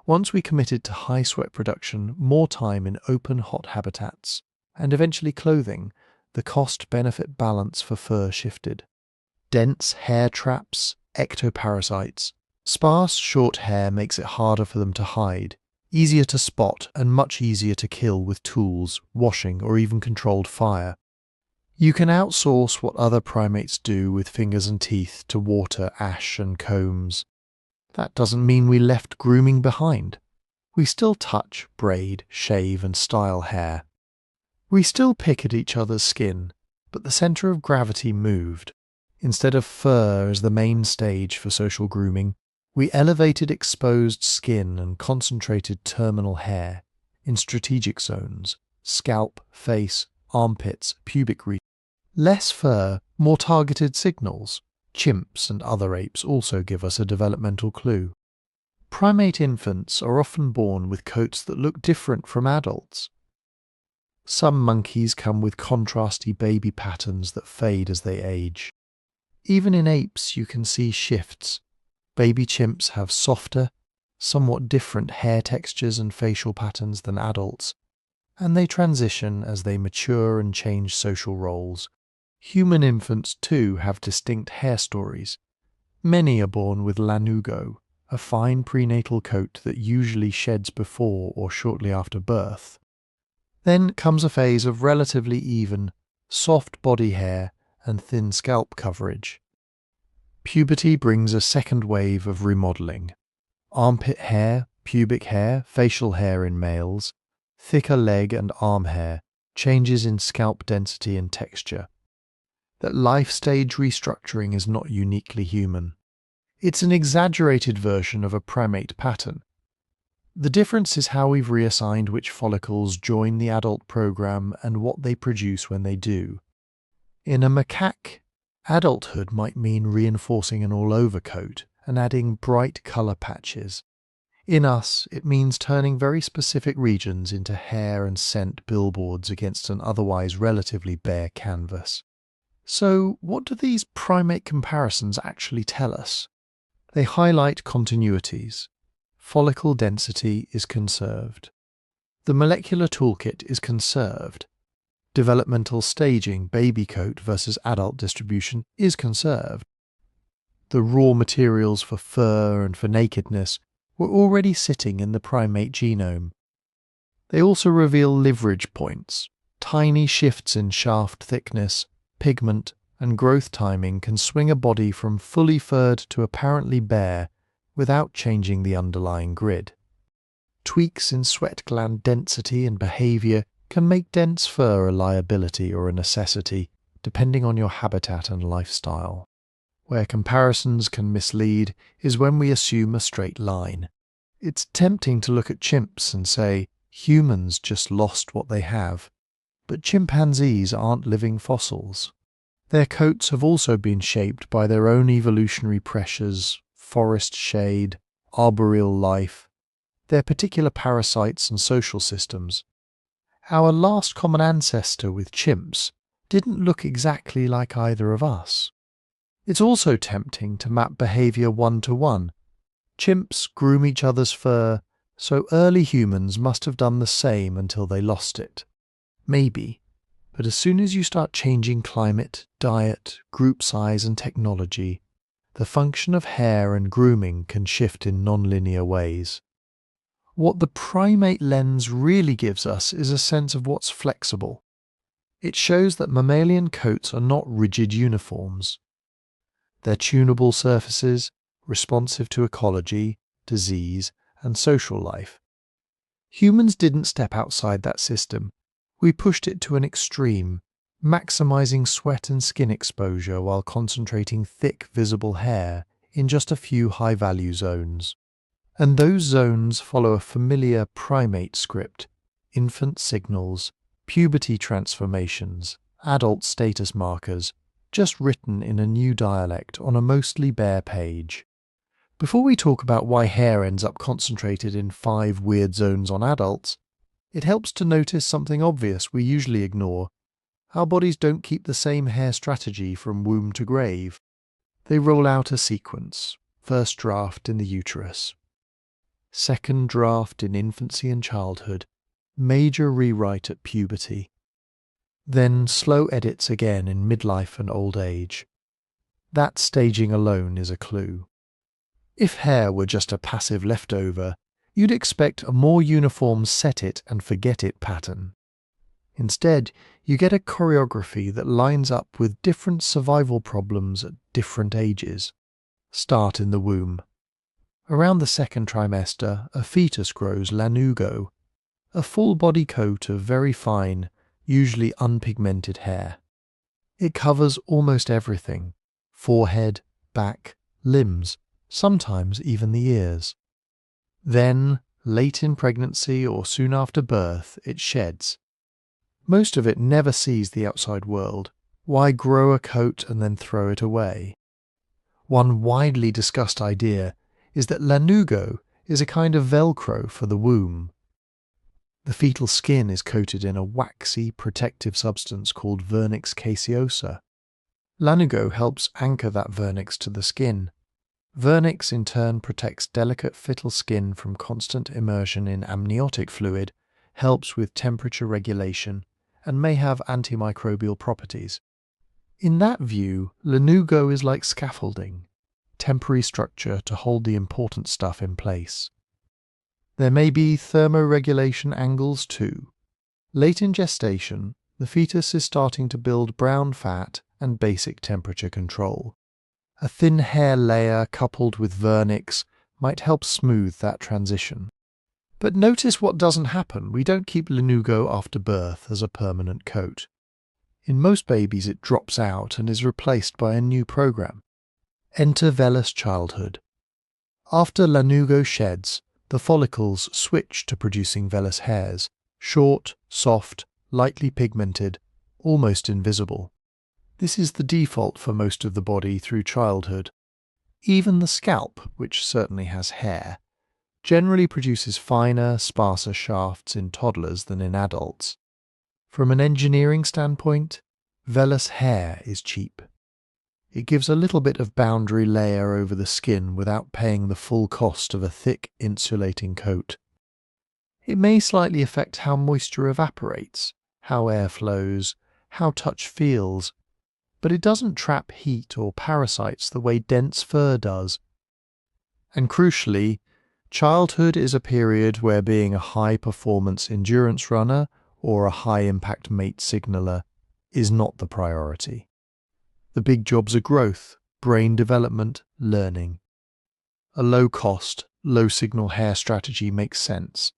Once we committed to high sweat production, more time in open, hot habitats, and eventually clothing, the cost-benefit balance for fur shifted. Dense hair traps, ectoparasites. Sparse, short hair makes it harder for them to hide, easier to spot, and much easier to kill with tools, washing, or even controlled fire. You can outsource what other primates do with fingers and teeth to water, ash, and combs. That doesn't mean we left grooming behind. We still touch, braid, shave, and style hair. We still pick at each other's skin, but the centre of gravity moved. Instead of fur as the main stage for social grooming, we elevated exposed skin and concentrated terminal hair in strategic zones, scalp, face, armpits, pubic region. Less fur, more targeted signals. Chimps and other apes also give us a developmental clue. Primate infants are often born with coats that look different from adults. Some monkeys come with contrasty baby patterns that fade as they age. Even in apes you can see shifts. Baby chimps have softer, somewhat different hair textures and facial patterns than adults, and they transition as they mature and change social roles. Human infants too have distinct hair stories. Many are born with lanugo, a fine prenatal coat that usually sheds before or shortly after birth. Then comes a phase of relatively even, soft body hair and thin scalp coverage. Puberty brings a second wave of remodeling. Armpit hair, pubic hair, facial hair in males, thicker leg and arm hair, changes in scalp density and texture. That life stage restructuring is not uniquely human. It's an exaggerated version of a primate pattern. The difference is how we've reassigned which follicles join the adult program and what they produce when they do. In a macaque, adulthood might mean reinforcing an all-over coat and adding bright colour patches. In us, it means turning very specific regions into hair and scent billboards against an otherwise relatively bare canvas. So, what do these primate comparisons actually tell us? They highlight continuities. Follicle density is conserved. The molecular toolkit is conserved. Developmental staging, baby coat versus adult distribution, is conserved. The raw materials for fur and for nakedness were already sitting in the primate genome. They also reveal leverage points. Tiny shifts in shaft thickness, pigment, and growth timing can swing a body from fully furred to apparently bare without changing the underlying grid. Tweaks in sweat gland density and behavior can make dense fur a liability or a necessity, depending on your habitat and lifestyle. Where comparisons can mislead is when we assume a straight line. It's tempting to look at chimps and say, humans just lost what they have. But chimpanzees aren't living fossils. Their coats have also been shaped by their own evolutionary pressures, forest shade, arboreal life, their particular parasites and social systems. Our last common ancestor with chimps didn't look exactly like either of us. It's also tempting to map behavior one-to-one. Chimps groom each other's fur, so early humans must have done the same until they lost it. Maybe, But as soon as you start changing climate, diet, group size and technology, the function of hair and grooming can shift in non-linear ways. What the primate lens really gives us is a sense of what's flexible. It shows that mammalian coats are not rigid uniforms. They're tunable surfaces, responsive to ecology, disease, and social life. Humans didn't step outside that system. We pushed it to an extreme, maximizing sweat and skin exposure while concentrating thick, visible hair in just a few high-value zones. And those zones follow a familiar primate script: infant signals, puberty transformations, adult status markers, just written in a new dialect on a mostly bare page. Before we talk about why hair ends up concentrated in 5 weird zones on adults, it helps to notice something obvious we usually ignore. Our bodies don't keep the same hair strategy from womb to grave. They roll out a sequence: first draft in the uterus, second draft in infancy and childhood, major rewrite at puberty, then slow edits again in midlife and old age. That staging alone is a clue. If hair were just a passive leftover, you'd expect a more uniform set-it-and-forget-it pattern. Instead, you get a choreography that lines up with different survival problems at different ages. Start in the womb. Around the second trimester, a fetus grows lanugo, a full-body coat of very fine, usually unpigmented hair. It covers almost everything: forehead, back, limbs, sometimes even the ears. Then, late in pregnancy or soon after birth, it sheds. Most of it never sees the outside world. Why grow a coat and then throw it away? One widely discussed idea is that lanugo is a kind of Velcro for the womb. The fetal skin is coated in a waxy, protective substance called vernix caseosa. Lanugo helps anchor that vernix to the skin. Vernix in turn protects delicate fetal skin from constant immersion in amniotic fluid, helps with temperature regulation, and may have antimicrobial properties. In that view, lanugo is like scaffolding, temporary structure to hold the important stuff in place. There may be thermoregulation angles too. Late in gestation, the fetus is starting to build brown fat and basic temperature control. A thin hair layer coupled with vernix might help smooth that transition. But notice what doesn't happen. We don't keep lanugo after birth as a permanent coat. In most babies it drops out and is replaced by a new program. Enter vellus childhood. After lanugo sheds, the follicles switch to producing vellus hairs, short, soft, lightly pigmented, almost invisible. This is the default for most of the body through childhood. Even the scalp, which certainly has hair, generally produces finer, sparser shafts in toddlers than in adults. From an engineering standpoint, vellus hair is cheap. It gives a little bit of boundary layer over the skin without paying the full cost of a thick, insulating coat. It may slightly affect how moisture evaporates, how air flows, how touch feels, but it doesn't trap heat or parasites the way dense fur does. And crucially, childhood is a period where being a high-performance endurance runner or a high-impact mate signaler is not the priority. The big jobs are growth, brain development, learning. A low-cost, low-signal hair strategy makes sense.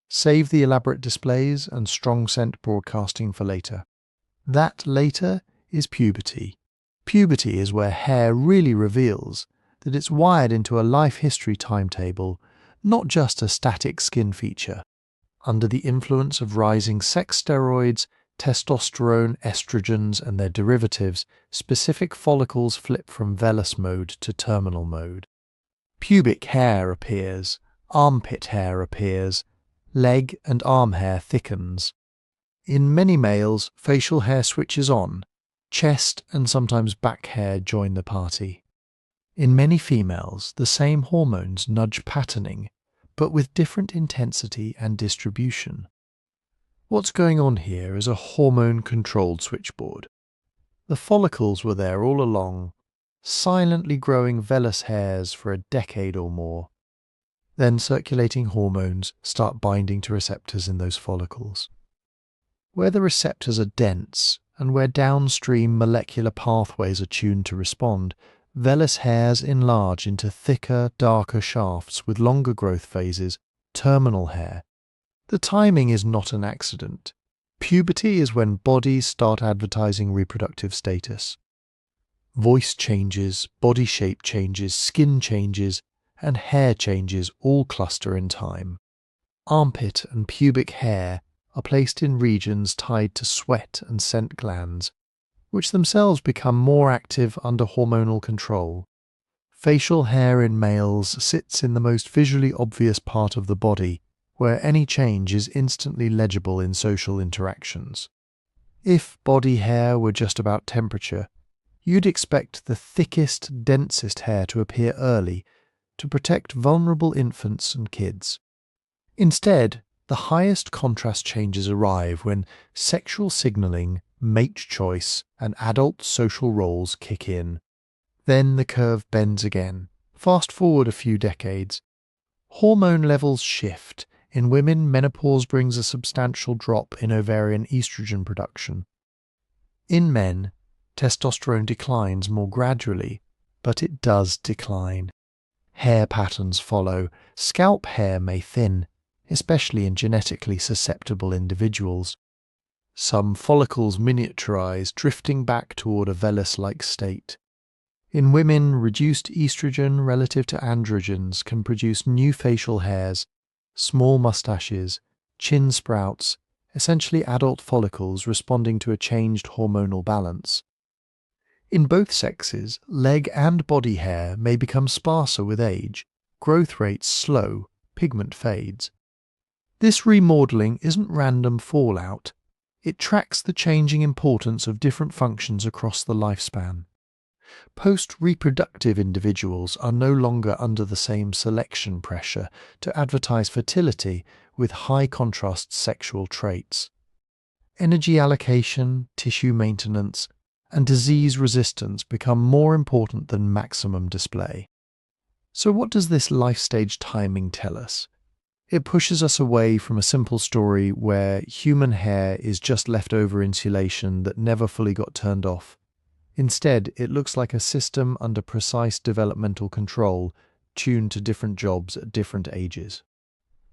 Save the elaborate displays and strong scent broadcasting for later. That later is puberty. Puberty is where hair really reveals that it's wired into a life history timetable, not just a static skin feature. Under the influence of rising sex steroids, testosterone, estrogens, and their derivatives, specific follicles flip from vellus mode to terminal mode. Pubic hair appears, armpit hair appears, leg and arm hair thickens. In many males, facial hair switches on. Chest and sometimes back hair join the party. In many females, the same hormones nudge patterning, but with different intensity and distribution. What's going on here is a hormone-controlled switchboard. The follicles were there all along, silently growing vellus hairs for a decade or more. Then circulating hormones start binding to receptors in those follicles. Where the receptors are dense and where downstream molecular pathways are tuned to respond, vellus hairs enlarge into thicker, darker shafts with longer growth phases, terminal hair. The timing is not an accident. Puberty is when bodies start advertising reproductive status. Voice changes, body shape changes, skin changes, and hair changes all cluster in time. Armpit and pubic hair are placed in regions tied to sweat and scent glands, which themselves become more active under hormonal control. Facial hair in males sits in the most visually obvious part of the body, where any change is instantly legible in social interactions. If body hair were just about temperature, you'd expect the thickest, densest hair to appear early to protect vulnerable infants and kids. Instead, the highest contrast changes arrive when sexual signaling, mate choice, and adult social roles kick in. Then the curve bends again. Fast forward a few decades. Hormone levels shift. In women, menopause brings a substantial drop in ovarian estrogen production. In men, testosterone declines more gradually, but it does decline. Hair patterns follow. Scalp hair may thin, especially in genetically susceptible individuals. Some follicles miniaturize, drifting back toward a vellus-like state. In women, reduced estrogen relative to androgens can produce new facial hairs, small mustaches, chin sprouts, essentially adult follicles responding to a changed hormonal balance. In both sexes, leg and body hair may become sparser with age, growth rates slow, pigment fades. This remodeling isn't random fallout. It tracks the changing importance of different functions across the lifespan. Post-reproductive individuals are no longer under the same selection pressure to advertise fertility with high-contrast sexual traits. Energy allocation, tissue maintenance, and disease resistance become more important than maximum display. So what does this life stage timing tell us? It pushes us away from a simple story where human hair is just leftover insulation that never fully got turned off. Instead, it looks like a system under precise developmental control, tuned to different jobs at different ages.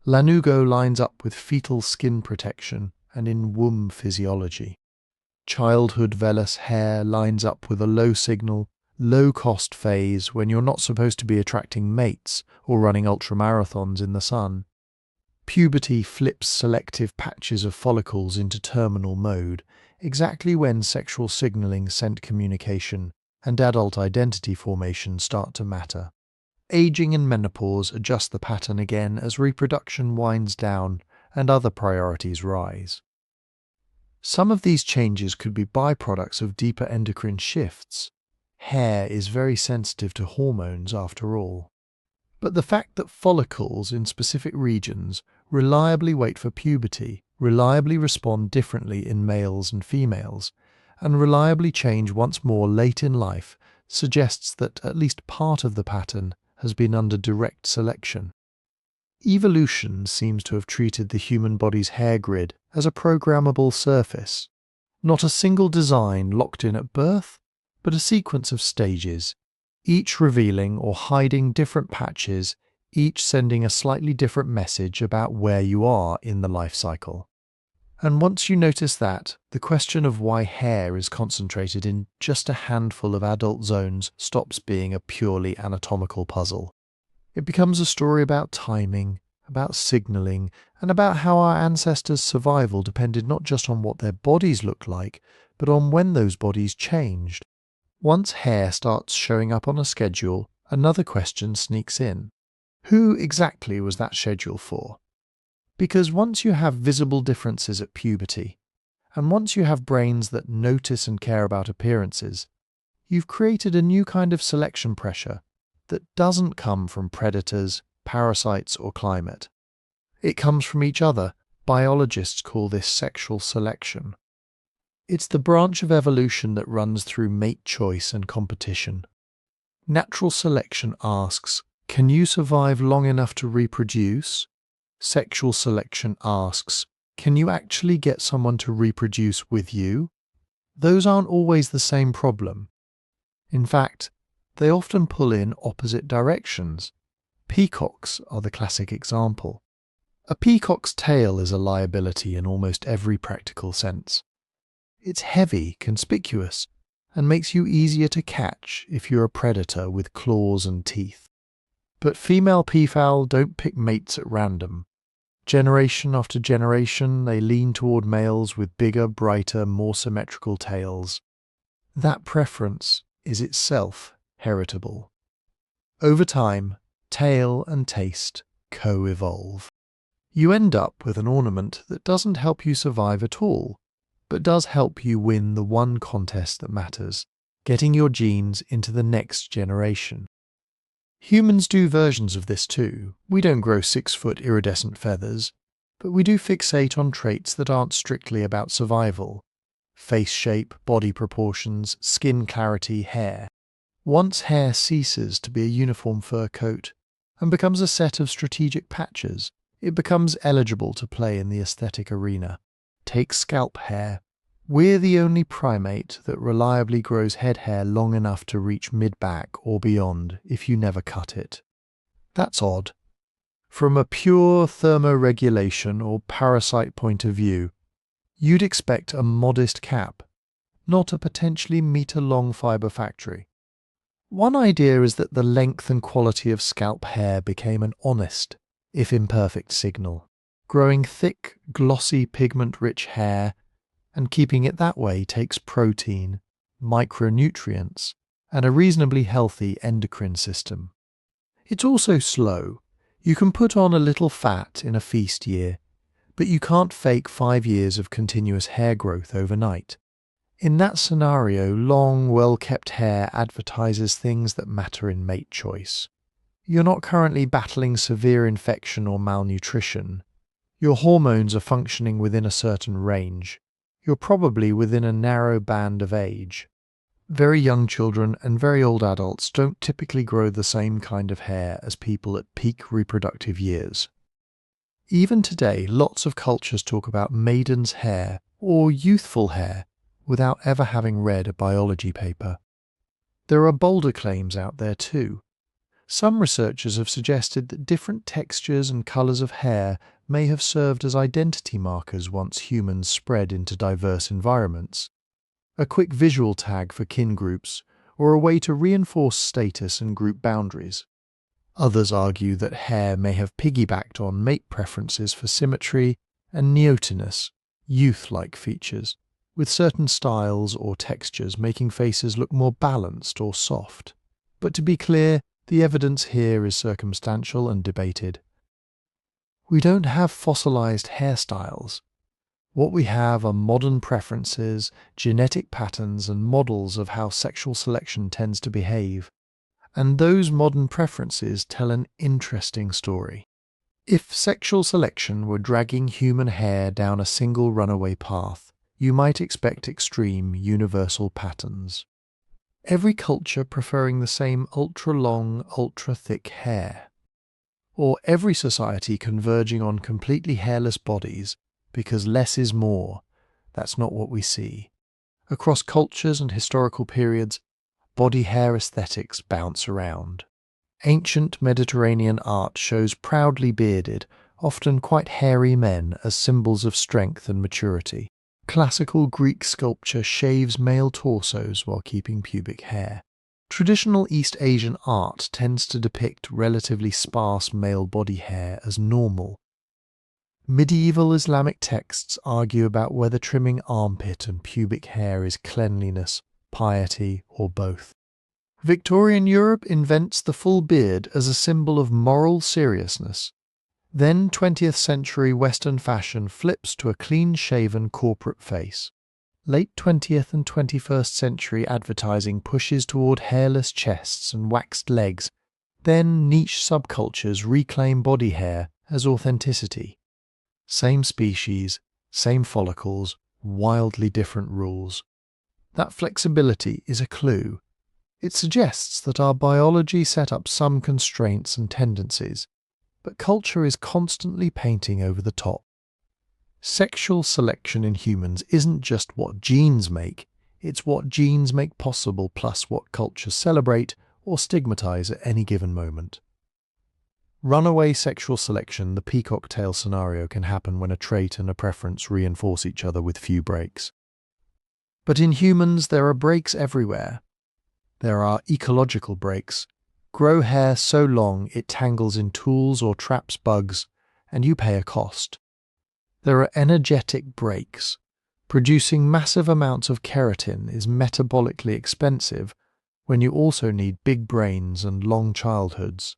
Lanugo lines up with fetal skin protection and in womb physiology. Childhood vellus hair lines up with a low-signal, low-cost phase when you're not supposed to be attracting mates or running ultramarathons in the sun. Puberty flips selective patches of follicles into terminal mode, exactly when sexual signaling, scent communication, and adult identity formation start to matter. Aging and menopause adjust the pattern again as reproduction winds down and other priorities rise. Some of these changes could be byproducts of deeper endocrine shifts. Hair is very sensitive to hormones after all. But the fact that follicles in specific regions reliably wait for puberty, reliably respond differently in males and females, and reliably change once more late in life suggests that at least part of the pattern has been under direct selection. Evolution seems to have treated the human body's hair grid as a programmable surface, not a single design locked in at birth, but a sequence of stages, each revealing or hiding different patches, each sending a slightly different message about where you are in the life cycle. And once you notice that, the question of why hair is concentrated in just a handful of adult zones stops being a purely anatomical puzzle. It becomes a story about timing, about signaling, and about how our ancestors' survival depended not just on what their bodies looked like, but on when those bodies changed. Once hair starts showing up on a schedule, another question sneaks in. Who exactly was that schedule for? Because once you have visible differences at puberty, and once you have brains that notice and care about appearances, you've created a new kind of selection pressure that doesn't come from predators, parasites, or climate. It comes from each other, Biologists call this sexual selection. It's the branch of evolution that runs through mate choice and competition. Natural selection asks, can you survive long enough to reproduce? Sexual selection asks, can you actually get someone to reproduce with you? Those aren't always the same problem. In fact, they often pull in opposite directions. Peacocks are the classic example. A peacock's tail is a liability in almost every practical sense. It's heavy, conspicuous, and makes you easier to catch if you're a predator with claws and teeth. But female peafowl don't pick mates at random. Generation after generation, they lean toward males with bigger, brighter, more symmetrical tails. That preference is itself heritable. Over time, tail and taste co-evolve. You end up with an ornament that doesn't help you survive at all, but does help you win the one contest that matters, getting your genes into the next generation. Humans do versions of this too. We don't grow 6-foot iridescent feathers, but we do fixate on traits that aren't strictly about survival. Face shape, body proportions, skin clarity, hair. Once hair ceases to be a uniform fur coat and becomes a set of strategic patches, it becomes eligible to play in the aesthetic arena. Take scalp hair. We're the only primate that reliably grows head hair long enough to reach mid-back or beyond if you never cut it. That's odd. From a pure thermoregulation or parasite point of view, you'd expect a modest cap, not a potentially meter-long fibre factory. One idea is that the length and quality of scalp hair became an honest, if imperfect, signal. Growing thick, glossy, pigment-rich hair and keeping it that way takes protein, micronutrients, and a reasonably healthy endocrine system. It's also slow. You can put on a little fat in a feast year, but you can't fake 5 years of continuous hair growth overnight. In that scenario, long, well-kept hair advertises things that matter in mate choice. You're not currently battling severe infection or malnutrition. Your hormones are functioning within a certain range. You're probably within a narrow band of age. Very young children and very old adults don't typically grow the same kind of hair as people at peak reproductive years. Even today, lots of cultures talk about maiden's hair or youthful hair without ever having read a biology paper. There are bolder claims out there too. Some researchers have suggested that different textures and colours of hair may have served as identity markers once humans spread into diverse environments. A quick visual tag for kin groups, or a way to reinforce status and group boundaries. Others argue that hair may have piggybacked on mate preferences for symmetry and neotenous, youth-like features, with certain styles or textures making faces look more balanced or soft. But to be clear, the evidence here is circumstantial and debated. We don't have fossilized hairstyles. What we have are modern preferences, genetic patterns, and models of how sexual selection tends to behave. And those modern preferences tell an interesting story. If sexual selection were dragging human hair down a single runaway path, you might expect extreme, universal patterns. Every culture preferring the same ultra-long, ultra-thick hair. Or every society converging on completely hairless bodies because less is more. That's not what we see. Across cultures and historical periods, body hair aesthetics bounce around. Ancient Mediterranean art shows proudly bearded, often quite hairy men as symbols of strength and maturity. Classical Greek sculpture shaves male torsos while keeping pubic hair. Traditional East Asian art tends to depict relatively sparse male body hair as normal. Medieval Islamic texts argue about whether trimming armpit and pubic hair is cleanliness, piety, or both. Victorian Europe invents the full beard as a symbol of moral seriousness. Then 20th century Western fashion flips to a clean-shaven corporate face. Late 20th and 21st century advertising pushes toward hairless chests and waxed legs. Then niche subcultures reclaim body hair as authenticity. Same species, same follicles, wildly different rules. That flexibility is a clue. It suggests that our biology set up some constraints and tendencies, but culture is constantly painting over the top. Sexual selection in humans isn't just what genes make, it's what genes make possible plus what cultures celebrate or stigmatize at any given moment. Runaway sexual selection, the peacock tail scenario, can happen when a trait and a preference reinforce each other with few breaks. But in humans, there are breaks everywhere. There are ecological breaks. Grow hair so long it tangles in tools or traps bugs, and you pay a cost. There are energetic breaks. Producing massive amounts of keratin is metabolically expensive when you also need big brains and long childhoods.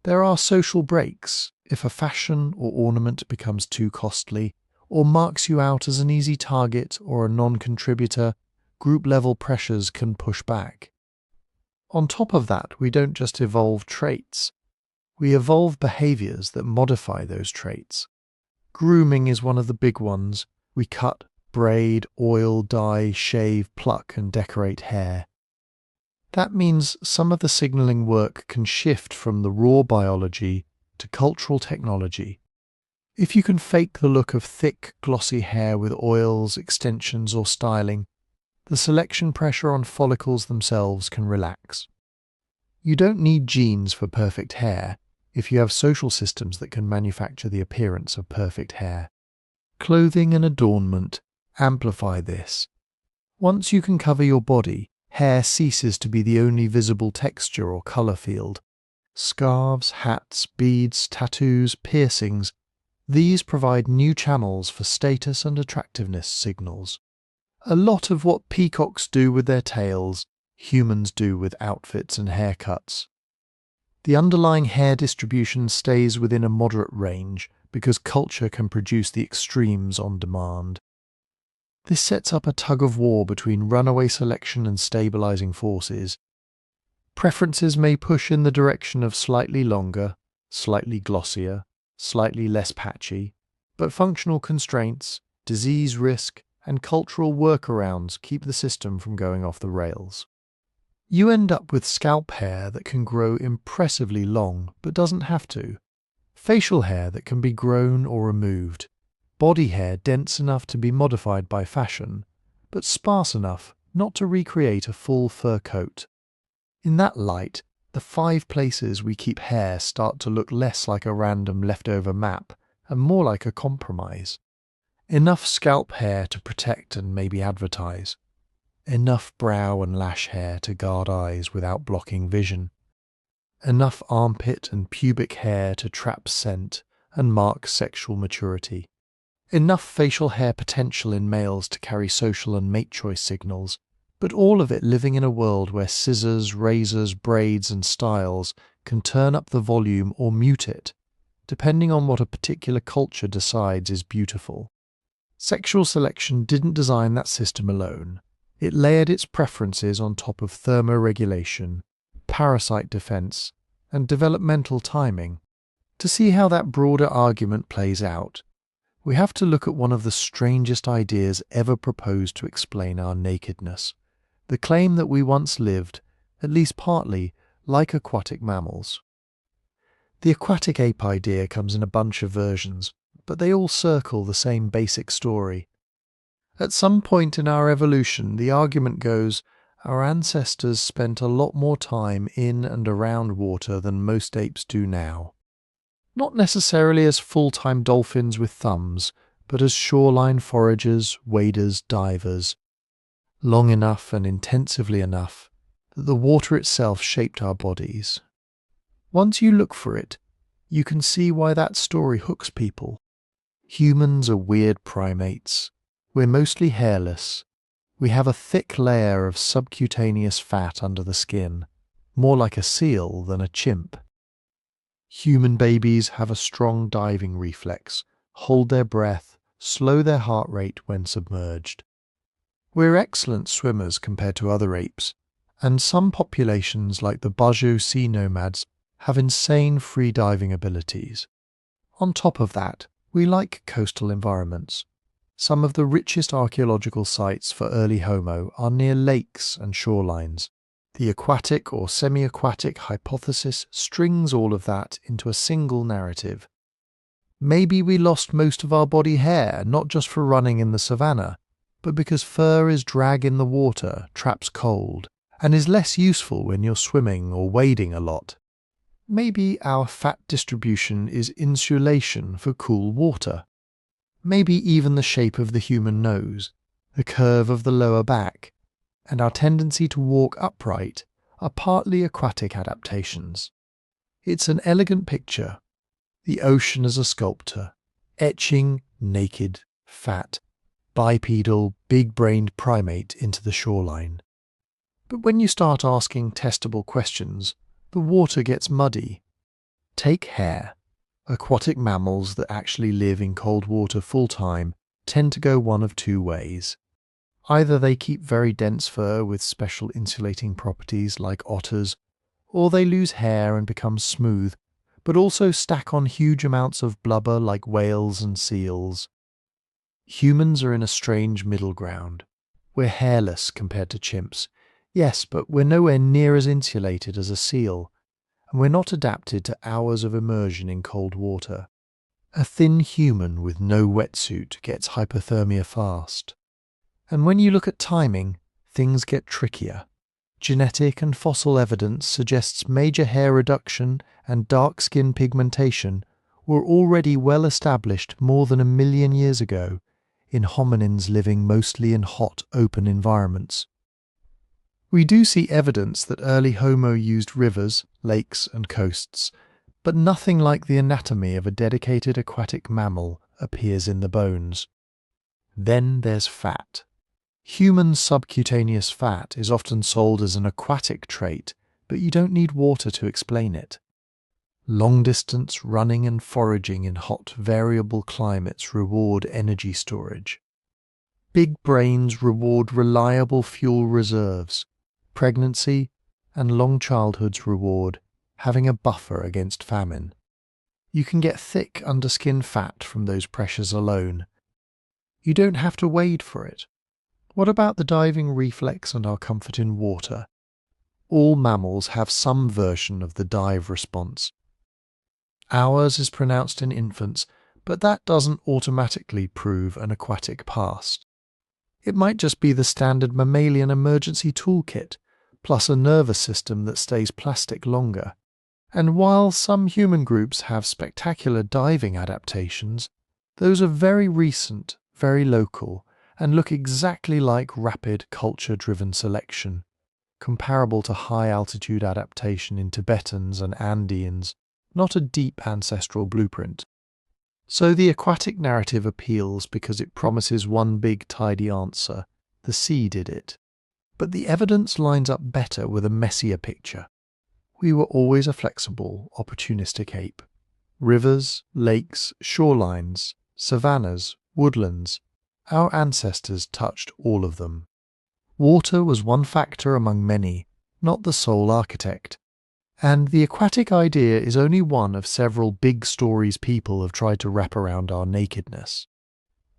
There are social breaks. If a fashion or ornament becomes too costly, or marks you out as an easy target or a non-contributor, group-level pressures can push back. On top of that, we don't just evolve traits. We evolve behaviors that modify those traits. Grooming is one of the big ones. We cut, braid, oil, dye, shave, pluck, and decorate hair. That means some of the signaling work can shift from the raw biology to cultural technology. If you can fake the look of thick, glossy hair with oils, extensions, or styling, the selection pressure on follicles themselves can relax. You don't need genes for perfect hair if you have social systems that can manufacture the appearance of perfect hair. Clothing and adornment amplify this. Once you can cover your body, hair ceases to be the only visible texture or colour field. Scarves, hats, beads, tattoos, piercings, these provide new channels for status and attractiveness signals. A lot of what peacocks do with their tails, humans do with outfits and haircuts. The underlying hair distribution stays within a moderate range because culture can produce the extremes on demand. This sets up a tug-of-war between runaway selection and stabilizing forces. Preferences may push in the direction of slightly longer, slightly glossier, slightly less patchy, but functional constraints, disease risk, and cultural workarounds keep the system from going off the rails. You end up with scalp hair that can grow impressively long but doesn't have to, facial hair that can be grown or removed, body hair dense enough to be modified by fashion, but sparse enough not to recreate a full fur coat. In that light, the 5 places we keep hair start to look less like a random leftover map and more like a compromise. Enough scalp hair to protect and maybe advertise. Enough brow and lash hair to guard eyes without blocking vision. Enough armpit and pubic hair to trap scent and mark sexual maturity. Enough facial hair potential in males to carry social and mate choice signals, but all of it living in a world where scissors, razors, braids and styles can turn up the volume or mute it, depending on what a particular culture decides is beautiful. Sexual selection didn't design that system alone. It layered its preferences on top of thermoregulation, parasite defense, and developmental timing. To see how that broader argument plays out, we have to look at one of the strangest ideas ever proposed to explain our nakedness. The claim that we once lived, at least partly, like aquatic mammals. The aquatic ape idea comes in a bunch of versions, but they all circle the same basic story. At some point in our evolution, the argument goes, our ancestors spent a lot more time in and around water than most apes do now. Not necessarily as full-time dolphins with thumbs, but as shoreline foragers, waders, divers. Long enough and intensively enough that the water itself shaped our bodies. Once you look for it, you can see why that story hooks people. Humans are weird primates. We're mostly hairless. We have a thick layer of subcutaneous fat under the skin, more like a seal than a chimp. Human babies have a strong diving reflex, hold their breath, slow their heart rate when submerged. We're excellent swimmers compared to other apes, and some populations like the Bajau sea nomads have insane free diving abilities. On top of that, We like coastal environments. Some of the richest archaeological sites for early Homo are near lakes and shorelines. The aquatic or semi-aquatic hypothesis strings all of that into a single narrative. Maybe we lost most of our body hair, not just for running in the savannah, but because fur is drag in the water, traps cold, and is less useful when you're swimming or wading a lot. Maybe our fat distribution is insulation for cool water. Maybe even the shape of the human nose, the curve of the lower back, and our tendency to walk upright are partly aquatic adaptations. It's an elegant picture, the ocean as a sculptor, etching naked, fat, bipedal, big-brained primate into the shoreline. But when you start asking testable questions, the water gets muddy. Take hair. Aquatic mammals that actually live in cold water full-time tend to go one of two ways. Either they keep very dense fur with special insulating properties like otters, or they lose hair and become smooth, but also stack on huge amounts of blubber like whales and seals. Humans are in a strange middle ground. We're hairless compared to chimps. Yes, but we're nowhere near as insulated as a seal, and we're not adapted to hours of immersion in cold water. A thin human with no wetsuit gets hypothermia fast. And when you look at timing, things get trickier. Genetic and fossil evidence suggests major hair reduction and dark skin pigmentation were already well established more than 1 million years ago in hominins living mostly in hot, open environments. We do see evidence that early Homo used rivers, lakes and coasts, but nothing like the anatomy of a dedicated aquatic mammal appears in the bones. Then there's fat. Human subcutaneous fat is often sold as an aquatic trait, but you don't need water to explain it. Long-distance running and foraging in hot, variable climates reward energy storage. Big brains reward reliable fuel reserves. Pregnancy and long childhoods reward having a buffer against famine. You can get thick underskin fat from those pressures alone. You don't have to wade for it. What about the diving reflex and our comfort in water? All mammals have some version of the dive response. Ours is pronounced in infants, but that doesn't automatically prove an aquatic past. It might just be the standard mammalian emergency toolkit, plus a nervous system that stays plastic longer. And while some human groups have spectacular diving adaptations, those are very recent, very local, and look exactly like rapid culture-driven selection, comparable to high-altitude adaptation in Tibetans and Andeans, not a deep ancestral blueprint. So the aquatic narrative appeals because it promises one big tidy answer: the sea did it. But the evidence lines up better with a messier picture. We were always a flexible, opportunistic ape. Rivers, lakes, shorelines, savannas, woodlands. Our ancestors touched all of them. Water was one factor among many, not the sole architect. And the aquatic idea is only one of several big stories people have tried to wrap around our nakedness.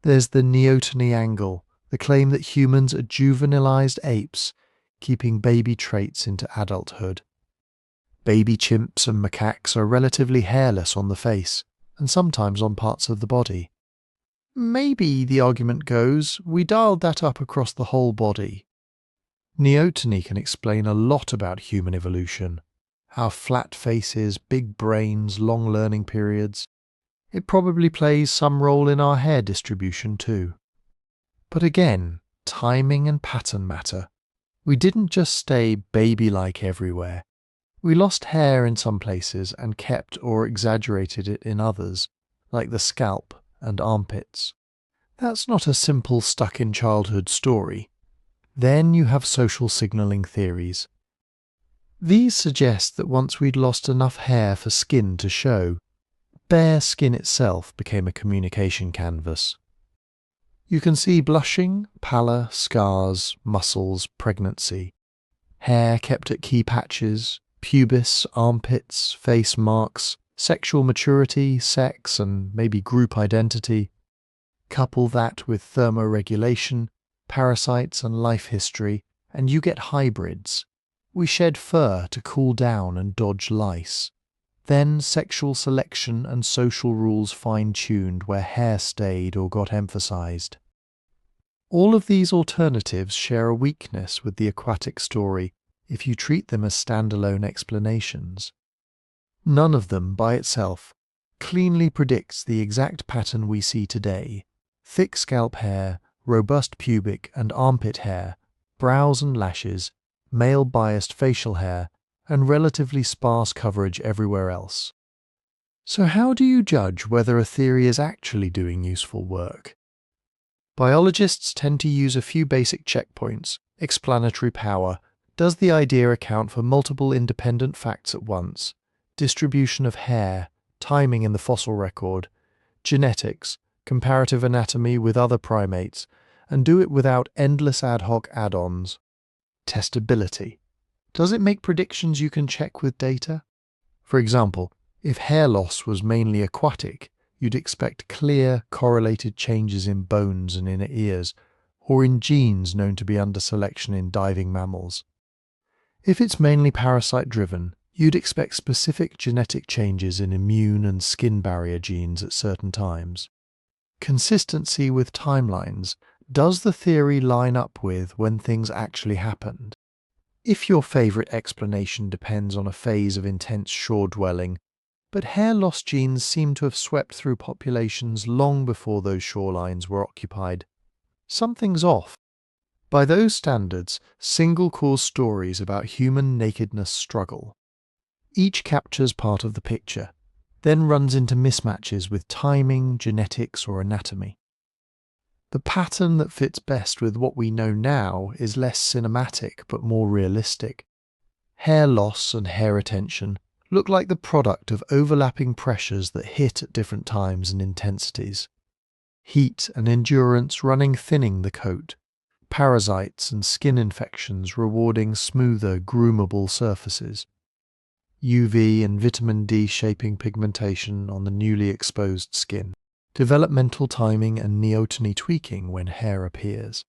There's the neoteny angle, the claim that humans are juvenilized apes, keeping baby traits into adulthood. Baby chimps and macaques are relatively hairless on the face, and sometimes on parts of the body. Maybe, the argument goes, we dialed that up across the whole body. Neoteny can explain a lot about human evolution. Our flat faces, big brains, long learning periods. It probably plays some role in our hair distribution too. But again, timing and pattern matter. We didn't just stay baby-like everywhere. We lost hair in some places and kept or exaggerated it in others, like the scalp and armpits. That's not a simple stuck-in-childhood story. Then you have social signaling theories. These suggest that once we'd lost enough hair for skin to show, bare skin itself became a communication canvas. You can see blushing, pallor, scars, muscles, pregnancy. Hair kept at key patches, pubis, armpits, face marks, Sexual maturity, sex, and maybe group identity. Couple that with thermoregulation, parasites, and life history, and you get hybrids. We shed fur to cool down and dodge lice. Then sexual selection and social rules fine-tuned where hair stayed or got emphasized. All of these alternatives share a weakness with the aquatic story if you treat them as standalone explanations. None of them, by itself, cleanly predicts the exact pattern we see today: thick scalp hair, robust pubic and armpit hair, brows and lashes, male-biased facial hair, and relatively sparse coverage everywhere else. So how do you judge whether a theory is actually doing useful work? Biologists tend to use a few basic checkpoints: explanatory power. Does the idea account for multiple independent facts at once? Distribution of hair, timing in the fossil record, genetics, comparative anatomy with other primates, and do it without endless ad hoc add-ons. Testability. Does it make predictions you can check with data? For example, if hair loss was mainly aquatic, you'd expect clear, correlated changes in bones and inner ears, or in genes known to be under selection in diving mammals. If it's mainly parasite-driven, you'd expect specific genetic changes in immune and skin barrier genes at certain times. Consistency with timelines. Does the theory line up with when things actually happened? If your favorite explanation depends on a phase of intense shore dwelling, but hair loss genes seem to have swept through populations long before those shorelines were occupied, something's off. By those standards, single-cause stories about human nakedness struggle. Each captures part of the picture, then runs into mismatches with timing, genetics, or anatomy. The pattern that fits best with what we know now is less cinematic but more realistic. Hair loss and hair retention look like the product of overlapping pressures that hit at different times and intensities. Heat and endurance running thinning the coat, parasites and skin infections rewarding smoother, groomable surfaces, UV and vitamin D shaping pigmentation on the newly exposed skin, developmental timing and neoteny tweaking when hair appears,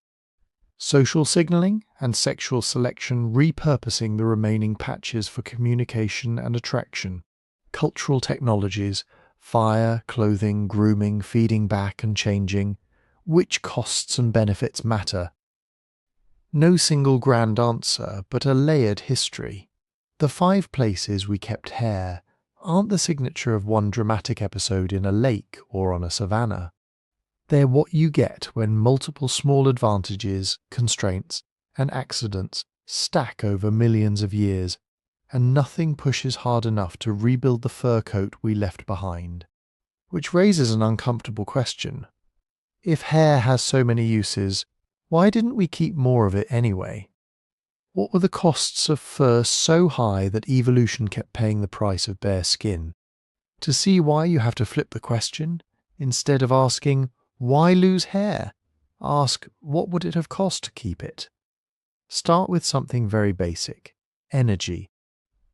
social signaling and sexual selection repurposing the remaining patches for communication and attraction, cultural technologies, fire, clothing, grooming, feeding back and changing. Which costs and benefits matter? No single grand answer, but a layered history. The 5 places we kept hair aren't the signature of one dramatic episode in a lake or on a savanna. They're what you get when multiple small advantages, constraints, and accidents stack over millions of years, and nothing pushes hard enough to rebuild the fur coat we left behind. Which raises an uncomfortable question. If hair has so many uses, why didn't we keep more of it anyway? What were the costs of fur so high that evolution kept paying the price of bare skin? To see why, you have to flip the question. Instead of asking, why lose hair? Ask, what would it have cost to keep it? Start with something very basic: energy.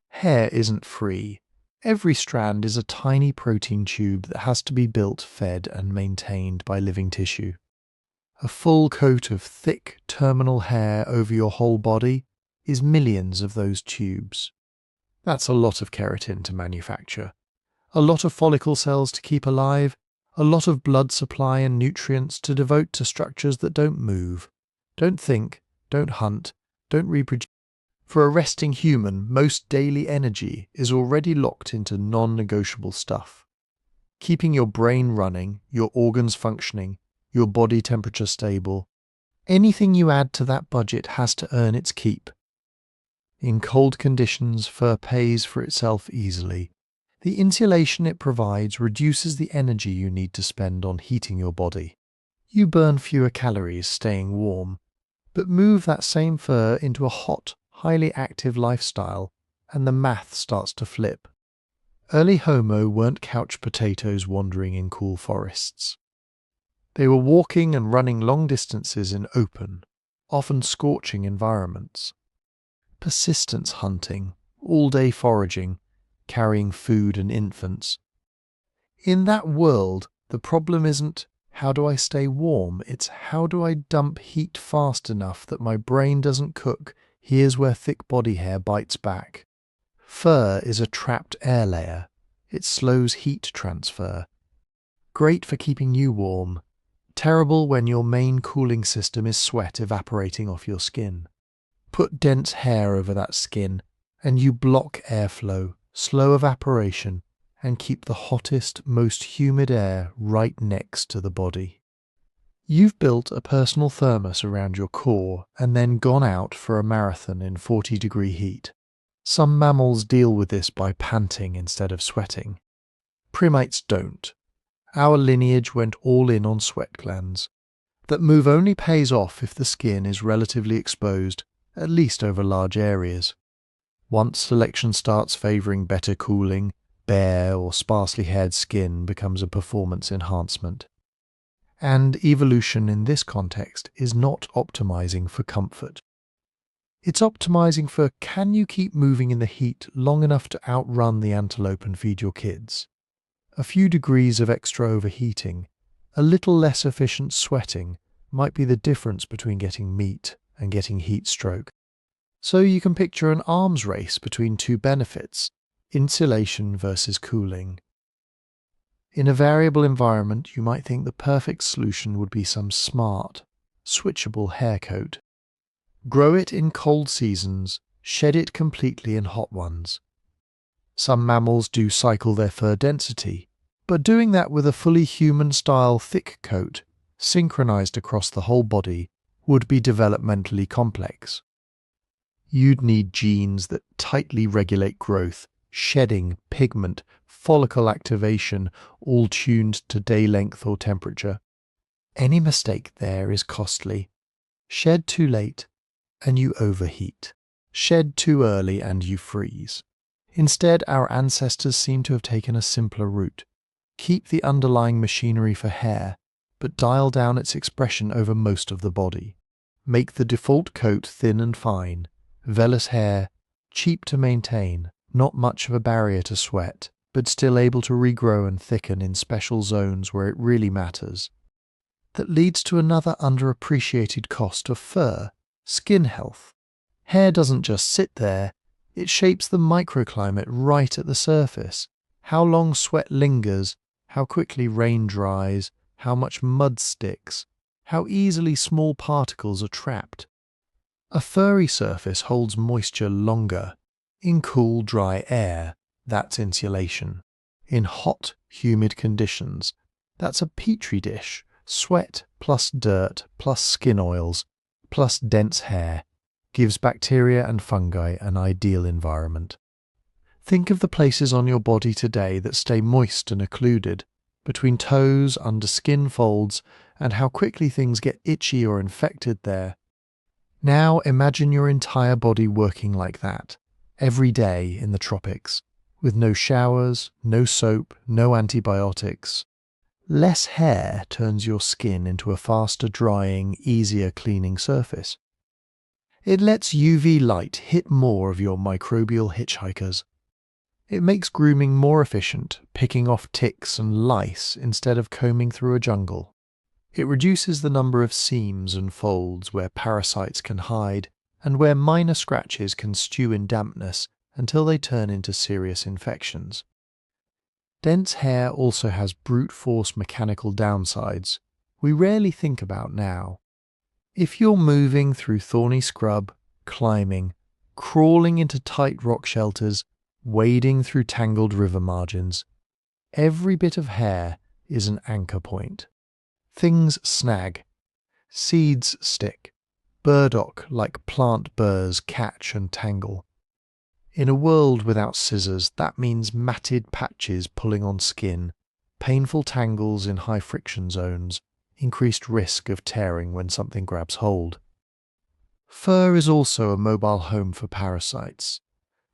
Hair isn't free. Every strand is a tiny protein tube that has to be built, fed, and maintained by living tissue. A full coat of thick, terminal hair over your whole body is millions of those tubes. That's a lot of keratin to manufacture, a lot of follicle cells to keep alive, a lot of blood supply and nutrients to devote to structures that don't move, don't think, don't hunt, don't reproduce. For a resting human, most daily energy is already locked into non-negotiable stuff. Keeping your brain running, your organs functioning, your body temperature stable. Anything you add to that budget has to earn its keep. In cold conditions, fur pays for itself easily. The insulation it provides reduces the energy you need to spend on heating your body. You burn fewer calories staying warm, but move that same fur into a hot, highly active lifestyle, and the math starts to flip. Early Homo weren't couch potatoes wandering in cool forests. They were walking and running long distances in open, often scorching environments. Persistence hunting, all-day foraging, carrying food and infants. In that world, the problem isn't how do I stay warm, it's how do I dump heat fast enough that my brain doesn't cook. Here's where thick body hair bites back. Fur is a trapped air layer. It slows heat transfer. Great for keeping you warm. Terrible when your main cooling system is sweat evaporating off your skin. Put dense hair over that skin, and you block airflow, slow evaporation, and keep the hottest, most humid air right next to the body. You've built a personal thermos around your core and then gone out for a marathon in 40-degree heat. Some mammals deal with this by panting instead of sweating. Primates don't. Our lineage went all in on sweat glands. That move only pays off if the skin is relatively exposed, at least over large areas. Once selection starts favouring better cooling, bare or sparsely haired skin becomes a performance enhancement. And evolution in this context is not optimizing for comfort. It's optimizing for can you keep moving in the heat long enough to outrun the antelope and feed your kids? A few degrees of extra overheating, a little less efficient sweating might be the difference between getting meat and getting heat stroke. So you can picture an arms race between two benefits, insulation versus cooling. In a variable environment, you might think the perfect solution would be some smart, switchable hair coat. Grow it in cold seasons, shed it completely in hot ones. Some mammals do cycle their fur density, but doing that with a fully human-style thick coat, synchronized across the whole body, would be developmentally complex. You'd need genes that tightly regulate growth, shedding, pigment, follicle activation, all tuned to day length or temperature. Any mistake there is costly. Shed too late, and you overheat. Shed too early, and you freeze. Instead, our ancestors seem to have taken a simpler route. Keep the underlying machinery for hair, but dial down its expression over most of the body. Make the default coat thin and fine, vellus hair, cheap to maintain, not much of a barrier to sweat, but still able to regrow and thicken in special zones where it really matters. That leads to another underappreciated cost of fur, skin health. Hair doesn't just sit there, it shapes the microclimate right at the surface. How long sweat lingers, how quickly rain dries, how much mud sticks, how easily small particles are trapped. A furry surface holds moisture longer. In cool, dry air, that's insulation. In hot, humid conditions, that's a petri dish. Sweat plus dirt plus skin oils plus dense hair gives bacteria and fungi an ideal environment. Think of the places on your body today that stay moist and occluded, between toes, under skin folds, and how quickly things get itchy or infected there. Now imagine your entire body working like that, every day in the tropics, with no showers, no soap, no antibiotics. Less hair turns your skin into a faster drying, easier cleaning surface. It lets UV light hit more of your microbial hitchhikers. It makes grooming more efficient, picking off ticks and lice instead of combing through a jungle. It reduces the number of seams and folds where parasites can hide and where minor scratches can stew in dampness until they turn into serious infections. Dense hair also has brute force mechanical downsides we rarely think about now. If you're moving through thorny scrub, climbing, crawling into tight rock shelters, wading through tangled river margins, every bit of hair is an anchor point. Things snag. Seeds stick. Burdock like plant burrs catch and tangle. In a world without scissors, that means matted patches pulling on skin, painful tangles in high friction zones, increased risk of tearing when something grabs hold. Fur is also a mobile home for parasites.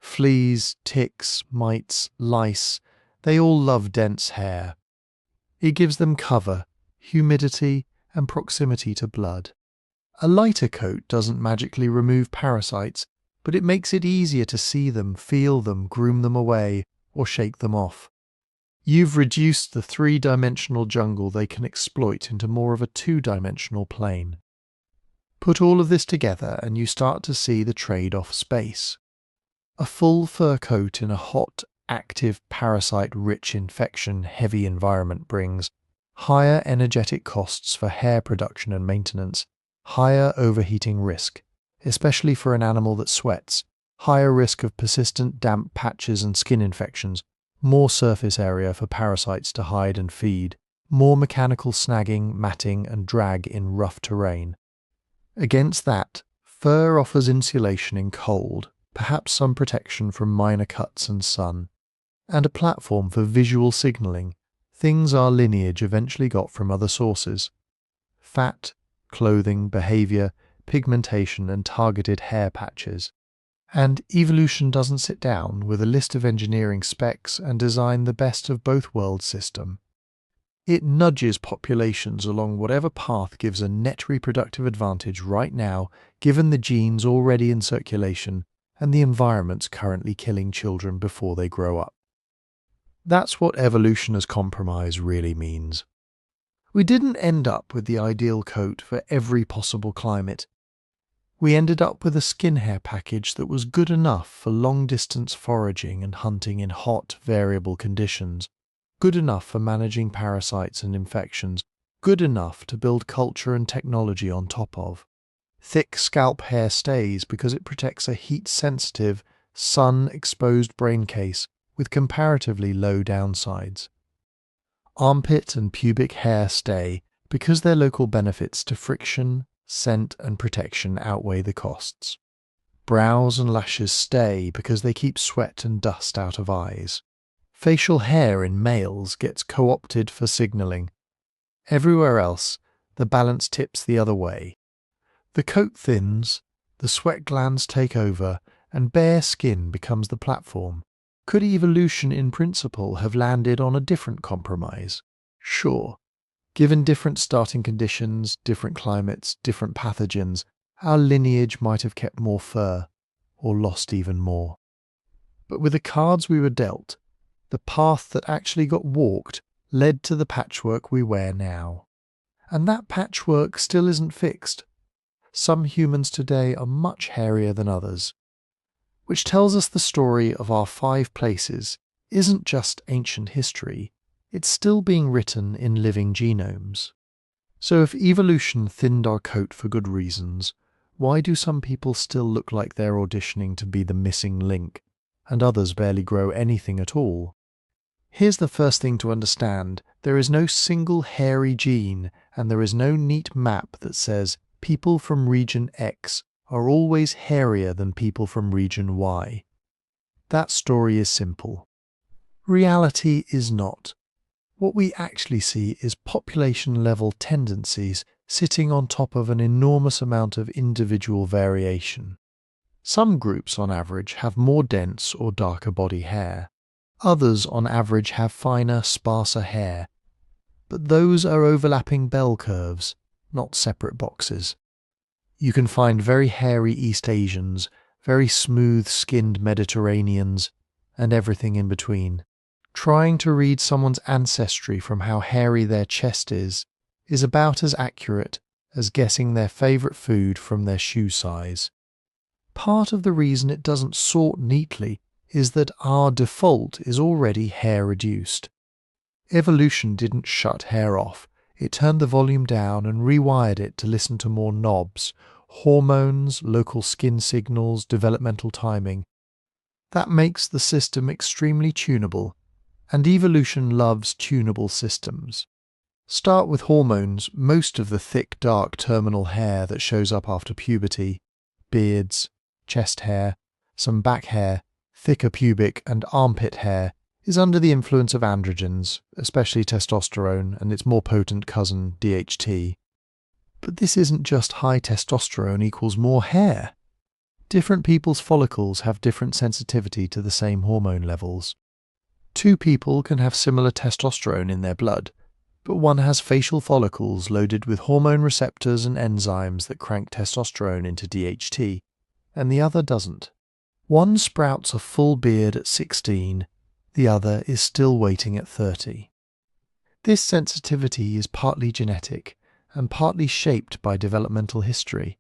Fleas, ticks, mites, lice, they all love dense hair. It gives them cover, humidity, and proximity to blood. A lighter coat doesn't magically remove parasites, but it makes it easier to see them, feel them, groom them away, or shake them off. You've reduced the three-dimensional jungle they can exploit into more of a two-dimensional plane. Put all of this together and you start to see the trade-off space. A full fur coat in a hot, active, parasite-rich, infection-heavy environment brings higher energetic costs for hair production and maintenance, higher overheating risk, especially for an animal that sweats, higher risk of persistent damp patches and skin infections, more surface area for parasites to hide and feed, more mechanical snagging, matting, and drag in rough terrain. Against that, fur offers insulation in cold, perhaps some protection from minor cuts and sun, and a platform for visual signalling, things our lineage eventually got from other sources. Fat, clothing, behavior, pigmentation, and targeted hair patches. And evolution doesn't sit down with a list of engineering specs and design the best of both worlds system. It nudges populations along whatever path gives a net reproductive advantage right now, given the genes already in circulation and the environments currently killing children before they grow up. That's what evolution as compromise really means. We didn't end up with the ideal coat for every possible climate. We ended up with a skin hair package that was good enough for long-distance foraging and hunting in hot, variable conditions, good enough for managing parasites and infections, good enough to build culture and technology on top of. Thick scalp hair stays because it protects a heat-sensitive, sun-exposed brain case with comparatively low downsides. Armpit and pubic hair stay because their local benefits to friction, scent and protection outweigh the costs. Brows and lashes stay because they keep sweat and dust out of eyes. Facial hair in males gets co-opted for signalling. Everywhere else, the balance tips the other way. The coat thins, the sweat glands take over, and bare skin becomes the platform. Could evolution in principle have landed on a different compromise? Sure. Given different starting conditions, different climates, different pathogens, our lineage might have kept more fur, or lost even more. But with the cards we were dealt, the path that actually got walked led to the patchwork we wear now. And that patchwork still isn't fixed. Some humans today are much hairier than others, which tells us the story of our 5 places isn't just ancient history, it's still being written in living genomes. So if evolution thinned our coat for good reasons, why do some people still look like they're auditioning to be the missing link, and others barely grow anything at all? Here's the first thing to understand. There is no single hairy gene, and there is no neat map that says people from region X are always hairier than people from region Y. That story is simple. Reality is not. What we actually see is population-level tendencies sitting on top of an enormous amount of individual variation. Some groups on average have more dense or darker body hair. Others on average have finer, sparser hair. But those are overlapping bell curves, not separate boxes. You can find very hairy East Asians, very smooth-skinned Mediterraneans, and everything in between. Trying to read someone's ancestry from how hairy their chest is about as accurate as guessing their favourite food from their shoe size. Part of the reason it doesn't sort neatly is that our default is already hair-reduced. Evolution didn't shut hair off. It turned the volume down and rewired it to listen to more knobs, hormones, local skin signals, developmental timing. That makes the system extremely tunable, and evolution loves tunable systems. Start with hormones, most of the thick, dark terminal hair that shows up after puberty, beards, chest hair, some back hair, thicker pubic and armpit hair is under the influence of androgens, especially testosterone and its more potent cousin DHT. But this isn't just high testosterone equals more hair. Different people's follicles have different sensitivity to the same hormone levels. 2 people can have similar testosterone in their blood, but one has facial follicles loaded with hormone receptors and enzymes that crank testosterone into DHT, and the other doesn't. One sprouts a full beard at 16, the other is still waiting at 30. This sensitivity is partly genetic and partly shaped by developmental history.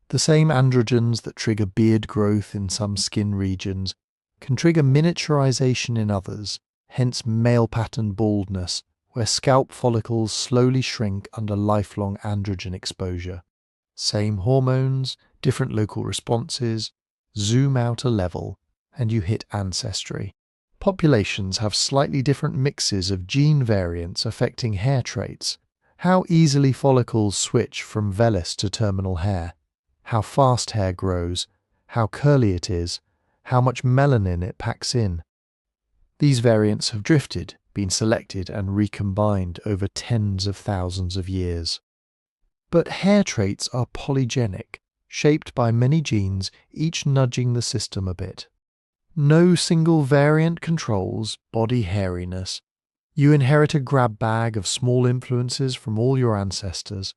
The same androgens that trigger beard growth in some skin regions can trigger miniaturization in others, hence male pattern baldness, where scalp follicles slowly shrink under lifelong androgen exposure. Same hormones, different local responses, zoom out a level, and you hit ancestry. Populations have slightly different mixes of gene variants affecting hair traits, how easily follicles switch from vellus to terminal hair, how fast hair grows, how curly it is, how much melanin it packs in. These variants have drifted, been selected and recombined over tens of thousands of years. But hair traits are polygenic, shaped by many genes, each nudging the system a bit. No single variant controls body hairiness. You inherit a grab bag of small influences from all your ancestors.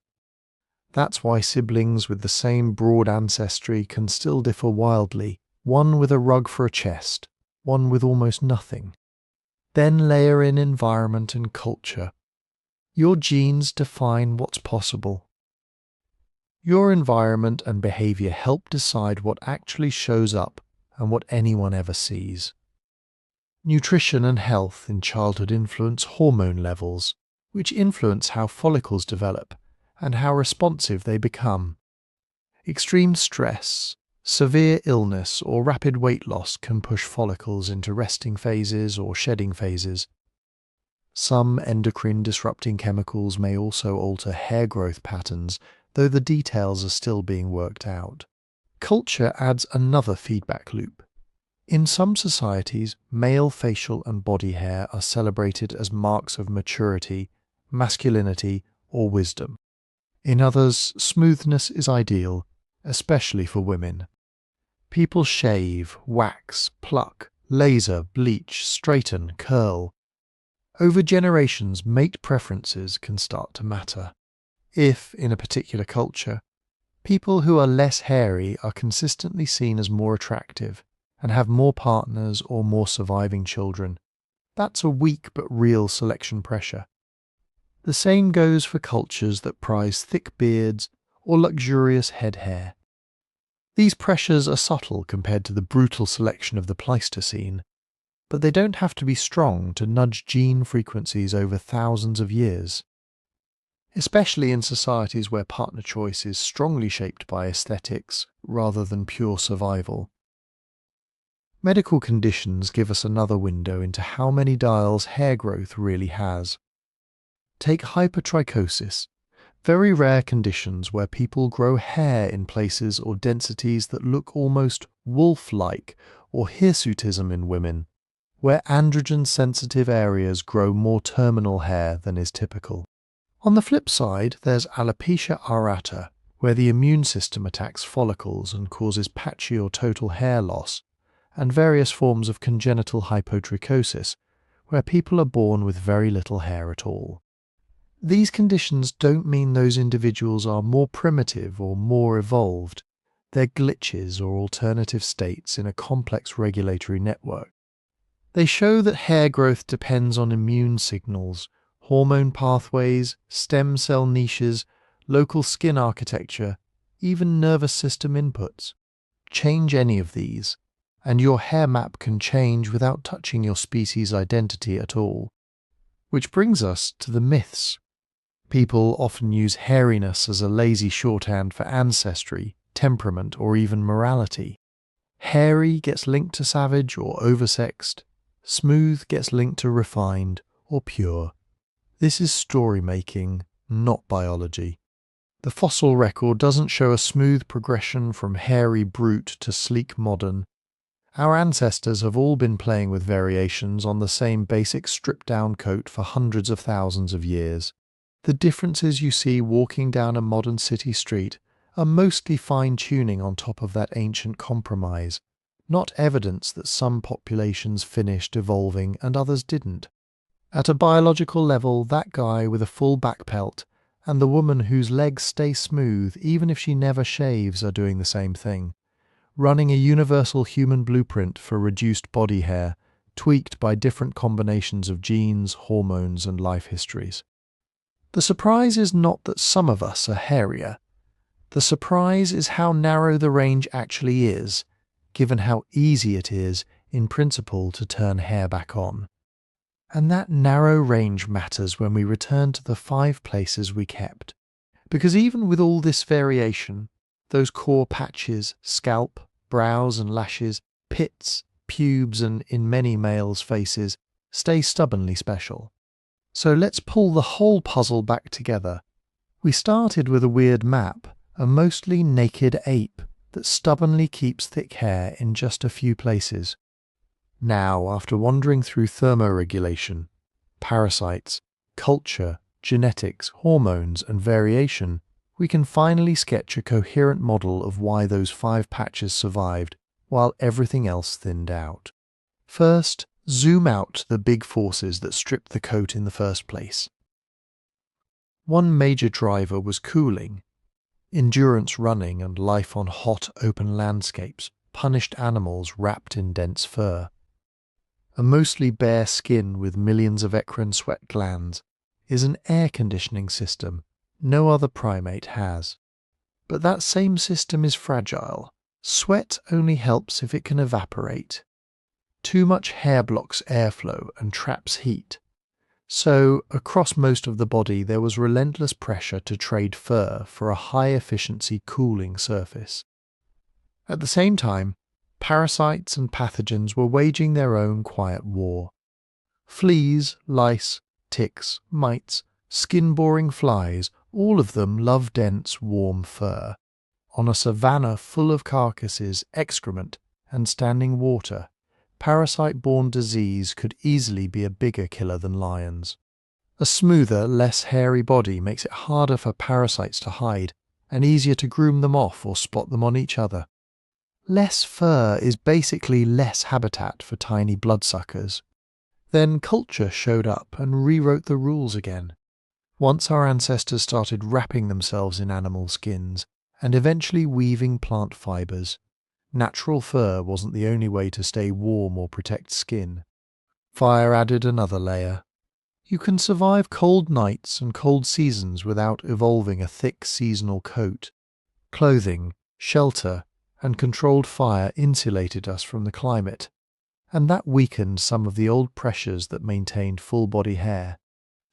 That's why siblings with the same broad ancestry can still differ wildly, one with a rug for a chest, one with almost nothing. Then layer in environment and culture. Your genes define what's possible. Your environment and behavior help decide what actually shows up and what anyone ever sees. Nutrition and health in childhood influence hormone levels, which influence how follicles develop and how responsive they become. Extreme stress, severe illness, or rapid weight loss can push follicles into resting phases or shedding phases. Some endocrine-disrupting chemicals may also alter hair growth patterns, though the details are still being worked out. Culture adds another feedback loop. In some societies, male facial and body hair are celebrated as marks of maturity, masculinity, or wisdom. In others, smoothness is ideal, especially for women. People shave, wax, pluck, laser, bleach, straighten, curl. Over generations, mate preferences can start to matter. If, in a particular culture, people who are less hairy are consistently seen as more attractive and have more partners or more surviving children, that's a weak but real selection pressure. The same goes for cultures that prize thick beards or luxurious head hair. These pressures are subtle compared to the brutal selection of the Pleistocene, but they don't have to be strong to nudge gene frequencies over thousands of years. Especially in societies where partner choice is strongly shaped by aesthetics rather than pure survival. Medical conditions give us another window into how many dials hair growth really has. Take hypertrichosis, very rare conditions where people grow hair in places or densities that look almost wolf-like, or hirsutism in women, where androgen-sensitive areas grow more terminal hair than is typical. On the flip side, there's alopecia areata, where the immune system attacks follicles and causes patchy or total hair loss, and various forms of congenital hypotrichosis, where people are born with very little hair at all. These conditions don't mean those individuals are more primitive or more evolved. They're glitches or alternative states in a complex regulatory network. They show that hair growth depends on immune signals, hormone pathways, stem cell niches, local skin architecture, even nervous system inputs. Change any of these, and your hair map can change without touching your species' identity at all. Which brings us to the myths. People often use hairiness as a lazy shorthand for ancestry, temperament, or even morality. Hairy gets linked to savage or oversexed. Smooth gets linked to refined or pure. This is story-making, not biology. The fossil record doesn't show a smooth progression from hairy brute to sleek modern. Our ancestors have all been playing with variations on the same basic stripped-down coat for hundreds of thousands of years. The differences you see walking down a modern city street are mostly fine-tuning on top of that ancient compromise, not evidence that some populations finished evolving and others didn't. At a biological level, that guy with a full back pelt and the woman whose legs stay smooth even if she never shaves are doing the same thing, running a universal human blueprint for reduced body hair, tweaked by different combinations of genes, hormones, and life histories. The surprise is not that some of us are hairier. The surprise is how narrow the range actually is, given how easy it is, in principle, to turn hair back on. And that narrow range matters when we return to the 5 places we kept. Because even with all this variation, those core patches, scalp, brows and lashes, pits, pubes and, in many males' faces, stay stubbornly special. So let's pull the whole puzzle back together. We started with a weird map, a mostly naked ape that stubbornly keeps thick hair in just a few places. Now, after wandering through thermoregulation, parasites, culture, genetics, hormones, and variation, we can finally sketch a coherent model of why those 5 patches survived while everything else thinned out. First, zoom out the big forces that stripped the coat in the first place. One major driver was cooling. Endurance running and life on hot, open landscapes punished animals wrapped in dense fur. A mostly bare skin with millions of eccrine sweat glands is an air conditioning system no other primate has. But that same system is fragile. Sweat only helps if it can evaporate. Too much hair blocks airflow and traps heat. So, across most of the body there was relentless pressure to trade fur for a high-efficiency cooling surface. At the same time, parasites and pathogens were waging their own quiet war. Fleas, lice, ticks, mites, skin-boring flies, all of them love dense, warm fur. On a savanna full of carcasses, excrement, and standing water, parasite-borne disease could easily be a bigger killer than lions. A smoother, less hairy body makes it harder for parasites to hide, and easier to groom them off or spot them on each other. Less fur is basically less habitat for tiny bloodsuckers. Then culture showed up and rewrote the rules again. Once our ancestors started wrapping themselves in animal skins and eventually weaving plant fibers, natural fur wasn't the only way to stay warm or protect skin. Fire added another layer. You can survive cold nights and cold seasons without evolving a thick seasonal coat. Clothing, shelter, and controlled fire insulated us from the climate, and that weakened some of the old pressures that maintained full-body hair.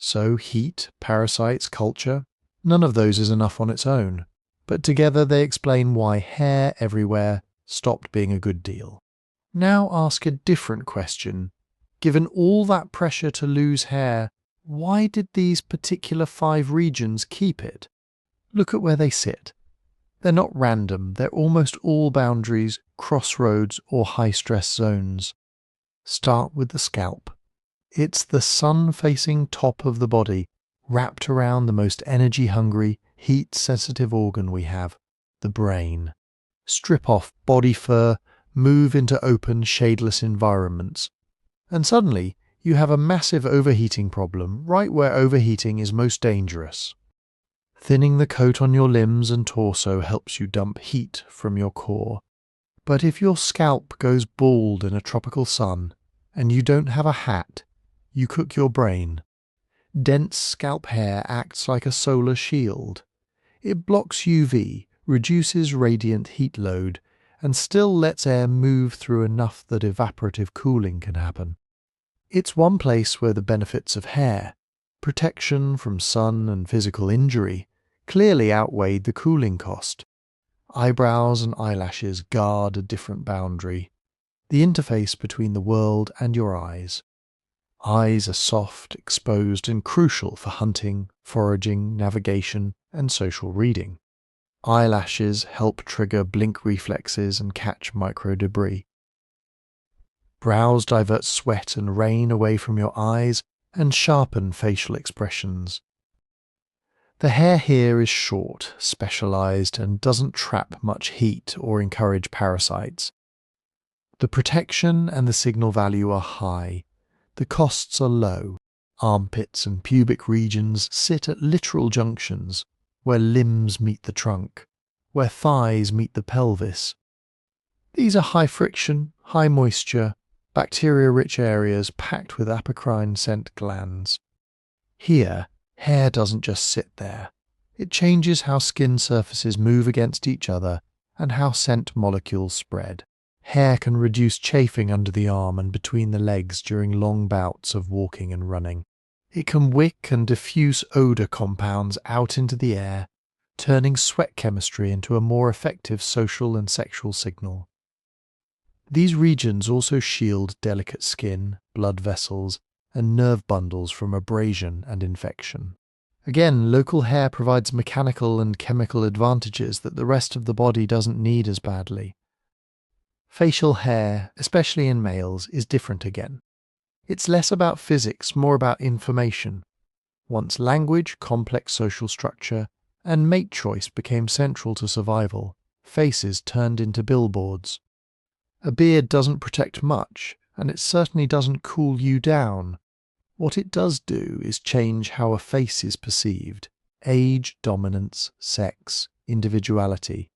So heat, parasites, culture, none of those is enough on its own, but together they explain why hair everywhere stopped being a good deal. Now ask a different question. Given all that pressure to lose hair, why did these particular 5 regions keep it? Look at where they sit. They're not random, they're almost all boundaries, crossroads, or high-stress zones. Start with the scalp. It's the sun-facing top of the body, wrapped around the most energy-hungry, heat-sensitive organ we have, the brain. Strip off body fur, move into open, shadeless environments, and suddenly you have a massive overheating problem right where overheating is most dangerous. Thinning the coat on your limbs and torso helps you dump heat from your core. But if your scalp goes bald in a tropical sun, and you don't have a hat, you cook your brain. Dense scalp hair acts like a solar shield. It blocks UV, reduces radiant heat load, and still lets air move through enough that evaporative cooling can happen. It's one place where the benefits of hair, protection from sun and physical injury, clearly outweighed the cooling cost. Eyebrows and eyelashes guard a different boundary, the interface between the world and your eyes. Eyes are soft, exposed, and crucial for hunting, foraging, navigation, and social reading. Eyelashes help trigger blink reflexes and catch micro-debris. Brows divert sweat and rain away from your eyes and sharpen facial expressions. The hair here is short, specialized, and doesn't trap much heat or encourage parasites. The protection and the signal value are high. The costs are low. Armpits and pubic regions sit at literal junctions, where limbs meet the trunk, where thighs meet the pelvis. These are high friction, high moisture, bacteria-rich areas packed with apocrine scent glands. Here, hair doesn't just sit there. It changes how skin surfaces move against each other and how scent molecules spread. Hair can reduce chafing under the arm and between the legs during long bouts of walking and running. It can wick and diffuse odor compounds out into the air, turning sweat chemistry into a more effective social and sexual signal. These regions also shield delicate skin, blood vessels, and nerve bundles from abrasion and infection. Again, local hair provides mechanical and chemical advantages that the rest of the body doesn't need as badly. Facial hair, especially in males, is different again. It's less about physics, more about information. Once language, complex social structure, and mate choice became central to survival, faces turned into billboards. A beard doesn't protect much, and it certainly doesn't cool you down. What it does do is change how a face is perceived: age, dominance, sex, individuality.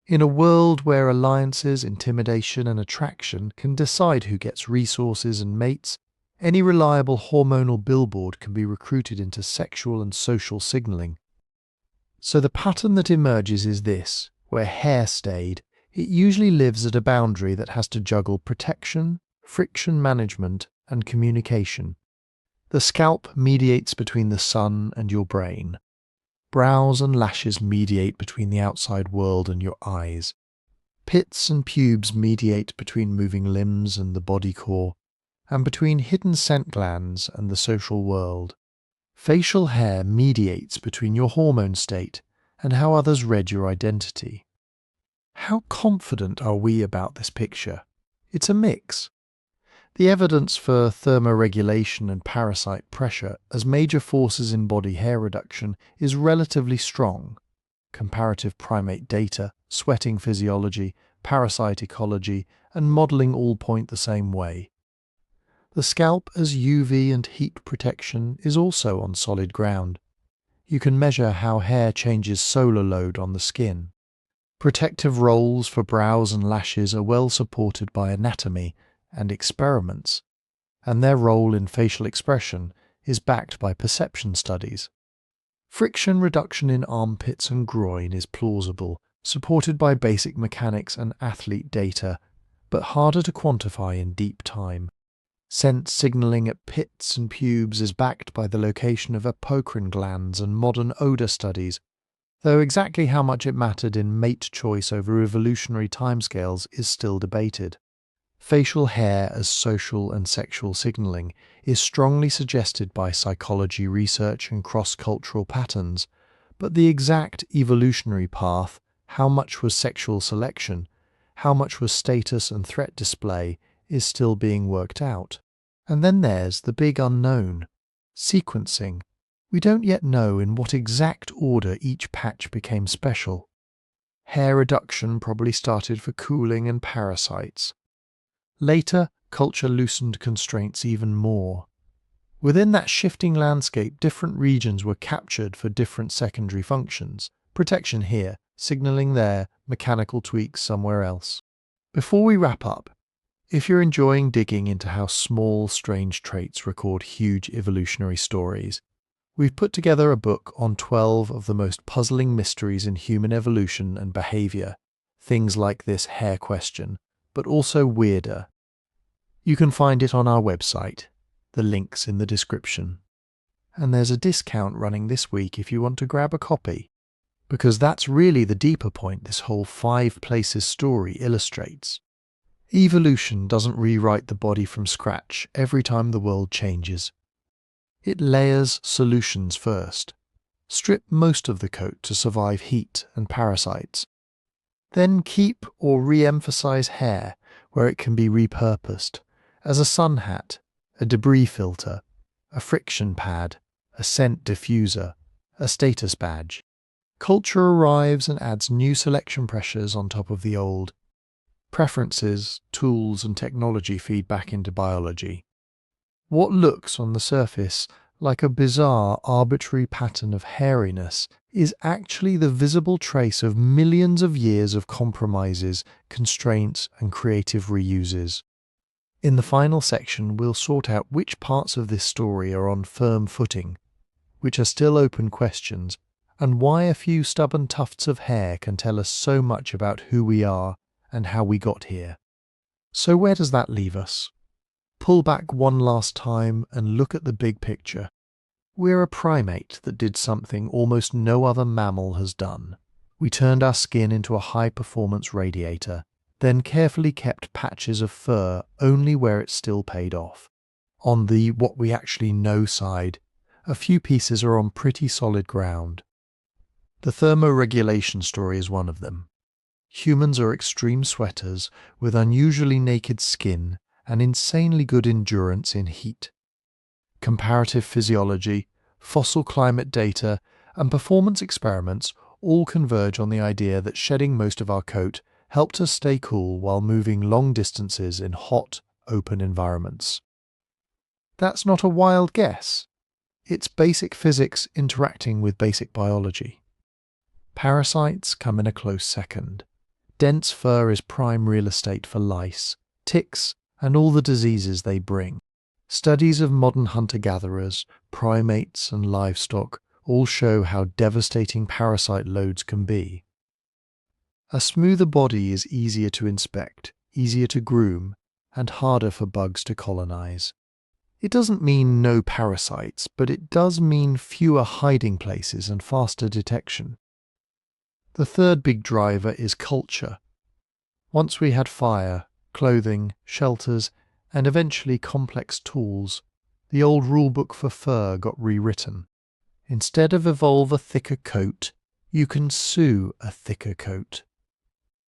In a world where alliances, intimidation, and attraction can decide who gets resources and mates, any reliable hormonal billboard can be recruited into sexual and social signaling. So the pattern that emerges is this: where hair stayed, it usually lives at a boundary that has to juggle protection, friction management, and communication. The scalp mediates between the sun and your brain. Brows and lashes mediate between the outside world and your eyes. Pits and pubes mediate between moving limbs and the body core, and between hidden scent glands and the social world. Facial hair mediates between your hormone state and how others read your identity. How confident are we about this picture? It's a mix. The evidence for thermoregulation and parasite pressure as major forces in body hair reduction is relatively strong. Comparative primate data, sweating physiology, parasite ecology, and modelling all point the same way. The scalp as UV and heat protection is also on solid ground. You can measure how hair changes solar load on the skin. Protective roles for brows and lashes are well supported by anatomy and experiments, and their role in facial expression is backed by perception studies. Friction reduction in armpits and groin is plausible, supported by basic mechanics and athlete data, but harder to quantify in deep time. Scent signaling at pits and pubes is backed by the location of apocrine glands and modern odor studies, though exactly how much it mattered in mate choice over evolutionary timescales is still debated. Facial hair as social and sexual signaling is strongly suggested by psychology research and cross-cultural patterns, but the exact evolutionary path, how much was sexual selection, how much was status and threat display, is still being worked out. And then there's the big unknown: sequencing. We don't yet know in what exact order each patch became special. Hair reduction probably started for cooling and parasites. Later, culture loosened constraints even more. Within that shifting landscape, different regions were captured for different secondary functions: protection here, signaling there, mechanical tweaks somewhere else. Before we wrap up, if you're enjoying digging into how small, strange traits record huge evolutionary stories, we've put together a book on 12 of the most puzzling mysteries in human evolution and behavior, things like this hair question, but also weirder. You can find it on our website. The link's in the description. And there's a discount running this week if you want to grab a copy, because that's really the deeper point this whole 5 places story illustrates. Evolution doesn't rewrite the body from scratch every time the world changes. It layers solutions first. Strip most of the coat to survive heat and parasites. Then keep or re-emphasize hair where it can be repurposed, as a sun hat, a debris filter, a friction pad, a scent diffuser, a status badge. Culture arrives and adds new selection pressures on top of the old. Preferences, tools, and technology feed back into biology. What looks on the surface like a bizarre, arbitrary pattern of hairiness is actually the visible trace of millions of years of compromises, constraints, and creative reuses. In the final section, we'll sort out which parts of this story are on firm footing, which are still open questions, and why a few stubborn tufts of hair can tell us so much about who we are and how we got here. So where does that leave us? Pull back one last time and look at the big picture. We're a primate that did something almost no other mammal has done. We turned our skin into a high-performance radiator, then carefully kept patches of fur only where it still paid off. On the what we actually know side, a few pieces are on pretty solid ground. The thermoregulation story is one of them. Humans are extreme sweaters with unusually naked skin and insanely good endurance in heat. Comparative physiology, fossil climate data, and performance experiments all converge on the idea that shedding most of our coat helped us stay cool while moving long distances in hot, open environments. That's not a wild guess. It's basic physics interacting with basic biology. Parasites come in a close second. Dense fur is prime real estate for lice, ticks, and all the diseases they bring. Studies of modern hunter-gatherers, primates, and livestock all show how devastating parasite loads can be. A smoother body is easier to inspect, easier to groom, and harder for bugs to colonize. It doesn't mean no parasites, but it does mean fewer hiding places and faster detection. The third big driver is culture. Once we had fire, clothing, shelters, and eventually complex tools, the old rulebook for fur got rewritten. Instead of evolve a thicker coat, you can sew a thicker coat.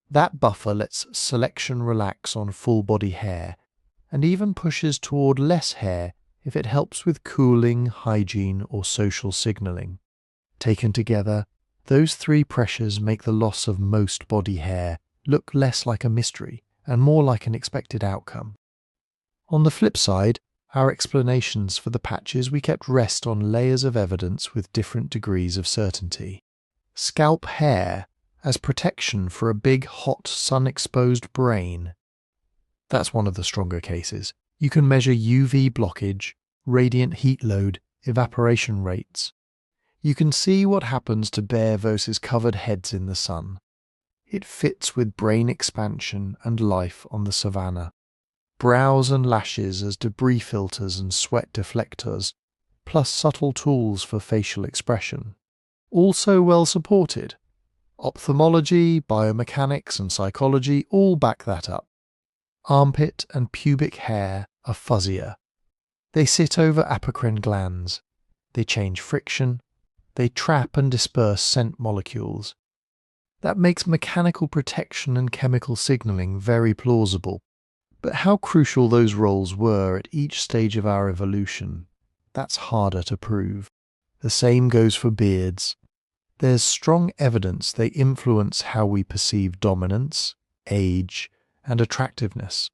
That buffer lets selection relax on full-body hair, and even pushes toward less hair if it helps with cooling, hygiene, or social signaling. Taken together, those three pressures make the loss of most body hair look less like a mystery and more like an expected outcome. On the flip side, our explanations for the patches we kept rest on layers of evidence with different degrees of certainty. Scalp hair as protection for a big, hot, sun-exposed brain. That's one of the stronger cases. You can measure UV blockage, radiant heat load, evaporation rates. You can see what happens to bare versus covered heads in the sun. It fits with brain expansion and life on the savanna. Brows and lashes as debris filters and sweat deflectors, plus subtle tools for facial expression. Also well supported. Ophthalmology, biomechanics, and psychology all back that up. Armpit and pubic hair are fuzzier. They sit over apocrine glands. They change friction. They trap and disperse scent molecules. That makes mechanical protection and chemical signaling very plausible. But how crucial those roles were at each stage of our evolution, that's harder to prove. The same goes for beards. There's strong evidence they influence how we perceive dominance, age, and attractiveness.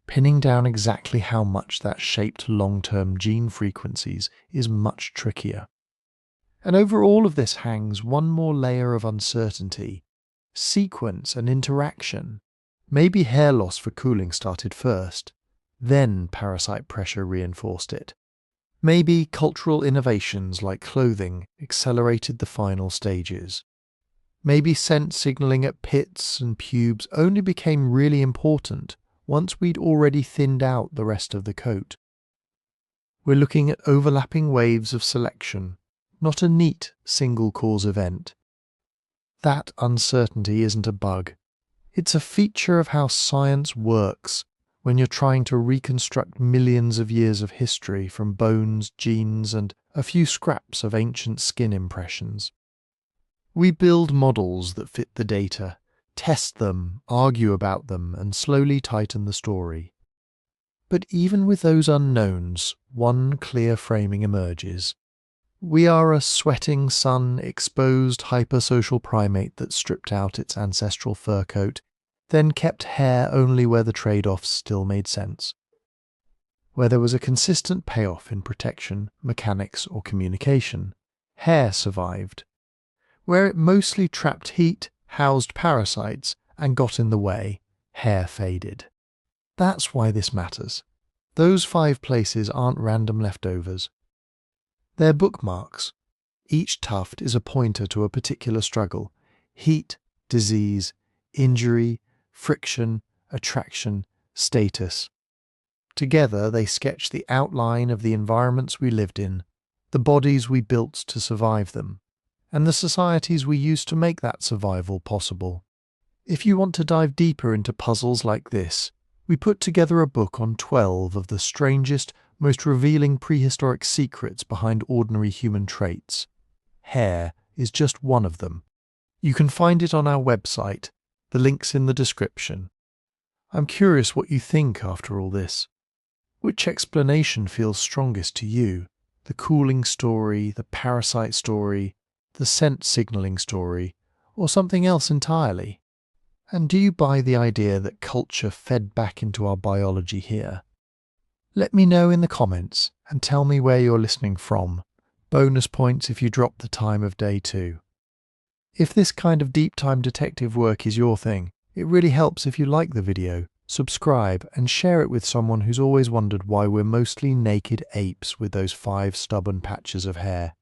Pinning down exactly how much that shaped long-term gene frequencies is much trickier. And over all of this hangs one more layer of uncertainty: sequence and interaction. Maybe hair loss for cooling started first, then parasite pressure reinforced it. Maybe cultural innovations like clothing accelerated the final stages. Maybe scent signaling at pits and pubes only became really important once we'd already thinned out the rest of the coat. We're looking at overlapping waves of selection, not a neat single cause event. That uncertainty isn't a bug. It's a feature of how science works when you're trying to reconstruct millions of years of history from bones, genes, and a few scraps of ancient skin impressions. We build models that fit the data, test them, argue about them, and slowly tighten the story. But even with those unknowns, one clear framing emerges. We are a sweating, sun-exposed, hypersocial primate that stripped out its ancestral fur coat, then kept hair only where the trade-offs still made sense. Where there was a consistent payoff in protection, mechanics, or communication, hair survived. Where it mostly trapped heat, housed parasites, and got in the way, hair faded. That's why this matters. Those 5 places aren't random leftovers. They're bookmarks. Each tuft is a pointer to a particular struggle: heat, disease, injury, friction, attraction, status. Together they sketch the outline of the environments we lived in, the bodies we built to survive them, and the societies we used to make that survival possible. If you want to dive deeper into puzzles like this, we put together a book on 12 of the strangest, most revealing prehistoric secrets behind ordinary human traits. Hair is just one of them. You can find it on our website. The link's in the description. I'm curious what you think after all this. Which explanation feels strongest to you? The cooling story, the parasite story, the scent signalling story, or something else entirely? And do you buy the idea that culture fed back into our biology here? Let me know in the comments and tell me where you're listening from. Bonus points if you drop the time of day too. If this kind of deep time detective work is your thing, it really helps if you like the video, subscribe and share it with someone who's always wondered why we're mostly naked apes with those 5 stubborn patches of hair.